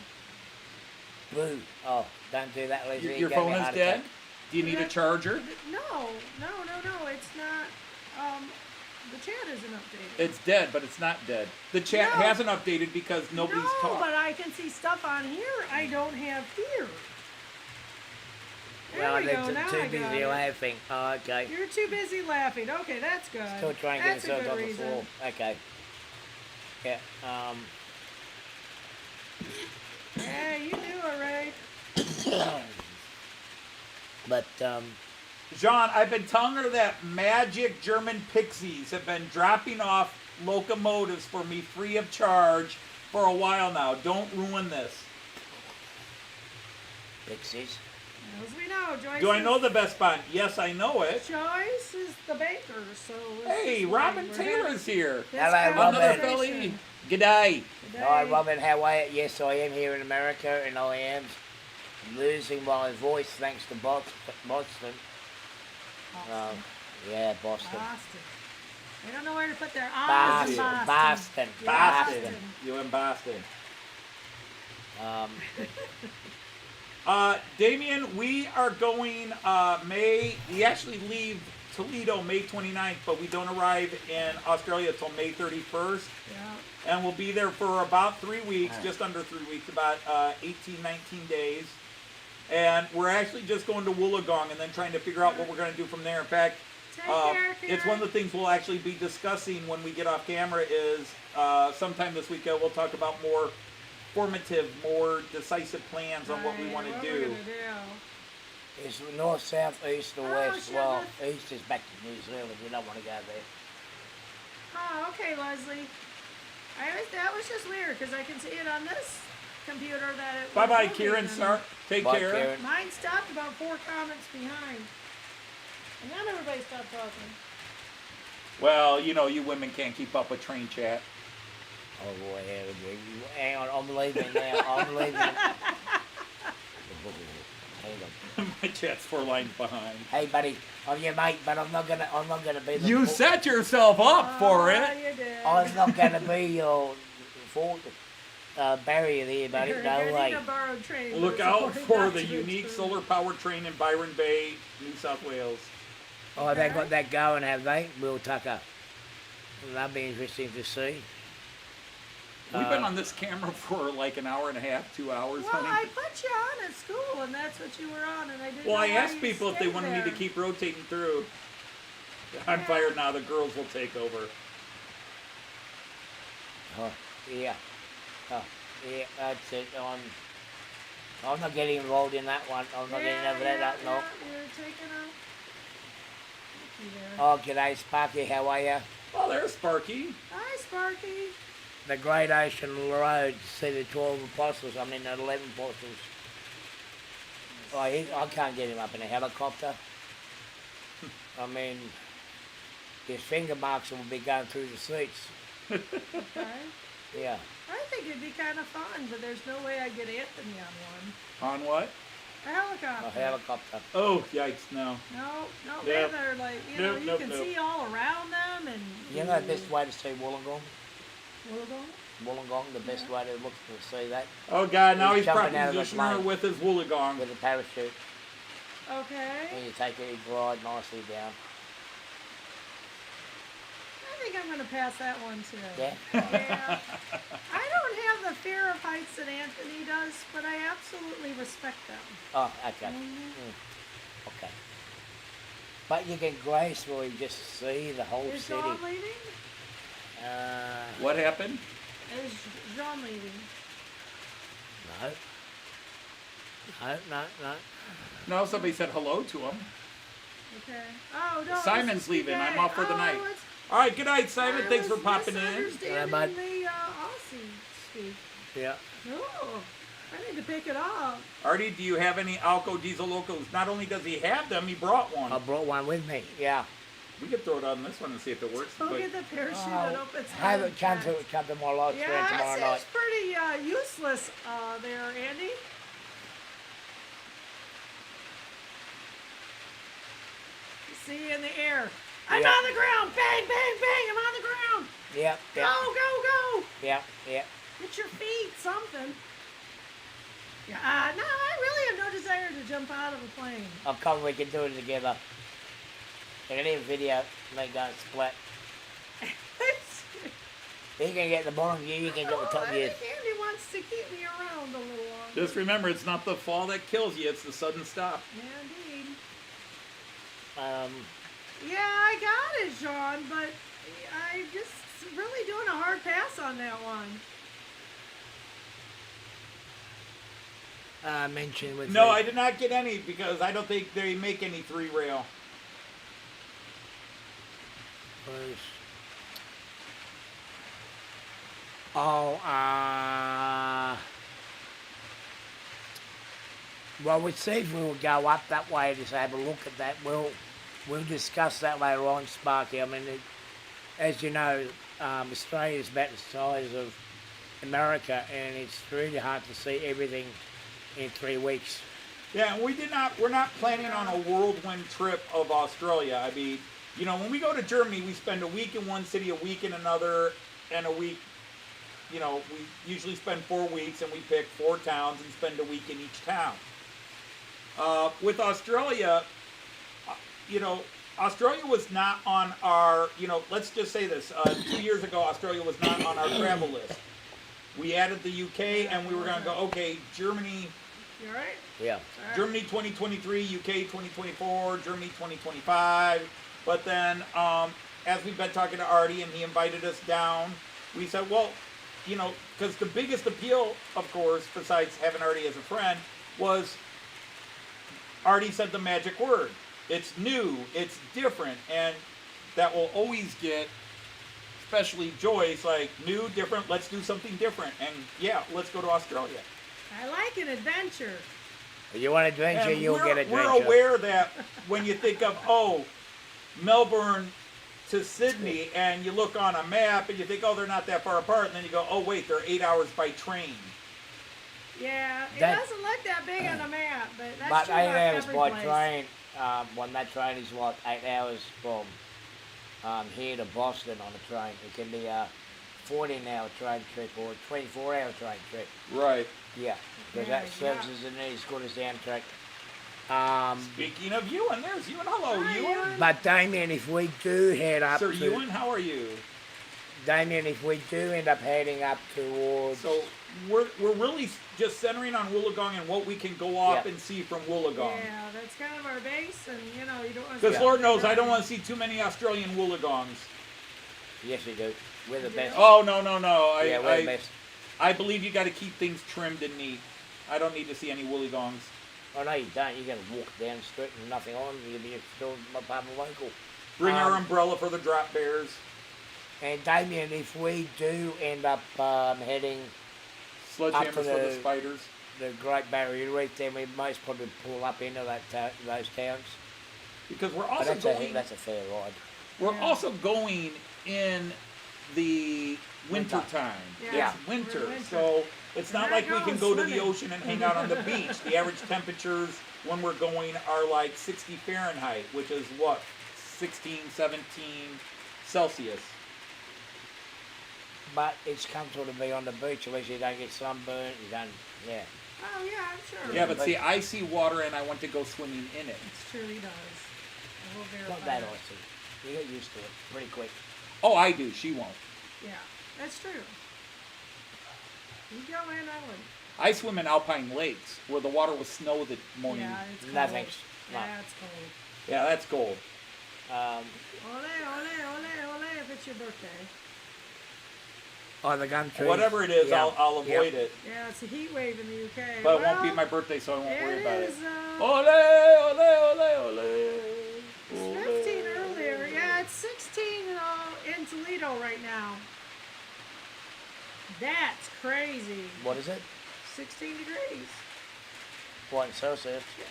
Boo. Oh, don't do that, Lizzie. Your Get phone me a is heart dead? attack. Do you need a charger? No, it's not, the chat isn't updated. It's dead, but it's not dead. The chat No. hasn't updated because nobody's No, talked. but I can see stuff on here I don't have here. There Well, we they're go, now too I got busy it. laughing. Oh, okay. You're too busy laughing. Okay, that's good. Still trying to get That's a themselves good on the reason. floor. Okay. Yeah. Yeah, you do it, Ray. But John, I've been telling her that magic German pixies have been dropping off locomotives for me free of charge for a while now. Don't ruin this. pixies. As we know, Joyce. Do I know the best bond? Yes, I know it. Joyce is the baker, so. it's Hey, just Robin like Taylor's here. this Hello, Another Robin. felly. conversation G'day. today. Hi, Robin. How are you? Yes, I am here in America, and I am losing my voice thanks to Boston. Boston. Yeah, Boston. Boston. They don't know where to put their eyes. Boston. in Boston. Yeah, Boston. You in Boston. Um, Damien, we are going we actually leave Toledo May 29th, but we don't arrive in Australia until May 31st. Yeah. And we'll be there for about 3 weeks, just under 3 weeks, about 18, 19 days. And we're actually just going to Wollongong and then trying to figure out what we're going to do from there. In fact, Take care, it's one of the things we'll actually be discussing when we get off camera is sometime this weekend we'll talk about more formative, more decisive plans on what we want to What do. we're gonna do. it's north, south, east, or Oh, west. Well, sugar. east is back to New Zealand. You don't want to go there. Oh, okay, Leslie. That was just weird because I can see it on this computer that it. Bye was bye, moving Kieran. and Sir. Take Bye, care. Karen. Mine stopped about 4 comments behind. And now everybody stopped talking. Well, you know, you women can't keep up with train chat. Oh boy, hang on, I'm leaving now. I'm leaving. Hang on. My chat's 4 lines behind. Hey, buddy, I'm your mate, but I'm not gonna be the. You set yourself up for Oh, it. you did. I'm not gonna be your fault. barrier there, buddy. You're No gonna way. need a borrowed train. but Look it's out already for got the to unique return. solar power train in Byron Bay, New South Wales. Oh, they got that going, have they? Will Tucker. That'd be interesting to see. We've been on this camera for like an hour and a half, 2 hours, Well, honey. I put you on at school, and that's what you were on, and I didn't. Well, know I why asked you people if they stayed wanted me to there. keep rotating through. I'm Yeah. fired now. The girls will take over. Oh, yeah. Oh, yeah, that's it. I'm not getting involved in that one. I'm not getting over that. No. You're taking a. You there. Oh, g'day, Sparky. How are you? Oh, there's Sparky. Hi, Sparky. The Great Ocean Road to see the 12 apostles. I mean, the 11 apostles. Oh, I can't get him up in a helicopter. I mean, his finger marks will be going through the seats. Okay. Yeah. I think it'd be kind of fun, but there's no way I'd get Anthony on one. On what? A helicopter. A helicopter. Oh, yikes, no. No, Yep. man, they're like, you know, Nope, you nope, can nope. see all around them, and You know the best way to see Wollongong? Wollongong? Wollongong, the best way to look to see that? Oh, God, now He's he's jumping out of the propositioner plane. with his woolagong. With a parachute. Okay. And you take it, you glide nicely down. I think I'm going to pass that one too. Yeah? Yeah. I don't have the fear of heights that Anthony does, but I absolutely respect them. Oh, okay. Okay. But you can gracefully just see the whole Is city. Jean leaving? What happened? Is Jean leaving? No. No. No, somebody said hello to him. Okay. Oh, no. Simon's this is leaving. I'm today. off for the night. it's- All right, good night, Simon. I Thanks for was popping in. misunderstanding bud. the Aussie speak. Yeah. Oh, I need to pick it up. Artie, do you have any Alco Diesel Locos? Not only does he have them, he brought one. I brought one with me. Yeah. We could throw it on this one and see if it works. Go but- get the parachute and open its Have it come to my live stream Yeah, tomorrow it night. seems pretty useless there, Andy. See you in the air. I'm Yeah. on the ground. Bang, bang, bang. I'm on the ground. Yep. Go, Yep. go, go. Yep. Yep. Get your feet, something. Yeah, no, I really have no desire to jump out of a plane. I'll come. We can do it together. I can even video me going split. He can get the bottom view. You can get the top I view. think Andy wants to keep me around a little longer. Just remember, it's not the fall that kills you, it's the sudden stop. Yeah, indeed. Um. Yeah, I got it, Sean, but I just really doing a hard pass on that one. Mention with No, the- I did not get any because I don't think they make any 3-rail. was. Oh, well, we see if we'll go up that way to have a look at that. We'll discuss that later on, Sparky. I mean, as you know, Australia's about the size of America, and it's really hard to see everything in 3 weeks. Yeah, and we're not planning on a whirlwind trip of Australia. I mean, you know, when we go to Germany, we spend a week in one city, a week in another, and a week, you know, we usually spend 4 weeks and we pick 4 towns and spend a week in each town. With Australia, you know, Australia was not on our, you know, let's just say this. 2 years ago, Australia was not on our travel list. We added the UK and we were going to go, okay, Germany, You alright? Yeah. Germany 2023, UK 2024, Germany 2025. But then, as we've been talking to Arty and he invited us down, we said, well, you know, because the biggest appeal, of course, besides having Arty as a friend, was Arty said the magic word. It's new, it's different, and that will always get, especially Joyce, like, new, different, let's do something different. And yeah, let's go to Australia. I like an adventure. If you want adventure, And you'll get adventure. We're aware that when you think of, oh, Melbourne to Sydney, and you look on a map and you think, oh, they're not that far apart, and then you go, oh, wait, they're 8 hours by train. Yeah, it That- doesn't look that big on a map, but that's But true 8 about hours every by place. train, when that train is like 8 hours from here to Boston on a train. It can be 14-hour train trip or 24-hour train trip. Right. Yeah, because Yeah, that serves as an as good as Amtrak. Speaking of Ewan, there's Ewan. Hello, Hi, Ewan. Ewan. But Damien, if we do head up Sir to Ewan, how are you? Damien, if we do end up heading up towards So we're really just centering on Wollongong and what we can go off Yeah. and see from Wollongong. Yeah, that's kind of our base, and you know, you don't want to. Because Lord knows I don't want to see too many Australian Wollongongs. yes, we do. We're the best. Oh no. yeah, we're the best. I believe you got to keep things trimmed and neat. I don't need to see any Wollongongs. Oh no, you don't. You're going to walk down the street and nothing on. You'll be still a pub local. Bring our umbrella for the drop bears. And Damien, if we do end up heading Sledgehammers to for the the- spiders. the Great Barrier Reef, then we most probably pull up into those towns. Because we're But also that's going. that's a fair ride. We're Yeah. also going in the winter time. Yeah. It's winter, We're winter. so it's not We're like not we can going go to the swimming. ocean and hang out on the beach. The average temperatures when we're going are like 60 Fahrenheit, which is what? 16, 17 Celsius. But it's comfortable to be on the beach, at least you don't get sunburnt, you don't, yeah. Oh yeah, I'm sure. Yeah, but see, I see water and I want to go swimming in it. It's true, he does. I will verify Not that that. icy. You get used to it pretty quick. Oh, I do. She won't. Yeah, that's true. You go in, I would. I swim in alpine lakes where the water was snow that morning. Yeah, it's cold. Nothing's not. Yeah, it's cold. Yeah, that's gold. Ole, if it's your birthday. Oh, the gum tree. Whatever it is, Yeah. I'll avoid it. Yeah, it's a heat wave in the UK. But it won't be Well, my birthday, so I won't worry about it. is, Ole, ole, ole, ole. It's 15 earlier. Yeah, it's 16 in Toledo right now. That's crazy. What is it? 16 degrees. What, in Celsius? Yeah.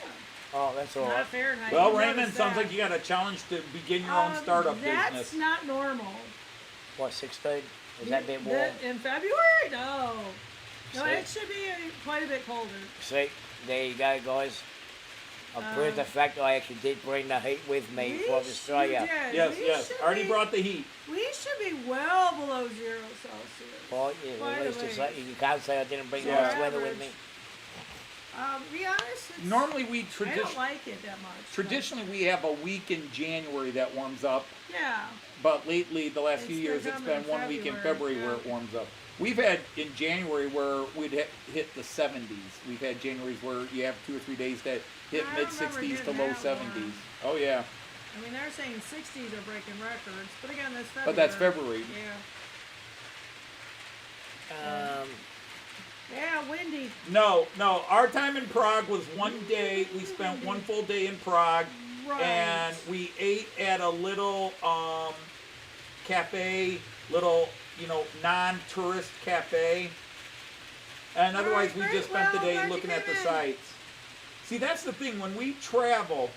Oh, that's all Not right. Fahrenheit. Well, You Raymond, noticed sounds that. like you got a challenge to begin your own startup That's business. not normal. What, 16? Is that a bit warm? In February? No. No, See? it should be quite a bit colder. See, there you go, guys. I've proved the fact that I actually did bring the heat with me from Australia. You did. Yes, We yes. should Already be- brought the heat. We should be well below 0 Celsius. Well, yeah, By at the least it's way. like, you can't say I didn't bring Yeah. nice weather with me. Be honest, it's, Normally, we I don't traditionally. like it that much. but- Traditionally, we have a week in January that warms up, Yeah. but lately, the last It's few been years, it's coming been in 1 week in February, February where yeah. it warms up. We've had in January where we'd hit the 70s. We've had Januaries where you have 2 or 3 days that hit I mid remember 60s to getting low that 70s. warm. Oh yeah, I mean, they're saying 60s are breaking records, but again, that's February. but that's February. Yeah. Yeah, windy. No, our time in Prague was 1 day. We spent 1 full day in Prague, Right. and we ate at a little cafe, little non-tourist cafe. And otherwise, we great. just spent the Well, day glad you looking at the came in. sights. See, that's the thing. When we travel,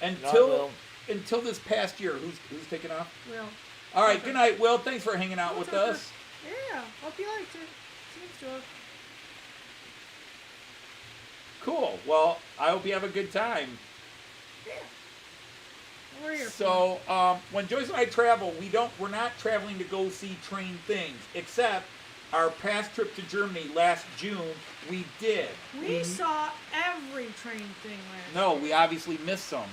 No, until this past year, who's taking off? Will. All right. Okay. Good night, Will. Thanks for hanging out We'll with talk us. Yeah, hope you liked it. Seems to have. Cool. Well, I hope you have a good time. Yeah. We're here. So when Joyce and I travel, we're not traveling to go see train things, except our past trip to Germany last June, we did. we saw every train thing last No, year. we obviously missed some.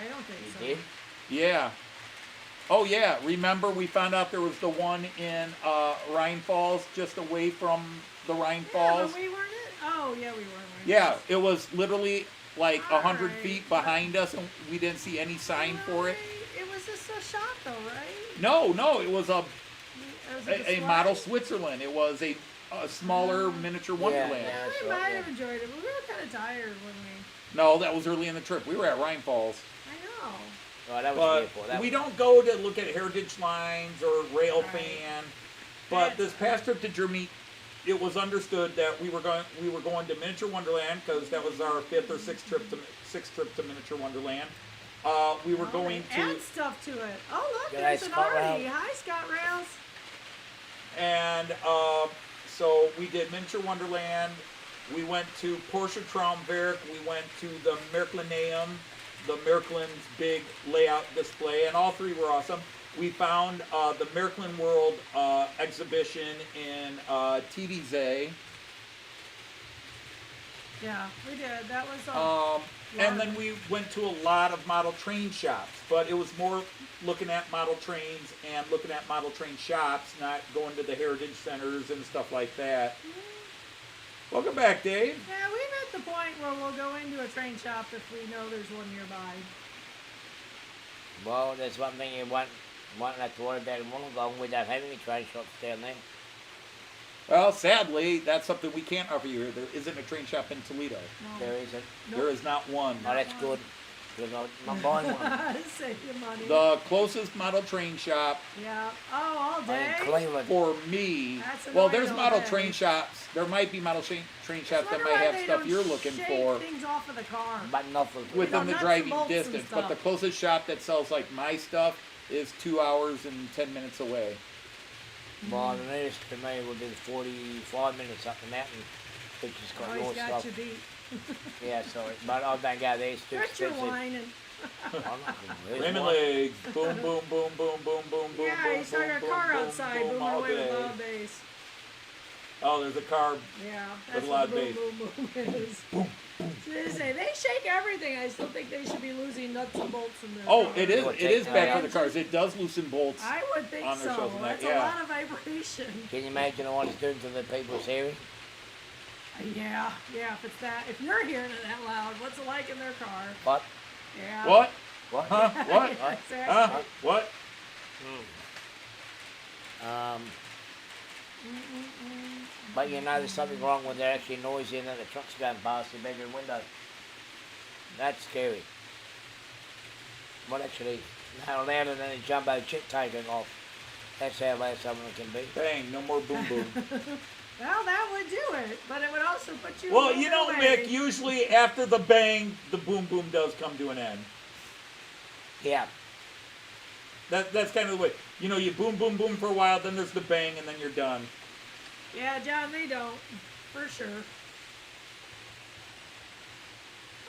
I don't think so. Did? Yeah. Oh yeah, remember we found out there was the one in Rhine Falls, just away from the Rhine Yeah, Falls. but we weren't in. Oh, yeah, we were. Yeah, it was literally like 100 Alright. feet behind us, and we didn't see any sign for it. It was just a shot, though, right? No, it was Was it a display? model Switzerland. It was a smaller miniature wonderland. Yeah, Yeah, we so, might yeah. have enjoyed it, but we were kind of tired when we. No, that was early in the trip. We were at Rhine Falls. I know. Oh, that was But beautiful. That we was, don't go to look at heritage lines or rail Right. fan. But this past trip to Germany, it was understood that we were going to Miniature Wonderland because that was our 5th or 6th trip to Miniature Wonderland. We were going Add to, stuff to it. Oh, look, Good there's night, an Scott Arty. Rails. Hi, Scott Rails. and so we did Miniature Wonderland. We went to Porsche Traumwerk. We went to the Märklinaeum, the Märklin's big layout display, and all three were awesome. we found the Märklin World exhibition in TVZ. Yeah, we did. That was And then we went to a lot of model train shops, but it was more looking at model trains and looking at model train shops, not going to the heritage centers and stuff like that. Welcome back, Dave. Yeah, we've at the point where we'll go into a train shop if we know there's one nearby. Well, there's one thing you won't have to worry about in Wollongong. We don't have any train shops down there. Well, sadly, that's something we can't offer you here. There isn't a train shop in Toledo. No. There isn't. There is not one. Oh, that's good. Because I'm not buying one. Save your money. The closest model train shop Yeah. Oh, all day? In Cleveland. for me, That's well, annoying there's all model day. train shops. There might be model train shops that Wonder might why have they stuff don't you're looking shake for things off of the car. But nothing. within the nuts and driving bolts and distance. But the stuff. closest shop that sells like my stuff is 2 hours and 10 minutes away. Well, the nearest to me would be 45 minutes up the mountain, which has got Oh, your he's got stuff. you beat. Yeah, sorry. But I don't go there, it's too Quit your expensive. whining. I'm not gonna lose Raymond one. legs, boom, boom, boom, boom, boom, boom, boom, Yeah, boom, you saw boom, your boom, car boom, outside boom, booming all away with day. loud bass. Oh, there's a car. Yeah, With that's loud what the bass. boom boom boom is. So they say they shake everything. I still think they should be losing nuts and bolts in their Oh, car. it is. Would It take is bad that. for the cars. It does loosen bolts. I would think on their so. shelves and that, That's yeah. a lot of vibration. Can you imagine what it's doing to the people's hearing? Yeah, yeah. If it's that, if you're hearing it that loud, what's it like in their car? What? Yeah. What? What? Huh? What? Yeah, exactly. Huh? What? But you know there's something wrong when they're actually noisy and then the truck's going past your bedroom window. That's scary. Well, actually, no louder than a jumbo jet taking off. That's how loud someone can be. Bang! No more boom boom. Well, that would do it, but it would also put you. Well, in you know, the way. Mick. Usually after the bang, the boom boom does come to an end. Yeah. That's kind of the way. You know, you boom boom boom for a while, then there's the bang, and then you're done. Yeah, John, they don't, for sure.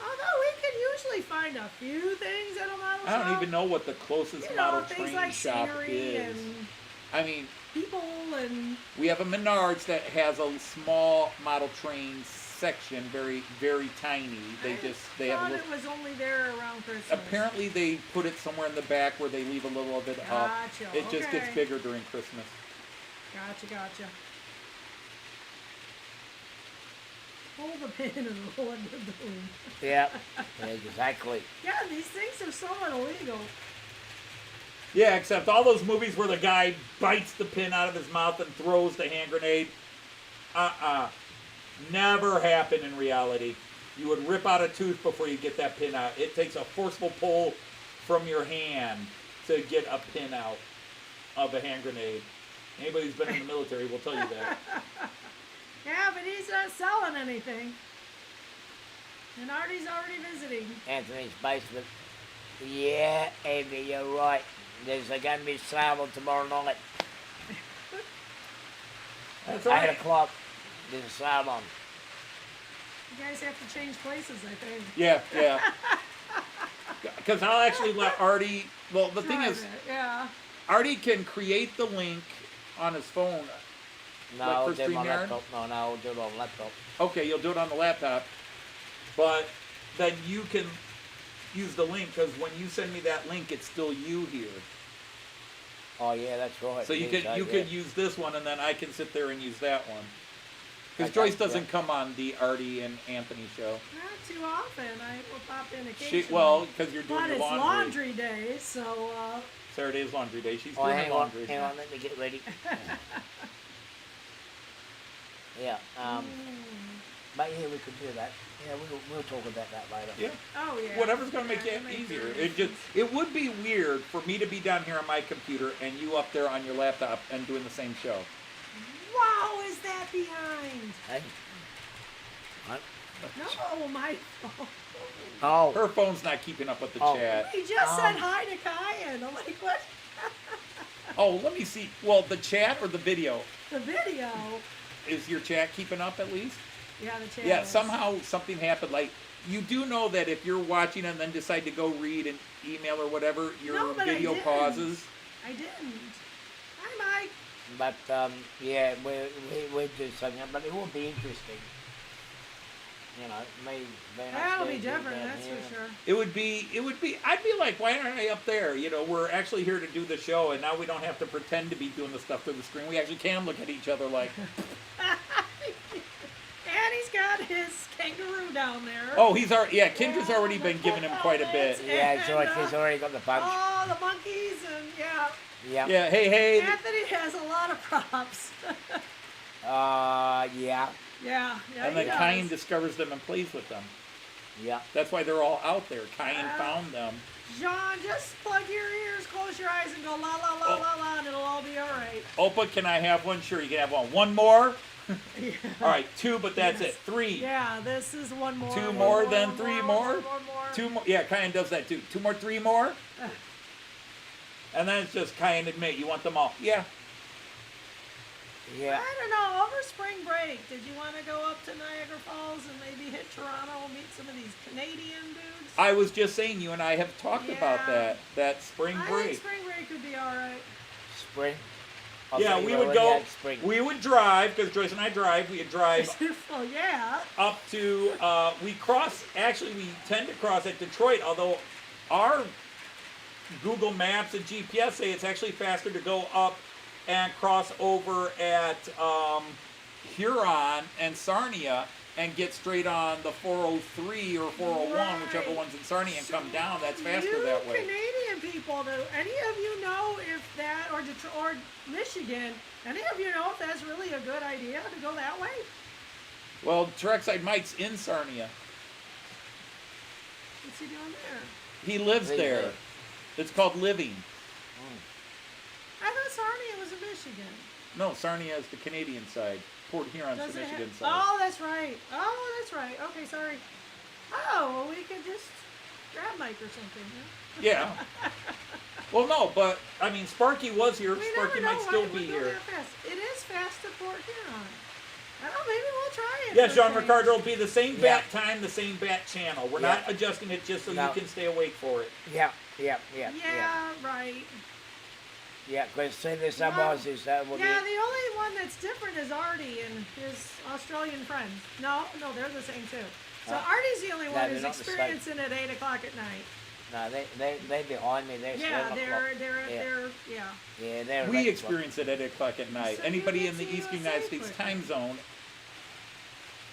Although we can usually find a few things at a model I shop. don't even know what the closest You model know, things train like shop scenery is. and I mean, people and we have a Menards that has a small model train section, very, very tiny. They I have thought a little. it was only there around Christmas. Apparently, they put it somewhere in the back where they leave a little of it up. Gotcha, It just gets okay. bigger during Christmas. Gotcha. Hold the pin and roll it to the boom. Yeah. Exactly. Yeah, these things are somewhat illegal. Yeah, except all those movies where the guy bites the pin out of his mouth and throws the hand grenade. Never happen in reality. You would rip out a tooth before you get that pin out. It takes a forceful pull from your hand to get a pin out of a hand grenade. Anybody who's been in the military will tell you that. Yeah, but he's not selling anything. And Arty's already visiting. Anthony's basement. Yeah, Andy, you're right. There's going to be a sale on tomorrow night. That's At right. 8 o'clock, there's a sale on. You guys have to change places, I think. Yeah. Because I'll actually let Arty. Well, the thing Drive is, it, yeah. Arty can create the link on his phone. No, Like I'll for do it on StreamYard? laptop. No, I'll do it on laptop. Okay, you'll do it on the laptop, but then you can use the link because when you send me that link, it's still you here. Oh, yeah, that's right. So you Yes, could yeah. use this one, and then I can sit there and use that one. Because Okay, Joyce doesn't yeah. come on the Arty and Anthony show. Not too often. I will pop in occasionally. Well, because you're doing but your it's laundry. laundry day, so Saturday is laundry day. She's Oh, doing hang her on, laundry. let me get ready. Yeah, but yeah, we could do that. Yeah, we'll talk about that later. Yeah. oh yeah. Whatever's going to make Yeah, it make easier. it It would be weird for me to be down here on my computer and you up there on your laptop and doing the same show. Wow, is that behind? Hey. What? No, my phone. Oh, Her phone's not keeping up with the Oh. chat. He just said hi to Kyan. I'm like, what? Oh, let me see. Well, the chat or the video? The video. Is your chat keeping up at least? Yeah, the chat. Yeah, is. somehow something happened. Like, you do know that if you're watching and then decide to go read an email or whatever, your No, but I video didn't. pauses. I didn't. Hi, Mike. But yeah, we do something, but it will be interesting. You know, me being That'll be upstairs, you different, down that's here. for sure. It would be, I'd be like, why aren't I up there? You know, we're actually here to do the show, and now we don't have to pretend to be doing the stuff through the screen. We actually can look at each other like, And he's got his kangaroo down there. oh, Kendra's already been giving him quite a bit. Yeah, so And, he's already got the punch. Oh, the monkeys and yeah. Yeah. Yeah, hey. Anthony has a lot of props. Yeah. yeah, And he then does. Kyan discovers them and plays with them. Yeah. That's why they're all out there. Kyan found them. John, just plug your ears, close your eyes, and go la la la la la, and it'll all be all right. Opa, can I have one? Sure, you can have one. One more? Yeah. All right, 2, but that's Yes. it. 3. Yeah, this is one more. 2 one more, then one 3 one more. One more. 2 more. Yeah, Kyan does that too. 2 more, 3 more. And then it's just Kyan admit you want them all. Yeah. Yeah. I don't know, over spring break, did you want to go up to Niagara Falls and maybe hit Toronto and meet some of these Canadian dudes? I was just saying you and I have talked about Yeah. that spring I break. think spring break would be all right. Spring. Yeah, we would go. We would drive because Joyce and I drive. We would drive Well, yeah. up to. We cross. Actually, we tend to cross at Detroit. Although our Google Maps and GPS say it's actually faster to go up and cross over at Huron and Sarnia and get straight on the 403 or 401, Right. whichever one's in Sarnia, and come down. That's faster You that way. Canadian people, do any of you know if that, or Detroit, or Michigan, any of you know if that's really a good idea to go that way? Well, Trekside Mike's in Sarnia. What's he doing there? He lives Lives there. there. It's called living. I thought Sarnia was in Michigan. No, Sarnia is the Canadian side. Port Huron's Does the it Michigan have- side. Oh, that's right. Oh, that's right. Okay, sorry. Oh, well, we could just grab Mike or something. Huh? Yeah. Well, no, but I mean, Sparky was here. We Sparky never know might why still it would be go here. that fast. It is fast to Port Huron. I don't know, maybe we'll try it. Yes, for Jean a change. Ricardo will be the same Yeah. bat time, the same bat channel. We're Yeah. not adjusting it just so No. you can stay awake for it. Yeah. Yeah, right. Yeah, because see, there's some Well, Aussies that will Yeah, be. the only one that's different is Arty and his Australian friends. No, they're the same too. So Arty's the only No, one they're who's not the same. experiencing it 8 o'clock at night. No, they're behind me. They're Yeah, 7 they're o'clock. yeah. Yeah, they're We 11 experience it at 8 o'clock at night. So Anybody you in the get to Eastern USA United States quicker. time zone,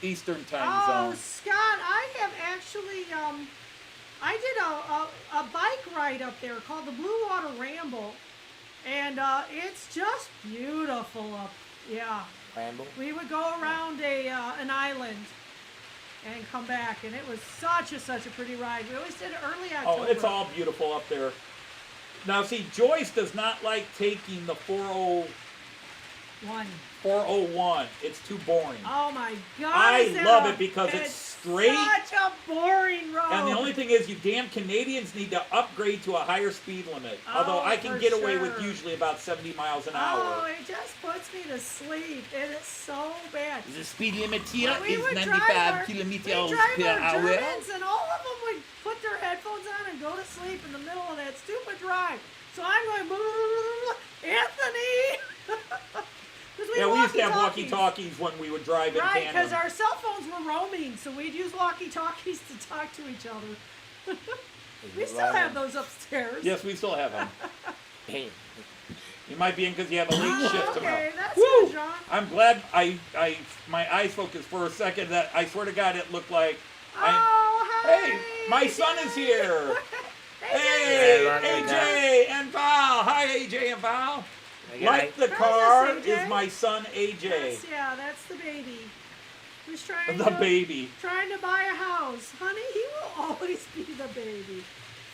Eastern time Oh, zone. Scott, I have actually I did a bike ride up there called the Blue Water Ramble, and it's just beautiful up. Yeah, Ramble. we would go around an island and come back, and it was such a pretty ride. We always did it early October. Oh, it's all beautiful up there. Now, see, Joyce does not like taking the 401. It's too boring. Oh my God! I is that love a- it because it's straight. Such a boring road. And the only thing is, you damn Canadians need to upgrade to a higher speed limit. Although Oh, I can for get away with sure. usually about 70 miles an Oh, hour. it just puts me to sleep. It is so bad. The speed limit here We is would 95 drive our kilometers per Germans, hour. and all of them would put their headphones on and go to sleep in the middle of that stupid drive. So I'm going, blah, blah, blah, blah, Anthony! 'Cause Yeah, we used to have walkie-talkies. walkie-talkies when we would drive in Right, because tandem. our cell phones were roaming, so we'd use walkie-talkies to talk to each other. We still have those upstairs. Yes, we still have them. Hey, You might be in because you have a late shift tomorrow. Okay, that's Woo! good, John. I'm glad my eyes focused for a second. That I swear to God, it looked like. Oh, hi! Hey, my son is here. Hey, Hey, Hey, AJ and Val. Hi, AJ and Val. Okay. Like the Hi, car Miss AJ. is my son AJ, Yes, yeah, that's the baby. Who's trying the to baby. trying to buy a house. Honey, he will always be the baby.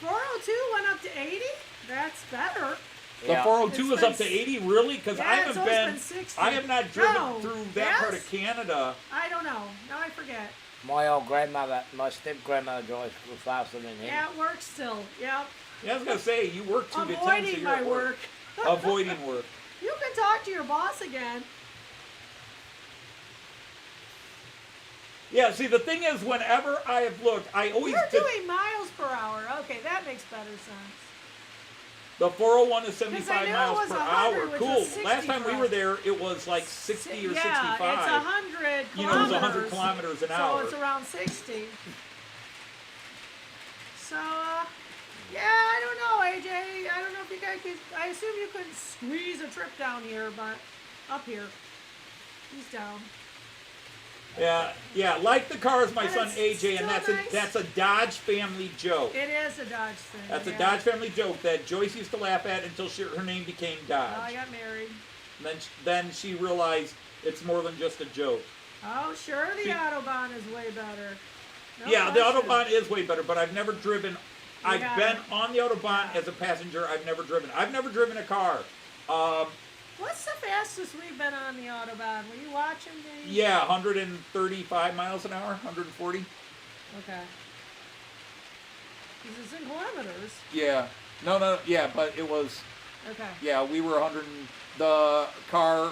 402 went up to 80? That's better. The Yeah. 402 It's is up been to 80, really? Because Yeah, I it's haven't always been. been 60. I have not driven No. through that part Yes? of Canada. I don't know. Now I forget. my old grandmother, my step grandmother drives faster than him. Yeah, it works still. Yep. Yeah, I was gonna say you work 2 to 10, so Avoiding you're my at work. Avoiding work. You can talk to your boss again. Yeah, see, the thing is, whenever I have looked, I always You're did- doing miles per hour. Okay, that makes better sense. The 401 is 'Cause I 75 knew it miles was per 100, hour. which Cool. was 60 Last time we for were us. there, it was like 60 or 65. Yeah, it's 100 You know, it was 100 kilometers. kilometers an So hour. it's around 60. So, yeah, I don't know, AJ. I don't know if you guys could. I assume you could squeeze a trip down here, but up here. He's down. Yeah, like the cars, my But son it's AJ, and still that's nice. a Dodge family joke. It is a Dodge thing. That's a yeah. Dodge family joke that Joyce used to laugh at until her name became Dodge. Oh, I got married. Then she realized it's more than just a joke. Oh, sure, the Autobahn is way better. No Yeah, the question. Autobahn is way better, but I've never driven. I've got been it. on the Autobahn Yeah. as a passenger. I've never driven. I've never driven a car. What's the fastest we've been on the Autobahn? Were you watching the... Yeah, 135 miles an hour, 140. Okay. Because it's in kilometers. Yeah. No, yeah, but it was, Okay. yeah, we were 100, the car,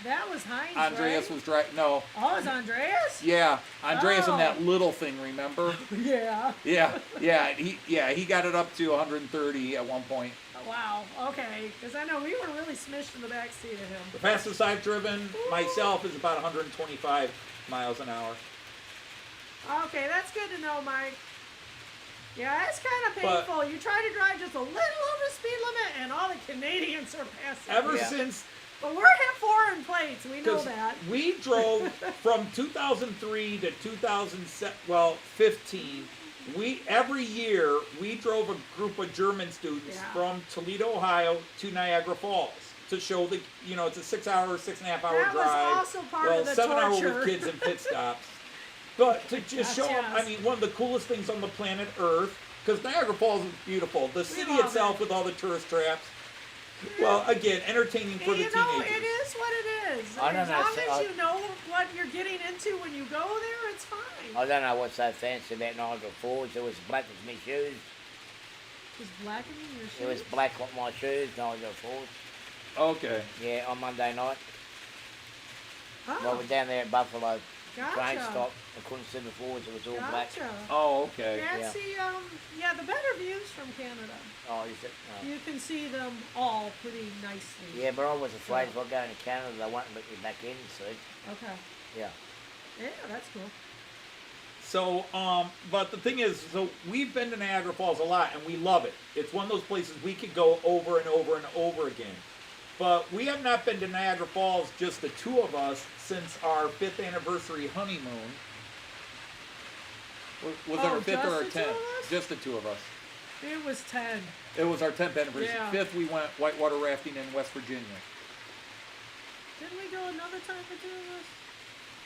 That was Heinz, Andreas right? was driving, no, Oh, it's Andreas? yeah, Andreas in Oh. that little thing, remember? Yeah. He got it up to 130 at one point. Oh, wow. Okay. Because I know we were really smished in the back seat of him. The fastest I've driven myself is about 125 miles an hour. Okay, that's good to know, Mike. Yeah, it's kind of But- painful. You try to drive just a little over the speed limit, and all the Canadians are passing. Ever you. since, But we're hit foreign plates. We know because that. we drove from 2003 to 2015, every year we drove a group of German students Yeah. from Toledo, Ohio to Niagara Falls to show the, it's a 6.5 hour That was drive. also part well, of the 7 hour torture. with kids and pit stops. But to just show them, Yes. I mean, one of the coolest things on the planet Earth, because Niagara Falls is beautiful. The city love itself it. with all the tourist traps. Well, again, entertaining for the You know, teenagers. it is what it is. I don't As know, long so as I- you know what you're getting into when you go there, it's fine. I don't know what's so fancy about Niagara Falls. It was black as my shoes. Just blackening your shoes. It was black like my shoes, Niagara Falls. Okay. Yeah, on Monday night. Oh, Well, we're down there at Buffalo. gotcha. Train stop. I couldn't see the falls. It was all black. Gotcha. Oh, okay. That's Yeah. the better views from Canada. Oh, is it? No. You can see them all pretty nicely. Yeah, but I was afraid if I go into Canada, they won't let me back in, see? Okay. Yeah. Yeah, that's cool. So, but the thing is, so we've been to Niagara Falls a lot, and we love it. It's one of those places we could go over and over and over again. But we have not been to Niagara Falls, just the two of us, since our 5th anniversary honeymoon. Was it Oh, our 5th or our just the two 10th? of us? Just the two of us. It was 10. It was our 10th anniversary. Yeah. 5th, we went whitewater rafting in West Virginia. Didn't we go another time for 2 of us?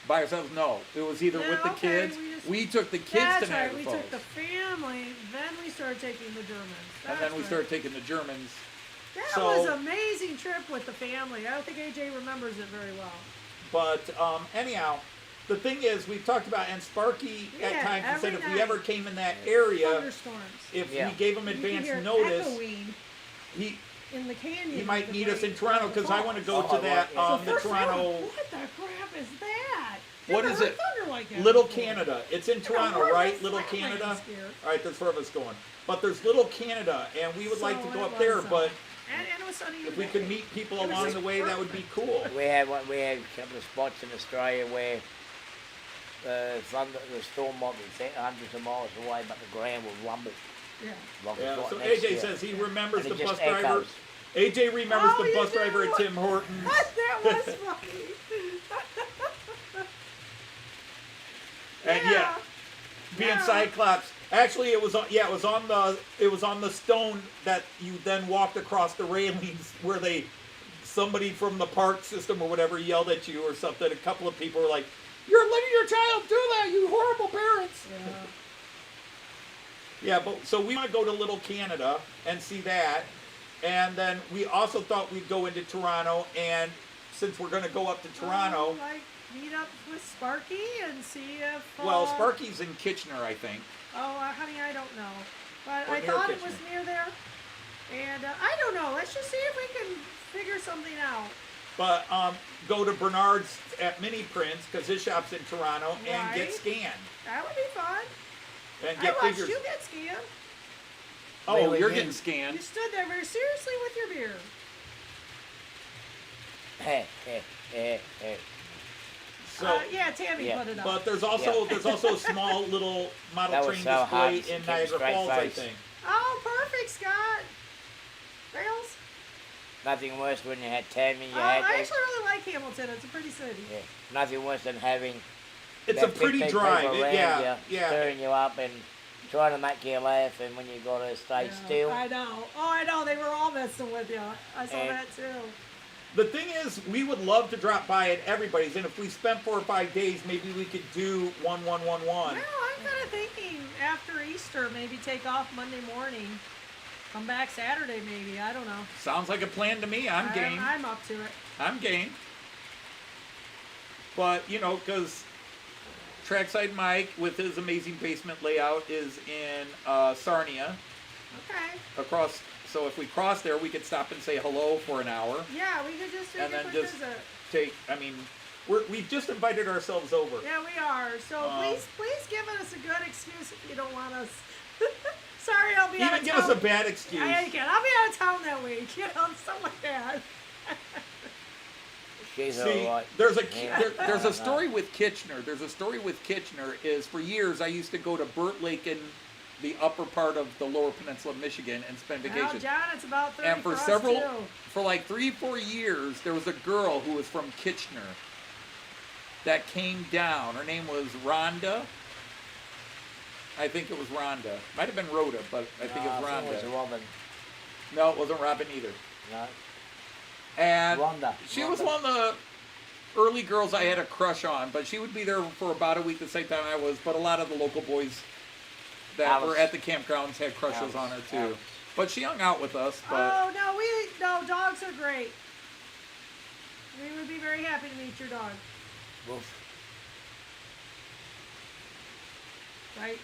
By ourselves? No. It was either Yeah, with the okay, kids. we We took the kids That's to right. Niagara We Falls. took the family, then we started taking the Germans. And That's then we right. started taking the Germans. That so- was an amazing trip with the family. I don't think AJ remembers it very well. But anyhow, the thing is, we've talked about, and Sparky at Yeah, times has said every if we night. ever came in that area, Thunderstorms. if Yeah. we gave him You can advance hear it notice, echoing he in the canyon. he might at the meet us in very Toronto top of because the I want to falls. go Oh, to that yeah. So the first I Toronto went, what the crap is that? What Never is heard it? thunder like that Little before. Canada. It's in Yeah, Toronto, we're right? with Little Fleischmann Canada. here. All right, there's 4 of us going. But there's Little Canada, and we would like to So go it up there. was, But and it was sunny if we today. could meet people It was along just the way, that would be cool. We had a couple of spots in Australia where the storm might be hundreds of miles away, but the ground will rumble. Yeah. Like it's Yeah. right So next to AJ you. says he remembers And the it just bus driver. echoes. AJ remembers Oh, the you bus driver do? at Tim Hortons. That was funny. And yeah, being Yeah. Cyclops. Actually, it was on the stone that you then walked across the railings where somebody from the park system or whatever yelled at you or something. A couple of people were like, "You're letting your child do that, you horrible parents." Yeah. Yeah, but so we want to go to Little Canada and see that, and then we also thought we'd go into Toronto, and since we're going to go up to Toronto, Like meet up with Sparky and see if. well, Sparky's in Kitchener, I think. Oh, honey, I don't know, but Or I near thought it was Kitchener. near there, and I don't know. Let's just see if we can figure something out. But go to Bernard's at Mini Prints because his shop's in Toronto and get Right. scanned That would be fun. and I get watched figures. you get scanned. Oh, Wait, you're wait, getting You scanned. stood there very seriously with your beer. So, Yeah, Tammy Yeah. put it up. but there's also a small little model That was train so hard display to in keep a Niagara straight Falls, I face. think. Oh, perfect, Scott. Rails? Nothing worse when you had Tammy. You I had actually really like Hamilton. It's a pretty city. yeah. Nothing worse than having It's that a pretty 15 drive. people around Yeah, you, yeah. stirring you up and trying to make you laugh, and when you got to stay Yeah, still. I know. Oh, I know. They were all messing with you. I saw And- that too. The thing is, we would love to drop by at everybody's, and if we spent 4 or 5 days, maybe we could do 1111. Well, I'm kind of thinking after Easter, maybe take off Monday morning. Come back Saturday, maybe. I don't know. Sounds like a plan to me. I'm game. I'm up to it. I'm game. But, you know, because Trackside Mike, with his amazing basement layout, is in Sarnia, Okay. across. So if we cross there, we could stop and say hello for an hour. Yeah, we could just take And a then quick just visit. We've just invited ourselves over. Yeah, we are. So please give us a good excuse if you don't want us. Sorry, I'll be out Even of give town. us a bad excuse. I can. I'll be out of town that week. You know, stuff like that. She's See, all right. there's a Yeah. there's a story with Kitchener. There's a story with Kitchener. Is for years I used to go to Burt Lake in the upper part of the Lower Peninsula of Michigan and spend Well, vacation. John, it's about 30 And for us, several, too. for like 3-4 years, there was a girl who was from Kitchener that came down. Her name was Rhonda. I think it was Rhonda. Might have been Rhoda, but I think it was I Rhonda. think it was Robin. No, it wasn't Robin either. No. And Rhonda. she was Rhonda. one of the early girls I had a crush on, but she would be there for about a week the same time I was. But a lot of the local boys that Alice. were at the campgrounds had crushes on her too. Alice. But she hung out with us. But Oh, no, dogs are great. We would be very happy to meet your dog, Woof. right?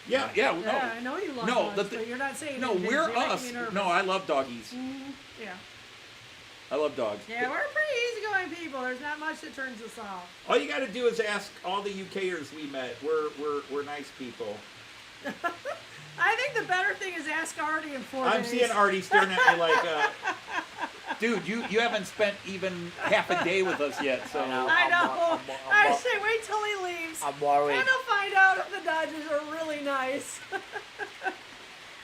yeah, no. Yeah, I know you love No, dogs, the but you're not saying No, anything. we're You're making us. me nervous. No, I love doggies. Yeah. I love dogs. Yeah, we're pretty easygoing people. There's not much that turns us off. All you got to do is ask all the UKers we met. We're nice people. I think the better thing is ask Arty in 4 days. I'm seeing Arty staring at me like, dude, you haven't spent even half a day with us yet. So I know. I know. I I'm- say wait till he leaves. I'm worried. And he'll find out if the Dodgers are really nice.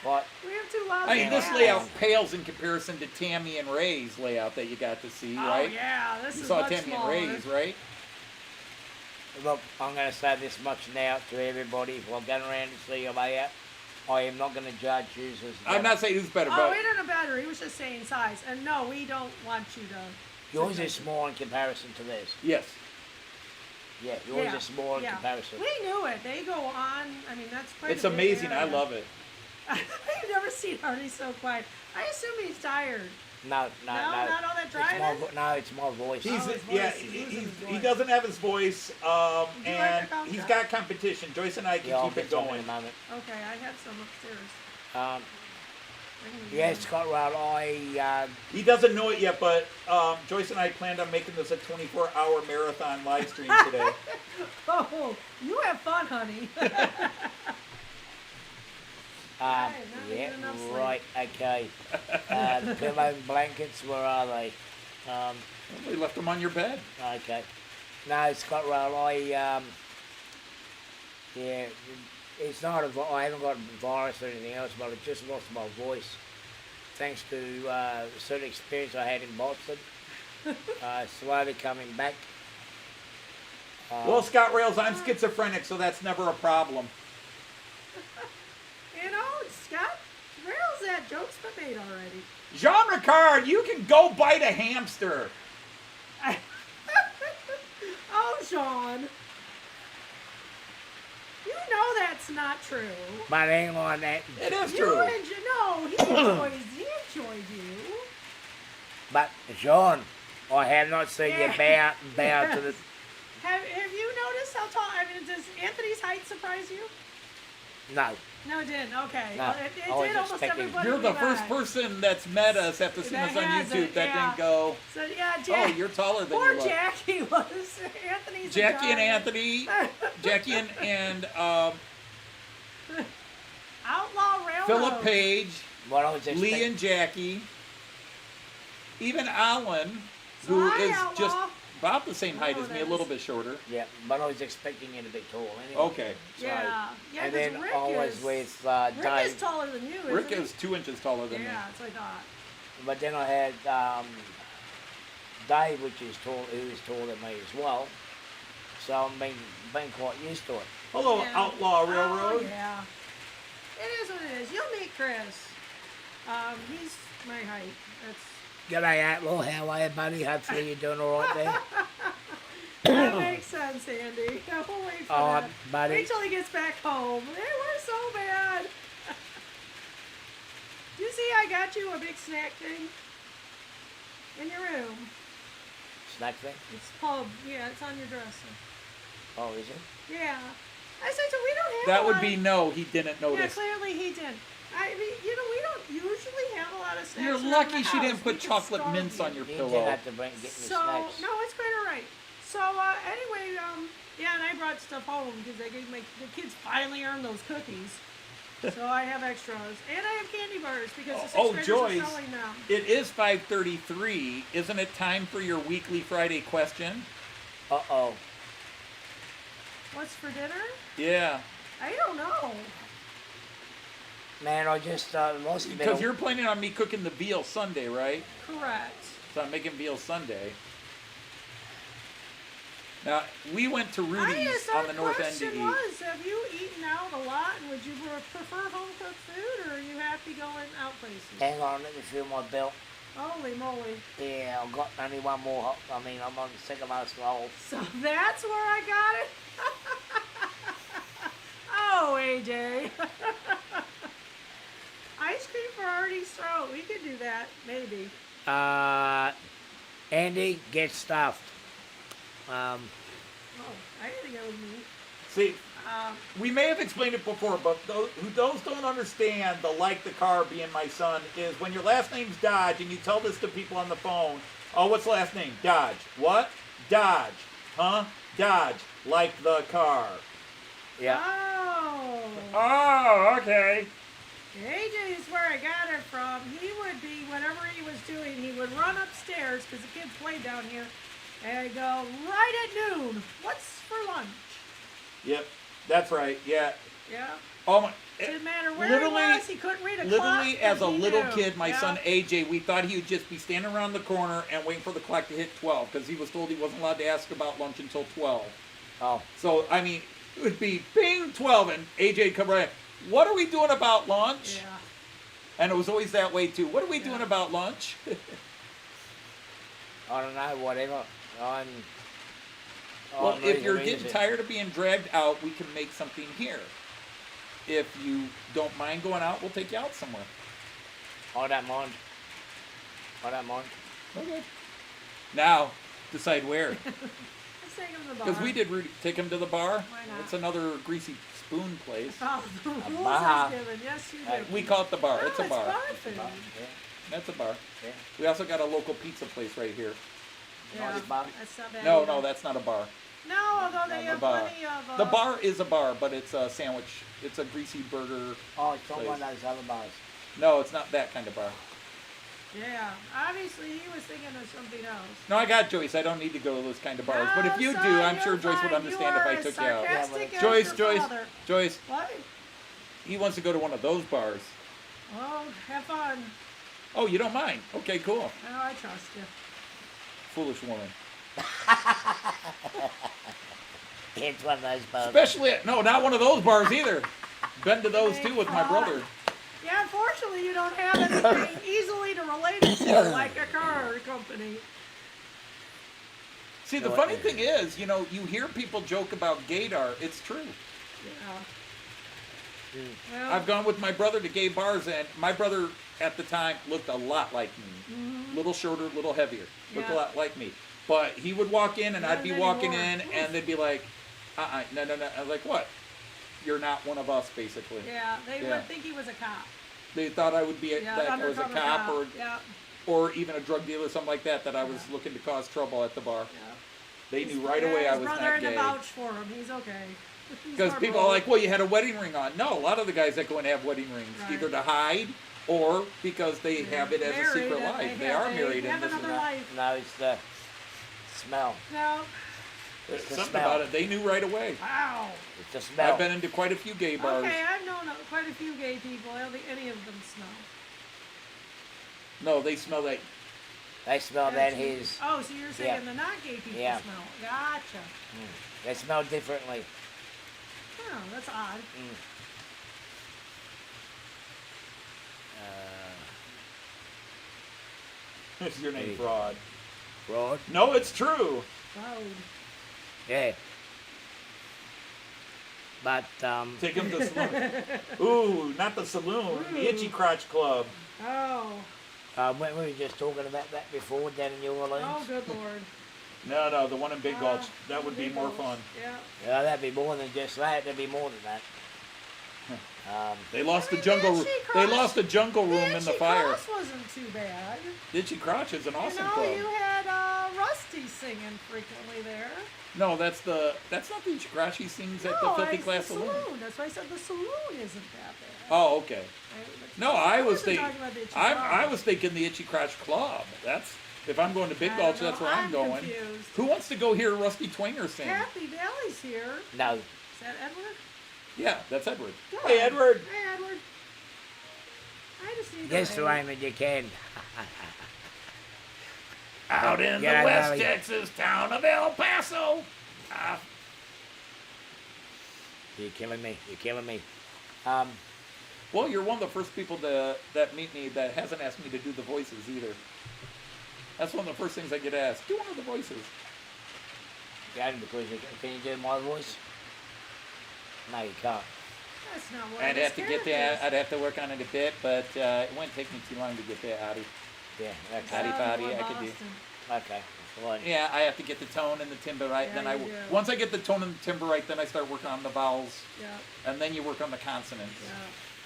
What? We have two lousy I mean, this cats. layout pales in comparison to Tammy and Ray's layout that you got to see, Oh right? yeah, this You is saw much Tammy smaller. and Ray's, right? Look, I'm going to say this much now to everybody. If I'm going around to see your layout, I am not going to judge you as I'm not saying who's better, Oh, but we didn't better. He was just saying size. And no, we don't want you to. Yours is small in comparison to theirs. yes. Yeah, yours Yeah, is small in yeah. comparison. We knew it. They go on. I mean, that's quite. It's a big amazing. I area. love it. I've never seen Artie so quiet. I assume he's tired. No, No, not all that It's my driving? no, it's my voice. He's his voice. yeah, He's losing his he voice. doesn't have his voice, you like and your coffee? he's got competition. Joyce and I can Yeah, I'll keep it get some in going. a moment. Okay, I have some upstairs. Bring them Yeah, in. Scott, well, I, He doesn't know it yet, but Joyce and I planned on making this a 24-hour marathon live stream today. Oh, you have fun, honey. not yeah, getting enough sleep. right, okay. The pillow and blankets, where are they? We left them on your bed. Okay. No, Scott, well, yeah, it's not I haven't got a virus or anything else, but I just lost my voice. Thanks to a certain experience I had in Boston. Slowly coming back. Well, Scott Rails, I'm schizophrenic, so that's never a problem. You know, Scott, where's that joke's been made already? Jean Ricard, you can go bite a hamster. Oh, Sean. You know that's not true. But hang on that. It is You true. no, he enjoyed you. But, Sean, I have not seen you bow to the... Have you noticed how tall? I mean, does Anthony's height surprise you? No. No, it didn't. Okay. No, Well, I it was did almost expecting- everybody. You're the we first met. person that's met us after seeing us on hasn't, YouTube that yeah. didn't go, So yeah, oh, Jack. you're taller than Poor you look. Jackie was. Anthony's a Jackie and giant. Anthony, Jackie and Outlaw Railroad. Philip Page, What I was Lee expecting. and Jackie, even Alan, So who hi, is Outlaw. just about the same height Oh, as me, a that little is- bit shorter. Yeah, but I was expecting you to be tall anyway. Okay. So, Yeah. Yeah, and 'cause then Rick always is, with Rick is Dave. taller than you, isn't Rick he? is 2 inches taller than me. Yeah, that's what I thought. But then I had Dave, which is tall, who is taller than me as well. So I'm been quite used to it. Hello, Yeah. Outlaw Oh, Railroad. yeah. It is what it is. You'll meet Chris. He's my height. That's G'day, Outlaw. How are you, buddy? Hopefully you're doing all right there. that makes sense, Andy. We'll wait for Oh, that. buddy. Wait till he gets back home. They were so bad. Do you see I got you a big snack thing? In your room. Snack thing? It's pub. Yeah, it's on your dresser. Oh, is it? Yeah. I said, so we don't have That a would lot be of, no, he didn't Yeah, notice. clearly he didn't. I mean, we don't usually have a lot of snacks. You're around lucky the she house. didn't We put could chocolate starve mints you. on your You pillow. didn't have to get me So, snacks. no, it's quite all right. So, anyway, yeah, and I brought stuff home because I gave the kids finally earned those cookies. So I have extras. And I have candy bars because the Oh, sixth graders Joyce. are selling them. It is 5:33. Isn't it time for your weekly Friday question? Uh-oh. What's for dinner? Yeah, I don't know. Man, I just lost a bit because of... you're planning on me cooking the veal Sunday, right? Correct. So I'm making veal Sunday. Now, we went to I Rudy's guess on our the north end to question eat. was, have you eaten out a lot and would you prefer home-cooked food or are you happy going out places? Hang on, let me feel my belt. Holy moly. Yeah, I've got only one more hop. I mean, I'm on the second last roll. So that's where I got it? Oh, AJ. Ice cream for Arty's throat. We could do that, maybe. Andy, get stuffed. Oh, I didn't think that was me. See, Um, we may have explained it before, but those who don't understand the like the car being my son is when your last name's Dodge and you tell this to people on the phone, oh, what's the last name? Dodge. What? Dodge. Huh? Dodge. Like the car. Yeah. Oh. Oh, okay. AJ is where I got it from. He would be, whatever he was doing, he would run upstairs because the kids played down here and go, right at noon, what's for lunch? Yep, that's right. Yeah. Yeah. Oh my. Didn't matter where Literally- he was, he couldn't read a clock. Literally, as a but he little knew. kid, my Yeah. son AJ, we thought he would just be standing around the corner and waiting for the clock to hit 12 because he was told he wasn't allowed to ask about lunch until 12. Oh. So, I mean, it would be bing 12 and AJ would come right in. What are we doing about lunch? Yeah. And it was always that way too. What are we Yeah. doing about lunch? I don't know, whatever. Well, I'm if you're reading getting it. tired of being dragged out, we can make something here. If you don't mind going out, we'll take you out somewhere. I don't mind. I don't mind. Okay. Now, decide where. Let's take him to the bar. Because we did take him to the bar. Why not? It's another greasy spoon place. Oh, the rules bar. is given. Yes, you Hey, do. We call it the bar. No, It's a bar. food. Yeah, That's a bar. yeah. We also got a local pizza place right here. Yeah, Nice bar. that's not bad. No, either. no, that's not a bar. No, although they The have bar. plenty of. The bar is a bar, but it's a sandwich. It's a greasy burger. Oh, it's not Please. one of those other bars. No, it's not that kind of bar. Yeah, obviously he was thinking of something else. No, I got Joyce. I don't need to go to those kind of bars. But No, if you do, son, I'm sure you're Joyce would fine. understand You if are I as took you out. sarcastic as Joyce, your Joyce, father. Joyce, What? he wants to go to one of those bars. Oh, have fun. Oh, you don't mind? Okay, cool. Oh, I trust you. Foolish woman. It's one of those bars. Especially, no, not one of those bars either. Been to those too with my Thank brother. God. Yeah, unfortunately, you don't have anything easily to relate it to, like a car company. See, the No, funny thing is, you know, you hear people joke about gaydar. It's true. Yeah. Well, I've gone with my brother to gay bars, and my brother at the time looked a lot like me. Little shorter, little heavier. Looked a Yeah. lot like me. But he would walk in, and Not I'd be walking anymore. in, and they'd be like, no. I was like, what? You're not one of us, basically. yeah, they Yeah. would think he was a cop. They thought I would be Yeah, that I was a undercover cop Yeah, or even a drug dealer, something like that, that I was looking to cause trouble at the bar. yeah. They knew right away I His was brother not had to gay. vouch for him. He's okay. Because people are like, well, you had a wedding ring on. No, a lot of the guys that go and have wedding rings, Right. either to hide or because they have it as a Married, secret and life. They have- are married They have and this is another life. No, it's the smell. No. there's the something smell. about it. They knew right away. Wow. It's the smell. I've been into quite a few gay bars. Okay, I've known quite a few gay people. I don't think any of them smell. No, they smell like. They smell that his. Oh, so you're saying Yeah. the not gay people Yeah. smell. Gotcha. They smell differently. Oh, that's odd. Is your name Hey. Fraud? Broad. No, it's true. Proud. Yeah. But Take him to the saloon. Ooh, not the saloon. The Itchy Crotch Club. Oh. we were just talking about that before down in New Orleans. Oh, good lord. No, the one in Big Gulch. That would be more Beatles. fun. Yeah. Yeah, that'd be more than just that. That'd be more than that. They lost the mean, jungle. Itchy They Crotch- lost the jungle room in the Itchy fire. Cross wasn't too bad. Itchy Crotch is an awesome you know, club. you had Rusty singing frequently there. No, that's not the Itchy Crotch. He sings at the No, Filthy it's Glass the Saloon. That's why I said the saloon isn't that bad. Oh, okay. No, I was wasn't thinking. talking about the Itchy I Crotch. was thinking the Itchy Crotch Club. That's if I'm going to Big I Gulch, don't that's know. where I'm going. Confused. Who wants to go hear Rusty Twanger sing? Happy Valley's here. No. Is that Edward? Yeah, that's Edward. Good. Hey, Edward. Hey, Edward. I just need Yes, to Raymond, you can. Out in Yeah, the West Valley. Texas town of El Paso. You're killing me. You're killing me. Well, you're one of the first people that meet me that hasn't asked me to do the voices either. That's one of the first things I get asked. Do one of the voices. Yeah, because can you do my voice? No, you can't. That's not what I'd his have to get character there. is. I'd have to work on it a bit, but it wouldn't take me too long to get there, Arty. Yeah, Howdy, okay. buddy, Boy I could do. Boston. Okay. Fine. Yeah, I have to get the tone and the timbre right. Yeah, Then I you do. once I get the tone and the timbre right, then I start working on the vowels, Yeah, and then you work on the consonants. yeah.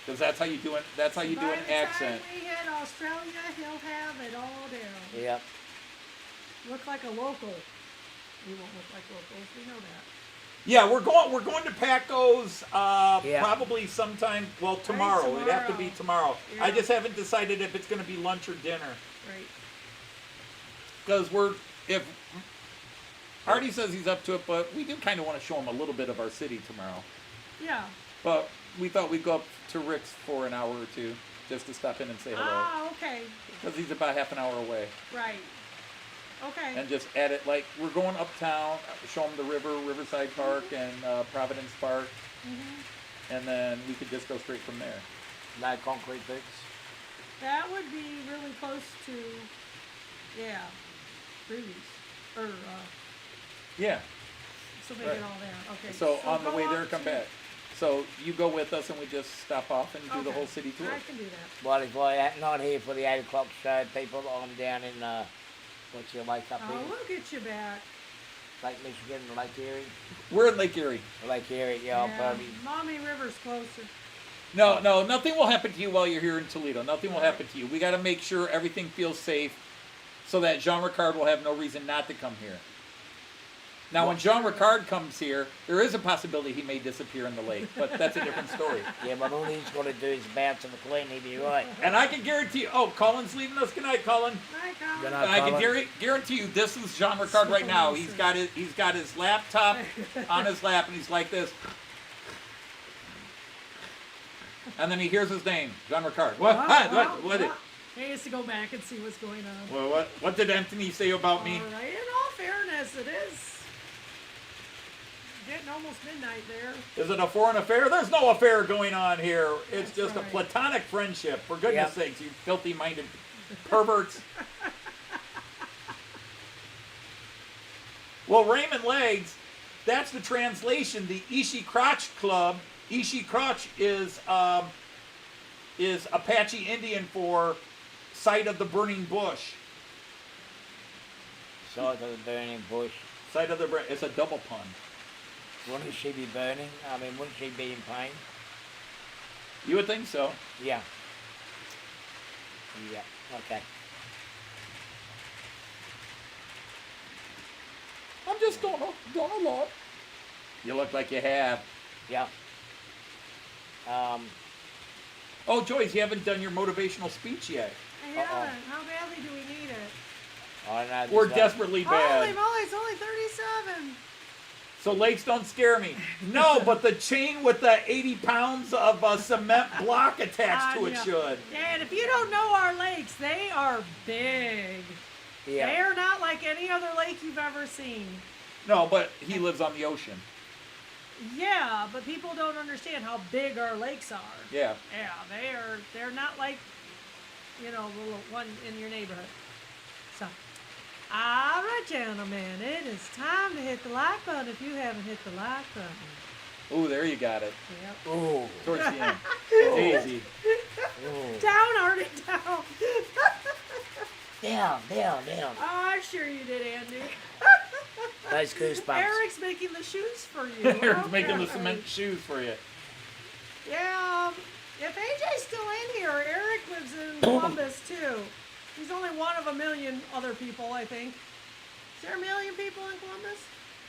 Because that's how you do it. That's how you do By an the accent. time we hit Australia, he'll have it all down. Yep. Look like a local. We won't look like locals. We know that. Yeah, we're going to Paco's Yeah. probably sometime. Well, tomorrow. It'd have to be tomorrow. I Yeah. just haven't decided if it's going to be lunch or dinner. Right. Because if Arty says he's up to it, but we do kind of want to show him a little bit of our city tomorrow. Yeah. But we thought we'd go up to Rick's for an hour or two just to stop in and say hello. Ah, okay. Because he's about half an hour away. Right. Okay. And just add it, like, we're going uptown, show them the river, Riverside Park, and Providence Park. And then we could just go straight from there. No concrete bricks. That would be really close to, yeah, Ruby's. Or, Yeah. so make Right. it all there. Okay. So on the go way up there, come to- back. So you go with us and we just stop off and do the Okay. whole city tour. I can do that. Well, if I'm not here for the 8 o'clock show, people, I'm down in, what's your lake up Oh, here? we'll get you back. Lake Michigan, Lake Erie? We're in Lake Erie. Lake Erie, yeah, I'll probably. Mommy River's closer. No, nothing will happen to you while you're here in Toledo. Nothing will happen to you. We got to make sure everything feels safe so that Jean Ricard will have no reason not to come here. Now, when Jean Ricard comes here, there is a possibility he may disappear in the lake, but that's a different story. Yeah, but all he's got to do is bounce on the Queen, he'll be right. And I can guarantee you, oh, Colin's leaving us. Good night, Colin. Hi, Colin. Good And night, I can Colin. guarantee you, this is Jean Ricard right now. He's got his laptop on his lap, and he's like this. And then he hears his name, Jean Ricard. What? What? He has to go back and see what's going on. Well, what did Anthony say about me? All right. In all fairness, it is getting almost midnight there. Is it a foreign affair? There's no affair going on here. It's That's just a right. platonic friendship. For goodness Yep. sakes, you filthy-minded perverts. Well, Raymond Legs, that's the translation. The Ishi Crotch Club. Ishi Crotch is Apache Indian for site of the burning bush. Side of the burning bush. Site of the it's a double pun. Wouldn't she be burning? I mean, wouldn't she be in pain? You would think so. Yeah. Yeah, okay. I'm just doing a lot. You look like you have. Yeah. Oh, Joyce, you haven't done your motivational speech yet. I haven't. How badly do we need it? I don't know. We're this desperately Holy bad. moly, it's only 37. So lakes don't scare me. No, but the chain with the 80 pounds of cement block attached to it Yeah. should. Yeah, and if you don't know our lakes, they are big. Yeah. They are not like any other lake you've ever seen. No, but he lives on the ocean. Yeah, but people don't understand how big our lakes are. Yeah. Yeah, they're not like, you know, the little one in your neighborhood. So, all right, gentlemen, it is time to hit the like button if you haven't hit the like button. Ooh, there you got it. Yep. Ooh. Towards the end. Easy. Ooh. Down, Arty, down. Down. Oh, I'm sure you did, Andy. Those goosebumps. Eric's making the shoes for you. Eric's making the Okay. cement shoes for you. Yeah, if AJ's still in here, Eric lives in Columbus too. He's only one of a million other people, I think. Is there a million people in Columbus?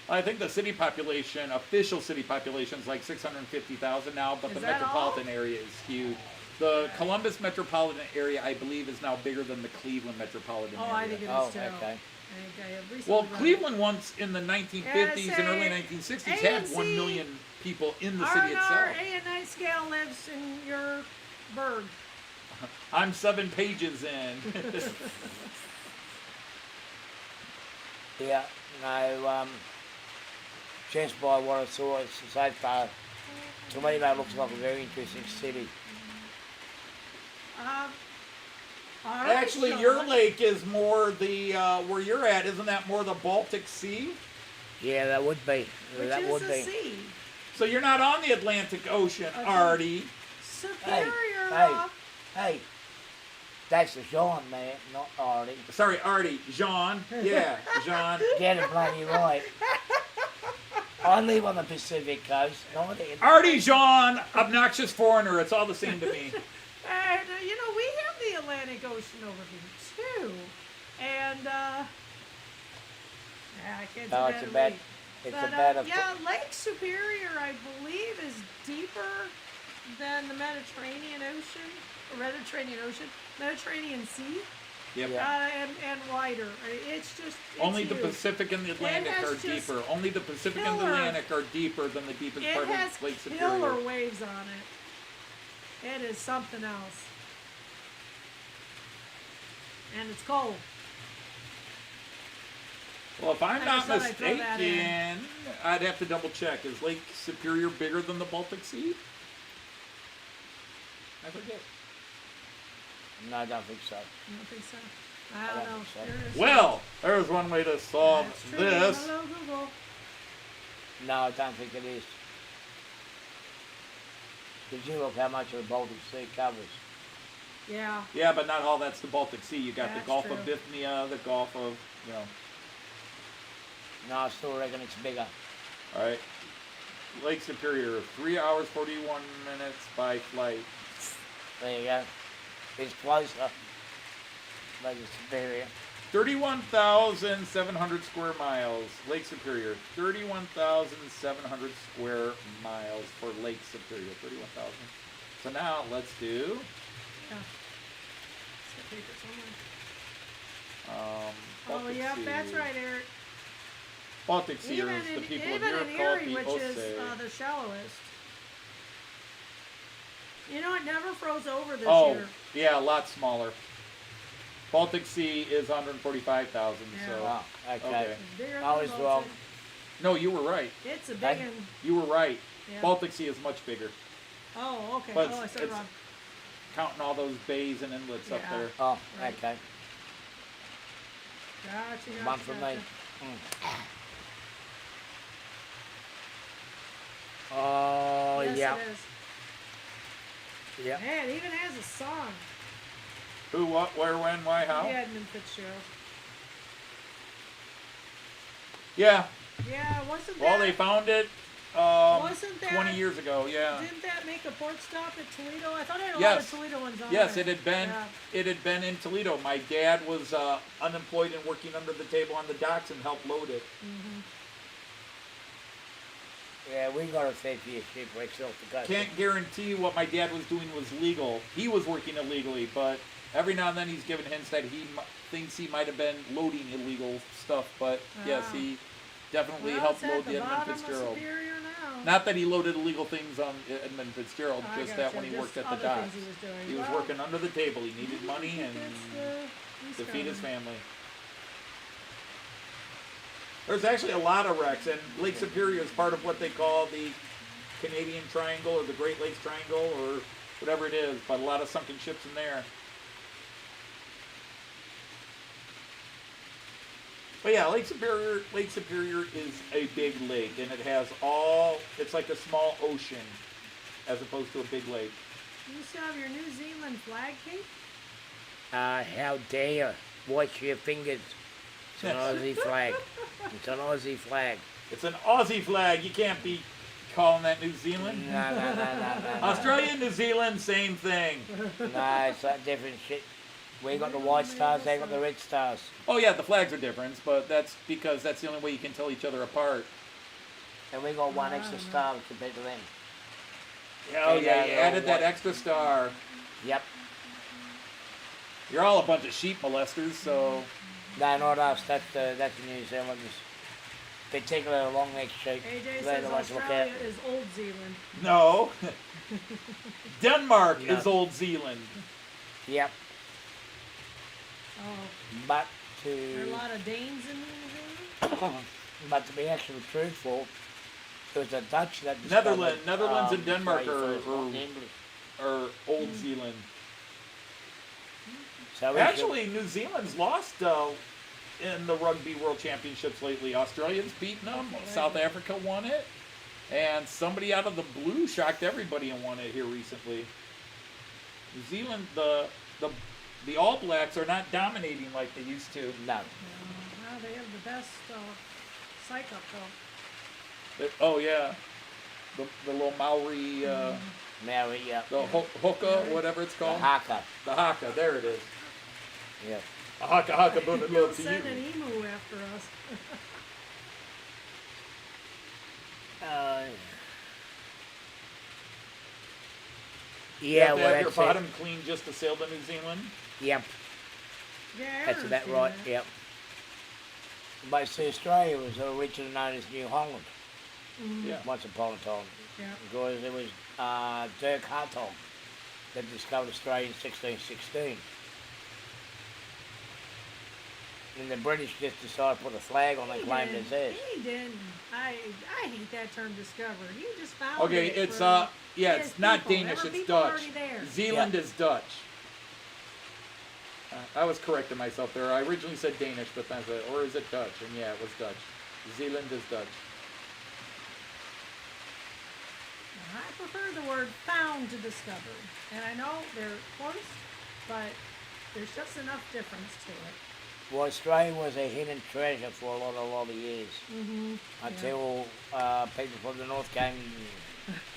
I think the city population, official city population, is like 650,000 now, but Is the that metropolitan area is huge. The Columbus metropolitan area, I believe, is now bigger than the Cleveland metropolitan Oh, area. I think it is Oh, too. okay. I think I have recently Well, read it. Cleveland once in the 1950s Yeah, and early say 1960s A had and 1 C million people in the city R&R itself. A and night scale lives in your burg. I'm 7 pages in. Yeah. No. Just by what I saw so far, to me that looks like a very interesting city. All right, Actually, Sean. your lake is more the, where you're at, isn't that more the Baltic Sea? Yeah, that would be. Which that is would the be. sea. So you're not on the Atlantic Ocean, Okay. Arty. Superior. Hey, that's the Sean, man, not Arty. Sorry, Arty. Jean. Yeah, Jean. Get it bloody right. I live on the Pacific coast, not in. Arty, Jean. Obnoxious foreigner. It's all the same to me. And, you know, we have the Atlantic Ocean over here, too. And, I can't No, do it's that a bad. lake. It's But, a bad. yeah, Lake Superior, I believe, is deeper than the Mediterranean Ocean, Mediterranean Sea, Yep. Yeah. and wider. It's just, it's Only the huge. Pacific and the Atlantic has are just deeper. Only the Pacific and the killer- Atlantic are deeper than the deepest It part has of Lake killer Superior. waves on it. It is something else. And it's cold. Well, if I'm I not just thought I'd throw that in. mistaken, I'd have to double check. Is Lake Superior bigger than the Baltic Sea? I forget. No, I don't think so. I don't think so. I I don't don't know. think so. There is- Well, there's one way to solve That's true. this. Hello, Google. No, I don't think it is. Did you look how much of the Baltic Sea covers? Yeah. Yeah, but not all that's the Baltic Sea. You got the That's Gulf true. of Bithynia, the Gulf of, you know. No, I still reckon it's bigger. All right. Lake Superior, 3 hours, 41 minutes by flight. There you go. It's closer. Lake Superior. 31,700 square miles. Lake Superior, 31,700 square miles for Lake Superior. 31,000. So now let's do. Yeah. It's got paper somewhere. Oh, Baltic yeah, Sea. that's right, Eric. Baltic Sea Even is the in, people of even Europe in call it Erie, the which is Osei. the shallowest. You know, it never froze over this Oh, year. yeah, a lot smaller. Baltic Sea is 145,000. Yeah. So Oh, okay. okay. It's bigger than I was Baltic. wrong. No, you were right. It's a big Hey. one. You were right. Yeah. Baltic Sea is much bigger. Oh, okay. But Oh, I said it it's- wrong. Counting all those bays and inlets up Yeah. there. Oh, Right. okay. Gotcha, gotcha, One for me. gotcha. Oh, Yes, yeah. it is. Yeah. Man, it even has a song. Who, what, where, when, why, how? The Edmund Fitzgerald. Yeah. Yeah, wasn't Well, that? they found it Wasn't that? 20 years ago. Yeah. Didn't that make a port stop at Toledo? I thought it had a lot Yes. of Toledo ones on Yes, there. it had been. Yeah. It had been in Toledo. My dad was unemployed and working under the table on the docks and helped load it. Yeah, we got a fair few shipwrecks off the coast. Can't guarantee what my dad was doing was legal. He was working illegally, but every now and then he's given hints that he thinks he might have been loading illegal stuff. But yes, he definitely helped load the Edmund Fitzgerald. Not that he loaded illegal things on Edmund Fitzgerald, just that when he worked at the docks. He was working under the table. He needed money and to feed his family. There's actually a lot of wrecks, and Lake Superior is part of what they call the Canadian Triangle or the Great Lakes Triangle or whatever it is, but a lot of sunken ships in there. But yeah, Lake Superior is a big lake, and it has it's like a small ocean as opposed to a big lake. You still have your New Zealand flag, Kate? How dare you? Watch your fingers. It's an Aussie flag. It's an Aussie flag. It's an Aussie flag. You can't be calling that New Zealand. No. Australia, New Zealand, same thing. No, it's that different shit. We got the white stars, they got the red stars. Oh yeah, the flags are different, but that's because that's the only way you can tell each other apart. And we got one extra star compared to them. Oh yeah, you added that extra star. Yep. You're all a bunch of sheep molesters, so... No, not us. That's the New Zealanders. Particularly long neck sheep. AJ They're says the ones to look at. Australia is Old Zealand. No. Denmark is Old Zealand. Yep. Oh, But there are a lot of Danes in New Zealand? but to be actually truthful, it was the Dutch that discovered, Netherlands and Denmark English. are Old Zealand. So we Actually, New Zealand's lost in the Rugby World Championships lately. Australians beaten them. South Africa won it. And somebody out of the blue shocked everybody and won it here recently. New Zealand, the All Blacks are not dominating like they used to. No. No, they have the best psych up though. Oh, yeah. The little Maori, Maori, yeah. the hookah, whatever it's The called. haka. The haka, there it is. Yeah. A haka boon and Don't love to you. send an emu after us. You Yeah, have to well, have your that's bottom it. clean just to sail to New Zealand. Yep, Yeah, that's Aaron's about seen right. that. Yep. But see, Australia was originally known as New Holland Yeah. once upon a time. Yeah. Because it was Dirk Hartog that discovered Australia in 1616. And the British just decided to put a flag on and claimed it as theirs. He didn't. I hate that term discovered. He just found Okay, it. it's for yeah, his it's not people. Danish, There were it's people Dutch. already there. Zealand is Dutch. I was correcting myself there. I originally said Danish, but then I said, or is it Dutch? And yeah, it was Dutch. Zealand is Dutch. I prefer the word found to discovered. And I know they're close, but there's just enough difference to it. Well, Australia was a hidden treasure for a lot of years. Mm-hmm. Until people from the north came.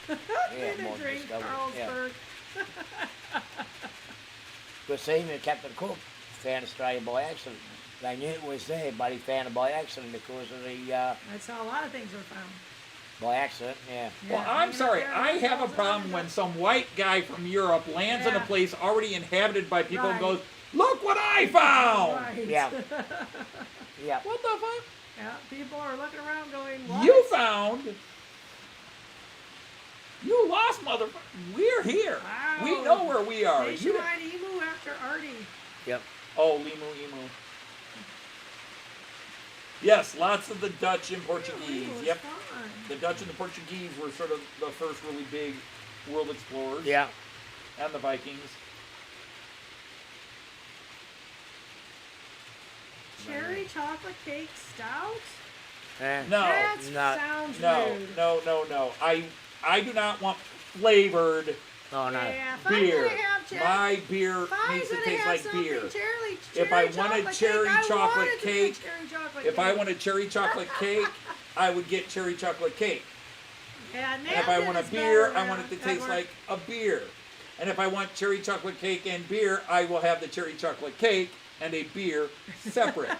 In more a drink, discovered. Yeah. Carlsberg. Because even Captain Cook found Australia by accident. They knew it was there, but he found it by accident because of the That's how a lot of things are found. by accident. Yeah. Well, Yeah, I'm hanging sorry. up there, I have a falls problem around when us. some white guy from Europe lands in a Yeah. place already inhabited by people and Right. goes, "Look what I found!" Right. Yeah. Yeah. What the fuck? Yeah, people are looking around going, what? You found? You lost, motherfucker. We're here. Wow. We know where we are. They You should ride emu after Arty. Yep. Oh, Emu. Yes, lots of the Dutch and Portuguese. Emu was Yep. fun. The Dutch and the Portuguese were sort of the first really big world explorers. Yeah. And the Vikings. Cherry chocolate cake stout? Eh. No. That not- sounds No, rude. no. I do not want flavored Oh no. Yeah, if beer. I'm gonna have cherry, My beer if I'm needs to gonna taste have like something beer. Cherry If I wanted chocolate cherry cake, I chocolate wanted to cake, get cherry chocolate If I cake. wanted cherry chocolate cake, I would get cherry chocolate cake. Yeah, And if I want a Napkin is beer, better, I want it to yeah, taste Edward. like a beer. And if I want cherry chocolate cake and beer, I will have the cherry chocolate cake and a beer separate.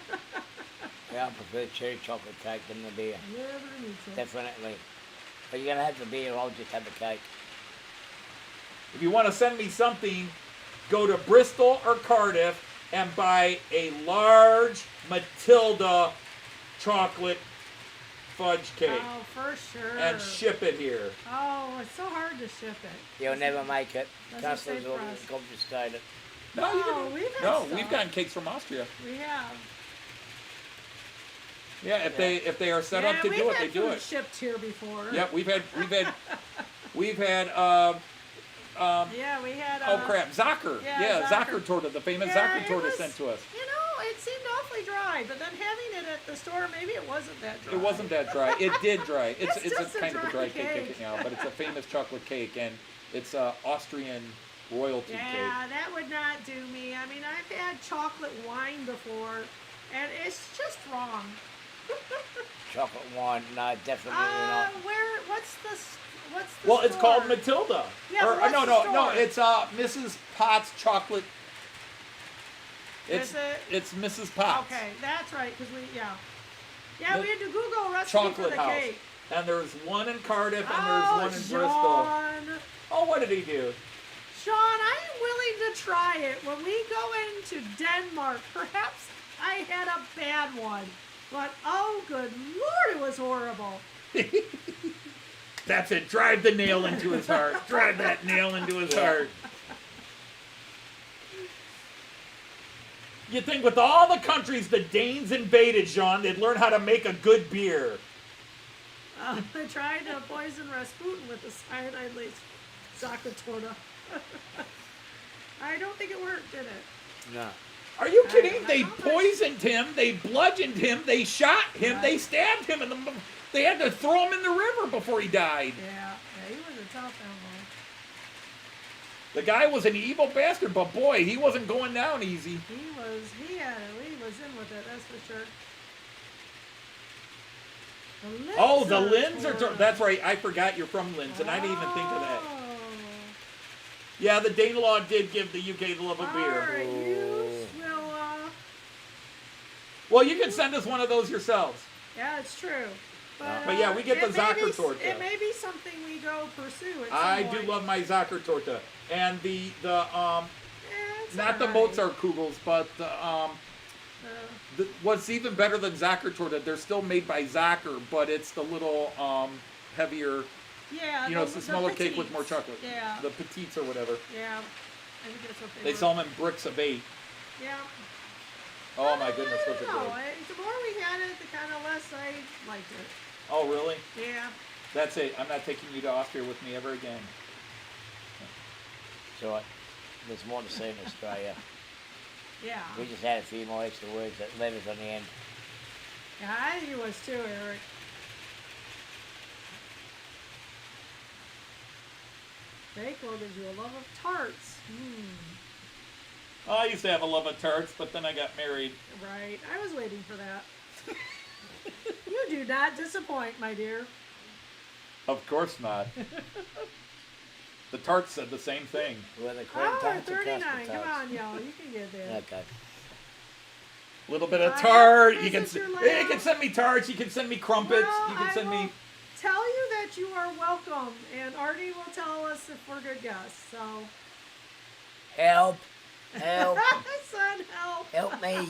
Yeah, I prefer cherry chocolate cake than the beer. Never need to. Definitely. But you're gonna have the beer. I'll just have the cake. If you want to send me something, go to Bristol or Cardiff and buy a large Matilda chocolate fudge cake Oh, for sure. and ship it here. Oh, it's so hard to ship it. You'll never make it. Doesn't say Customs will press. confiscate it. No, you Oh, can, we've had no, stuff. we've gotten cakes from Austria. We have. Yeah, if they are set up to we've do it, had they do food it. shipped here before. Yep, we've had Yeah, we had. oh crap, Zacher. yeah, Zacher Zacher. torta, the famous Yeah, Zacher it torta was- sent to us. You know, it seemed awfully dry, but then having it at the store, maybe it wasn't that dry. It wasn't that dry. It did dry. It's It's just a a kind of a dry dry cake cake. now, but it's a famous chocolate cake, and it's Austrian royalty Yeah, cake. that would not do me. I mean, I've had chocolate wine before, and it's just wrong. Chocolate wine, no, definitely not. What's the Well, it's store? called Matilda. Yeah, Or, but what's no, the no, store? no. It's Mrs. Potts chocolate. Is it? It's Mrs. Potts. Okay, that's right, because we The we had to Google a recipe for Chocolate the house. cake. And there's one in Cardiff and Oh, there's one in Bristol. Sean. Oh, what did he do? Sean, I am willing to try it. When we go into Denmark, perhaps I had a bad one. But, oh, good Lord, it was horrible. That's it. Drive the nail into his heart. Drive that nail into his heart. You think with all the countries the Danes invaded, Sean, they'd learn how to make a good beer. I tried to poison Rasputin with the cyanide-laced soccer torta. I don't think it worked, did it? No. Are you kidding? I They don't know. poisoned him. They bludgeoned him. They shot him. Right. They stabbed him. And they had to throw him in the river before he died. Yeah, he was a tough animal. The guy was an evil bastard, but boy, he wasn't going down easy. He was in with it, that's for sure. Oh, the Linz are... That's right. I forgot you're from Linz, and I didn't even think of that. Oh. Yeah, the Danelaw did give the UK the love of beer. Alright, you will, Well, you can send us one of those yourselves. yeah, it's true. But yeah, we get it the may Zacher be- torta. It may be something we go pursue at some I point. do love my Zacher torta. And the Yeah, it's not the alright. Mozart kugels, but what's even better than Zacher torta, they're still made by Zacher, but it's the little heavier, Yeah, you know, it's the smaller cake with petites. more chocolate. Yeah, The petites or whatever. yeah. I think that's what They were. sell them in bricks of 8. Yeah. Oh my goodness, I those don't are know. good. The more we had it, the kind of less I liked it. Oh, really? Yeah. That's it. I'm not taking you to Austria with me ever again. It's all right. There's more to see in Australia. Yeah. We just had a few more extra words, letters on the end. Yeah, I think it was too, Eric. Bakewell gives you a love of tarts. Oh, I used to have a love of tarts, but then I got married. Right. I was waiting for that. You do not disappoint, my dear. Of course not. The tarts said the same thing. Well, the cream Oh, tarts or 39. custard Come tarts? on, y'all. You can get there. Okay. A little bit of I tart. have You can, visitor you lounge. can send me tarts. You can send me crumpets. Well, you can send I will me. tell you that you are welcome, and Arty will tell us if we're good guests. So, Help! Help! son, help. Help me!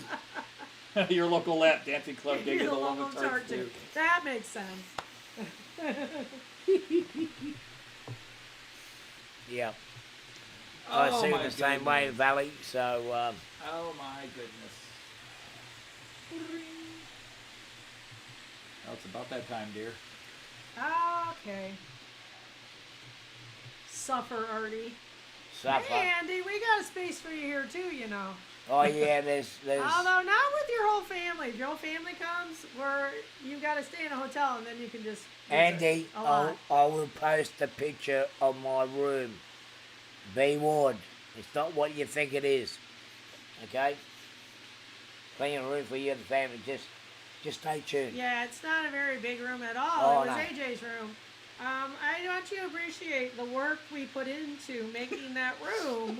Your local lap dancing club gave you You're the the love love of of tarts tart too. That makes sense. Yeah. Oh, I see my the same way in goodness. Valley, so Oh my goodness. Oh, it's about that time, dear. Okay. Suffer, Arty. suffer. Hey, Andy, we got a space for you here too, you know. Oh yeah, there's Although not with your whole family. If your whole family comes, where you got to stay in a hotel, and then you can just visit Andy. a lot. I will post a picture of my room. Be warned, it's not what you think it is. Okay. Plenty of room for you and the family. Just stay tuned. Yeah, it's not a very big room at all. Oh, It was no. AJ's room. I want you to appreciate the work we put into making that room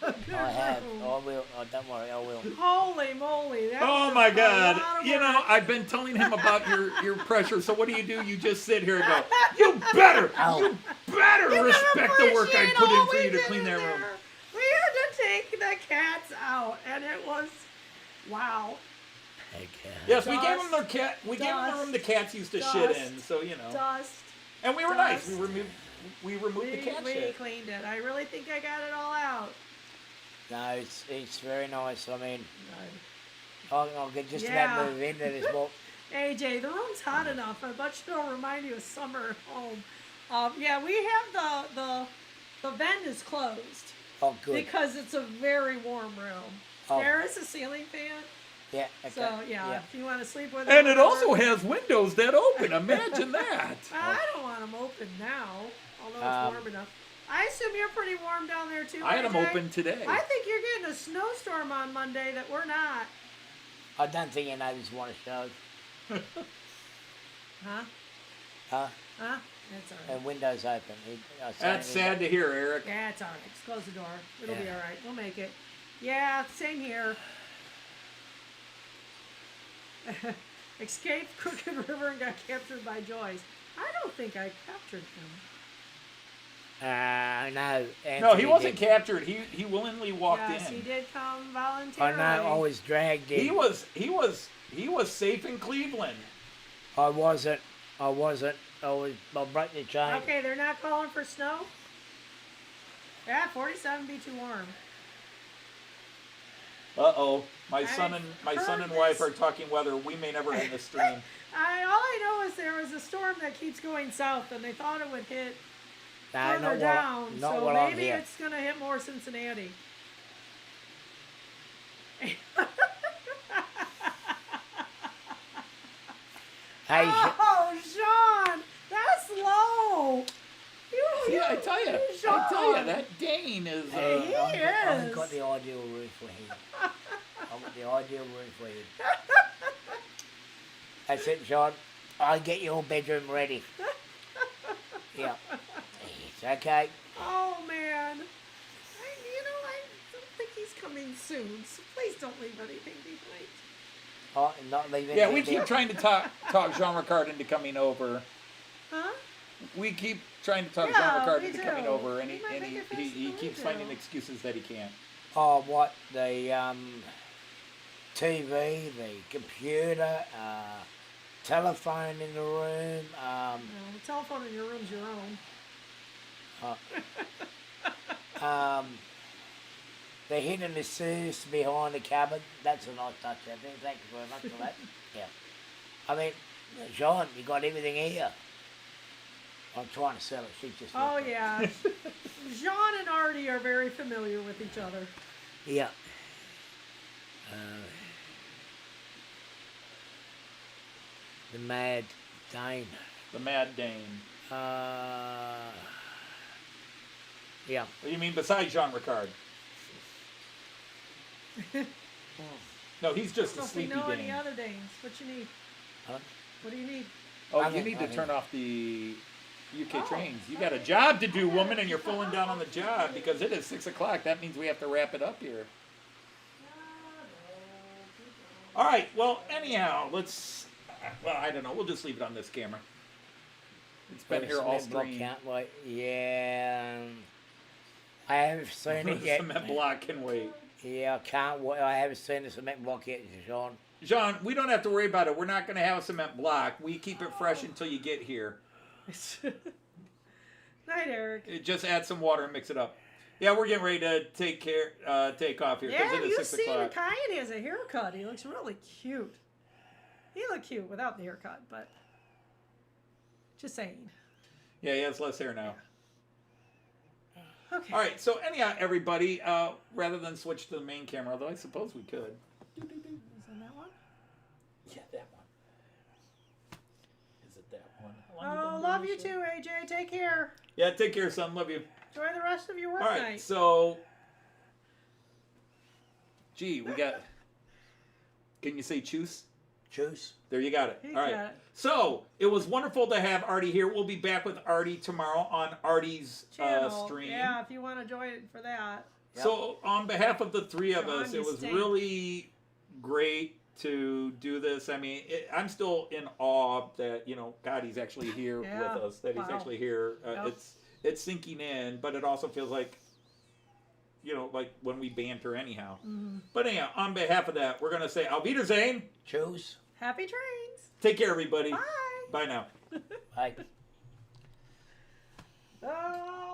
a good I have. room. I will. Oh, don't worry, I will. Holy moly! That Oh was my a God! lot of You know, work. I've been telling him about your pressure. So what do? You just sit here and go, you better respect the work I Appreciate put in all for we you to did clean in that room. there. We had to take the cats out, and it was wow. Okay. Yes, we gave Dust, them their cat. We gave them the room the cats used to shit dust, in. So you know, Dust. and we were nice. dust. We removed the cat We shit. cleaned it. I really think I got it all out. No, it's very nice. I mean, I could just Yeah. about move into this book. AJ, the room's hot enough. I bet it'll remind you of summer at home. Yeah, we have the vent is closed Oh, good. because it's a very warm room. Oh. There is a ceiling fan, Yeah. Okay. so yeah, if you want to sleep with And it it also has windows that open. Imagine that. I don't want them open now, although it's warm enough. I assume you're pretty warm down there too. I had them AJ? open today. I think you're getting a snowstorm on Monday that we're not. I don't think your neighbours want to show. Huh? Huh? Huh? That's all right. And windows open. That's sad to hear, Eric. Yeah, it's all right. Just close the door. It'll be Yeah. all right. We'll make it. Yeah, same here. Escaped Crooked River and got captured by Joyce. I don't think I captured him. No. No, he Anthony wasn't did. captured. He willingly walked Yes, in. he did come I voluntarily. know. I was dragged in. He was safe in Cleveland. I wasn't. I broke the chain. Okay, they're not calling for snow? Yeah, 47 be too warm. Uh-oh. My I've son and heard wife this. are talking weather. We may never end the stream. All I know is there was a storm that keeps going south, and they thought it would hit No, further down. Not So while I'm maybe here. it's going to hit more Cincinnati. Hey, Oh, Sean, that's low. Yeah, I tell you, that Dane is. He I've is. got the ideal room for him. I've got the ideal room for him. That's it, Sean. I'll get your bedroom ready. Yeah. It's okay. Oh, man. I don't think he's coming soon, so please don't leave anything behind. Oh, I'm not leaving. Yeah, we anything. keep trying to talk Jean Ricard into coming over. Huh? We keep trying to talk Yeah, Jean Ricard we into do. coming over, and We might make it he faster keeps than we finding do. excuses that he can't. Oh, what? The TV, the computer, telephone in the room. No, the telephone in your room's your own. The hidden assist behind the cupboard. That's a nice touch, I think. Thank you very much for that. Yeah. I mean, Sean, you got everything here. I'm trying to sell it. She just. Oh, looked at it. yeah. Jean and Arty are very familiar with each other. Yeah. The Mad Dane. The Mad Dane. Yeah. What do you mean besides Jean Ricard? No, he's just a So if we sleepy know any Dane. other Danes, what you need? Huh? What do you need? Oh, I you think- need I to think- turn off the UK Oh, trains. You got a job to do, woman, and you're falling down on the job because it is 6 o'clock. That means we have to wrap it up here. All right. Well, anyhow, let's. Well, I don't know. We'll just leave it on this camera. It's been here all Cement block stream. can't wait. Yeah. I haven't seen it yet. Cement block can wait. Yeah, I can't wait. I haven't seen the cement block yet, Sean. John, we don't have to worry about it. We're not going to have a cement block. We keep it fresh until you get here. Night, Eric. Just add some water and mix it up. Yeah, we're getting ready to take off here because Yeah, it is you 6 see, o'clock. Kyan has a haircut. He looks really cute. He looked cute without the haircut, but just saying. Yeah, he has less hair now. Okay. All right, so anyhow, everybody, rather than switch to the main camera, although I suppose we could. Is it that one? Yeah, that one. Is it that one? Oh, love you too, AJ. Take care. Yeah, take care, son. Love you. Enjoy the rest of your work All right, night. so, gee, we got. Can you say choose? Choose. There you got it. He All right. got it. So it was wonderful to have Arty here. We'll be back with Arty tomorrow on Arty's Channel. stream. Yeah, if you want to join for that. So on behalf of the three of John, us, you it was stink. really great to do this. I mean, I'm still in awe that, you know, God, he's actually here Yeah. with us, that he's Wow. actually here. Yep. It's sinking in, but it also feels like, you know, like when we banter anyhow. Mm-hmm. But anyhow, on behalf of that, we're going to say Auf Wiedersehen. Choose. Happy trains. Take care, everybody. Bye. Bye now. Bye. Oh.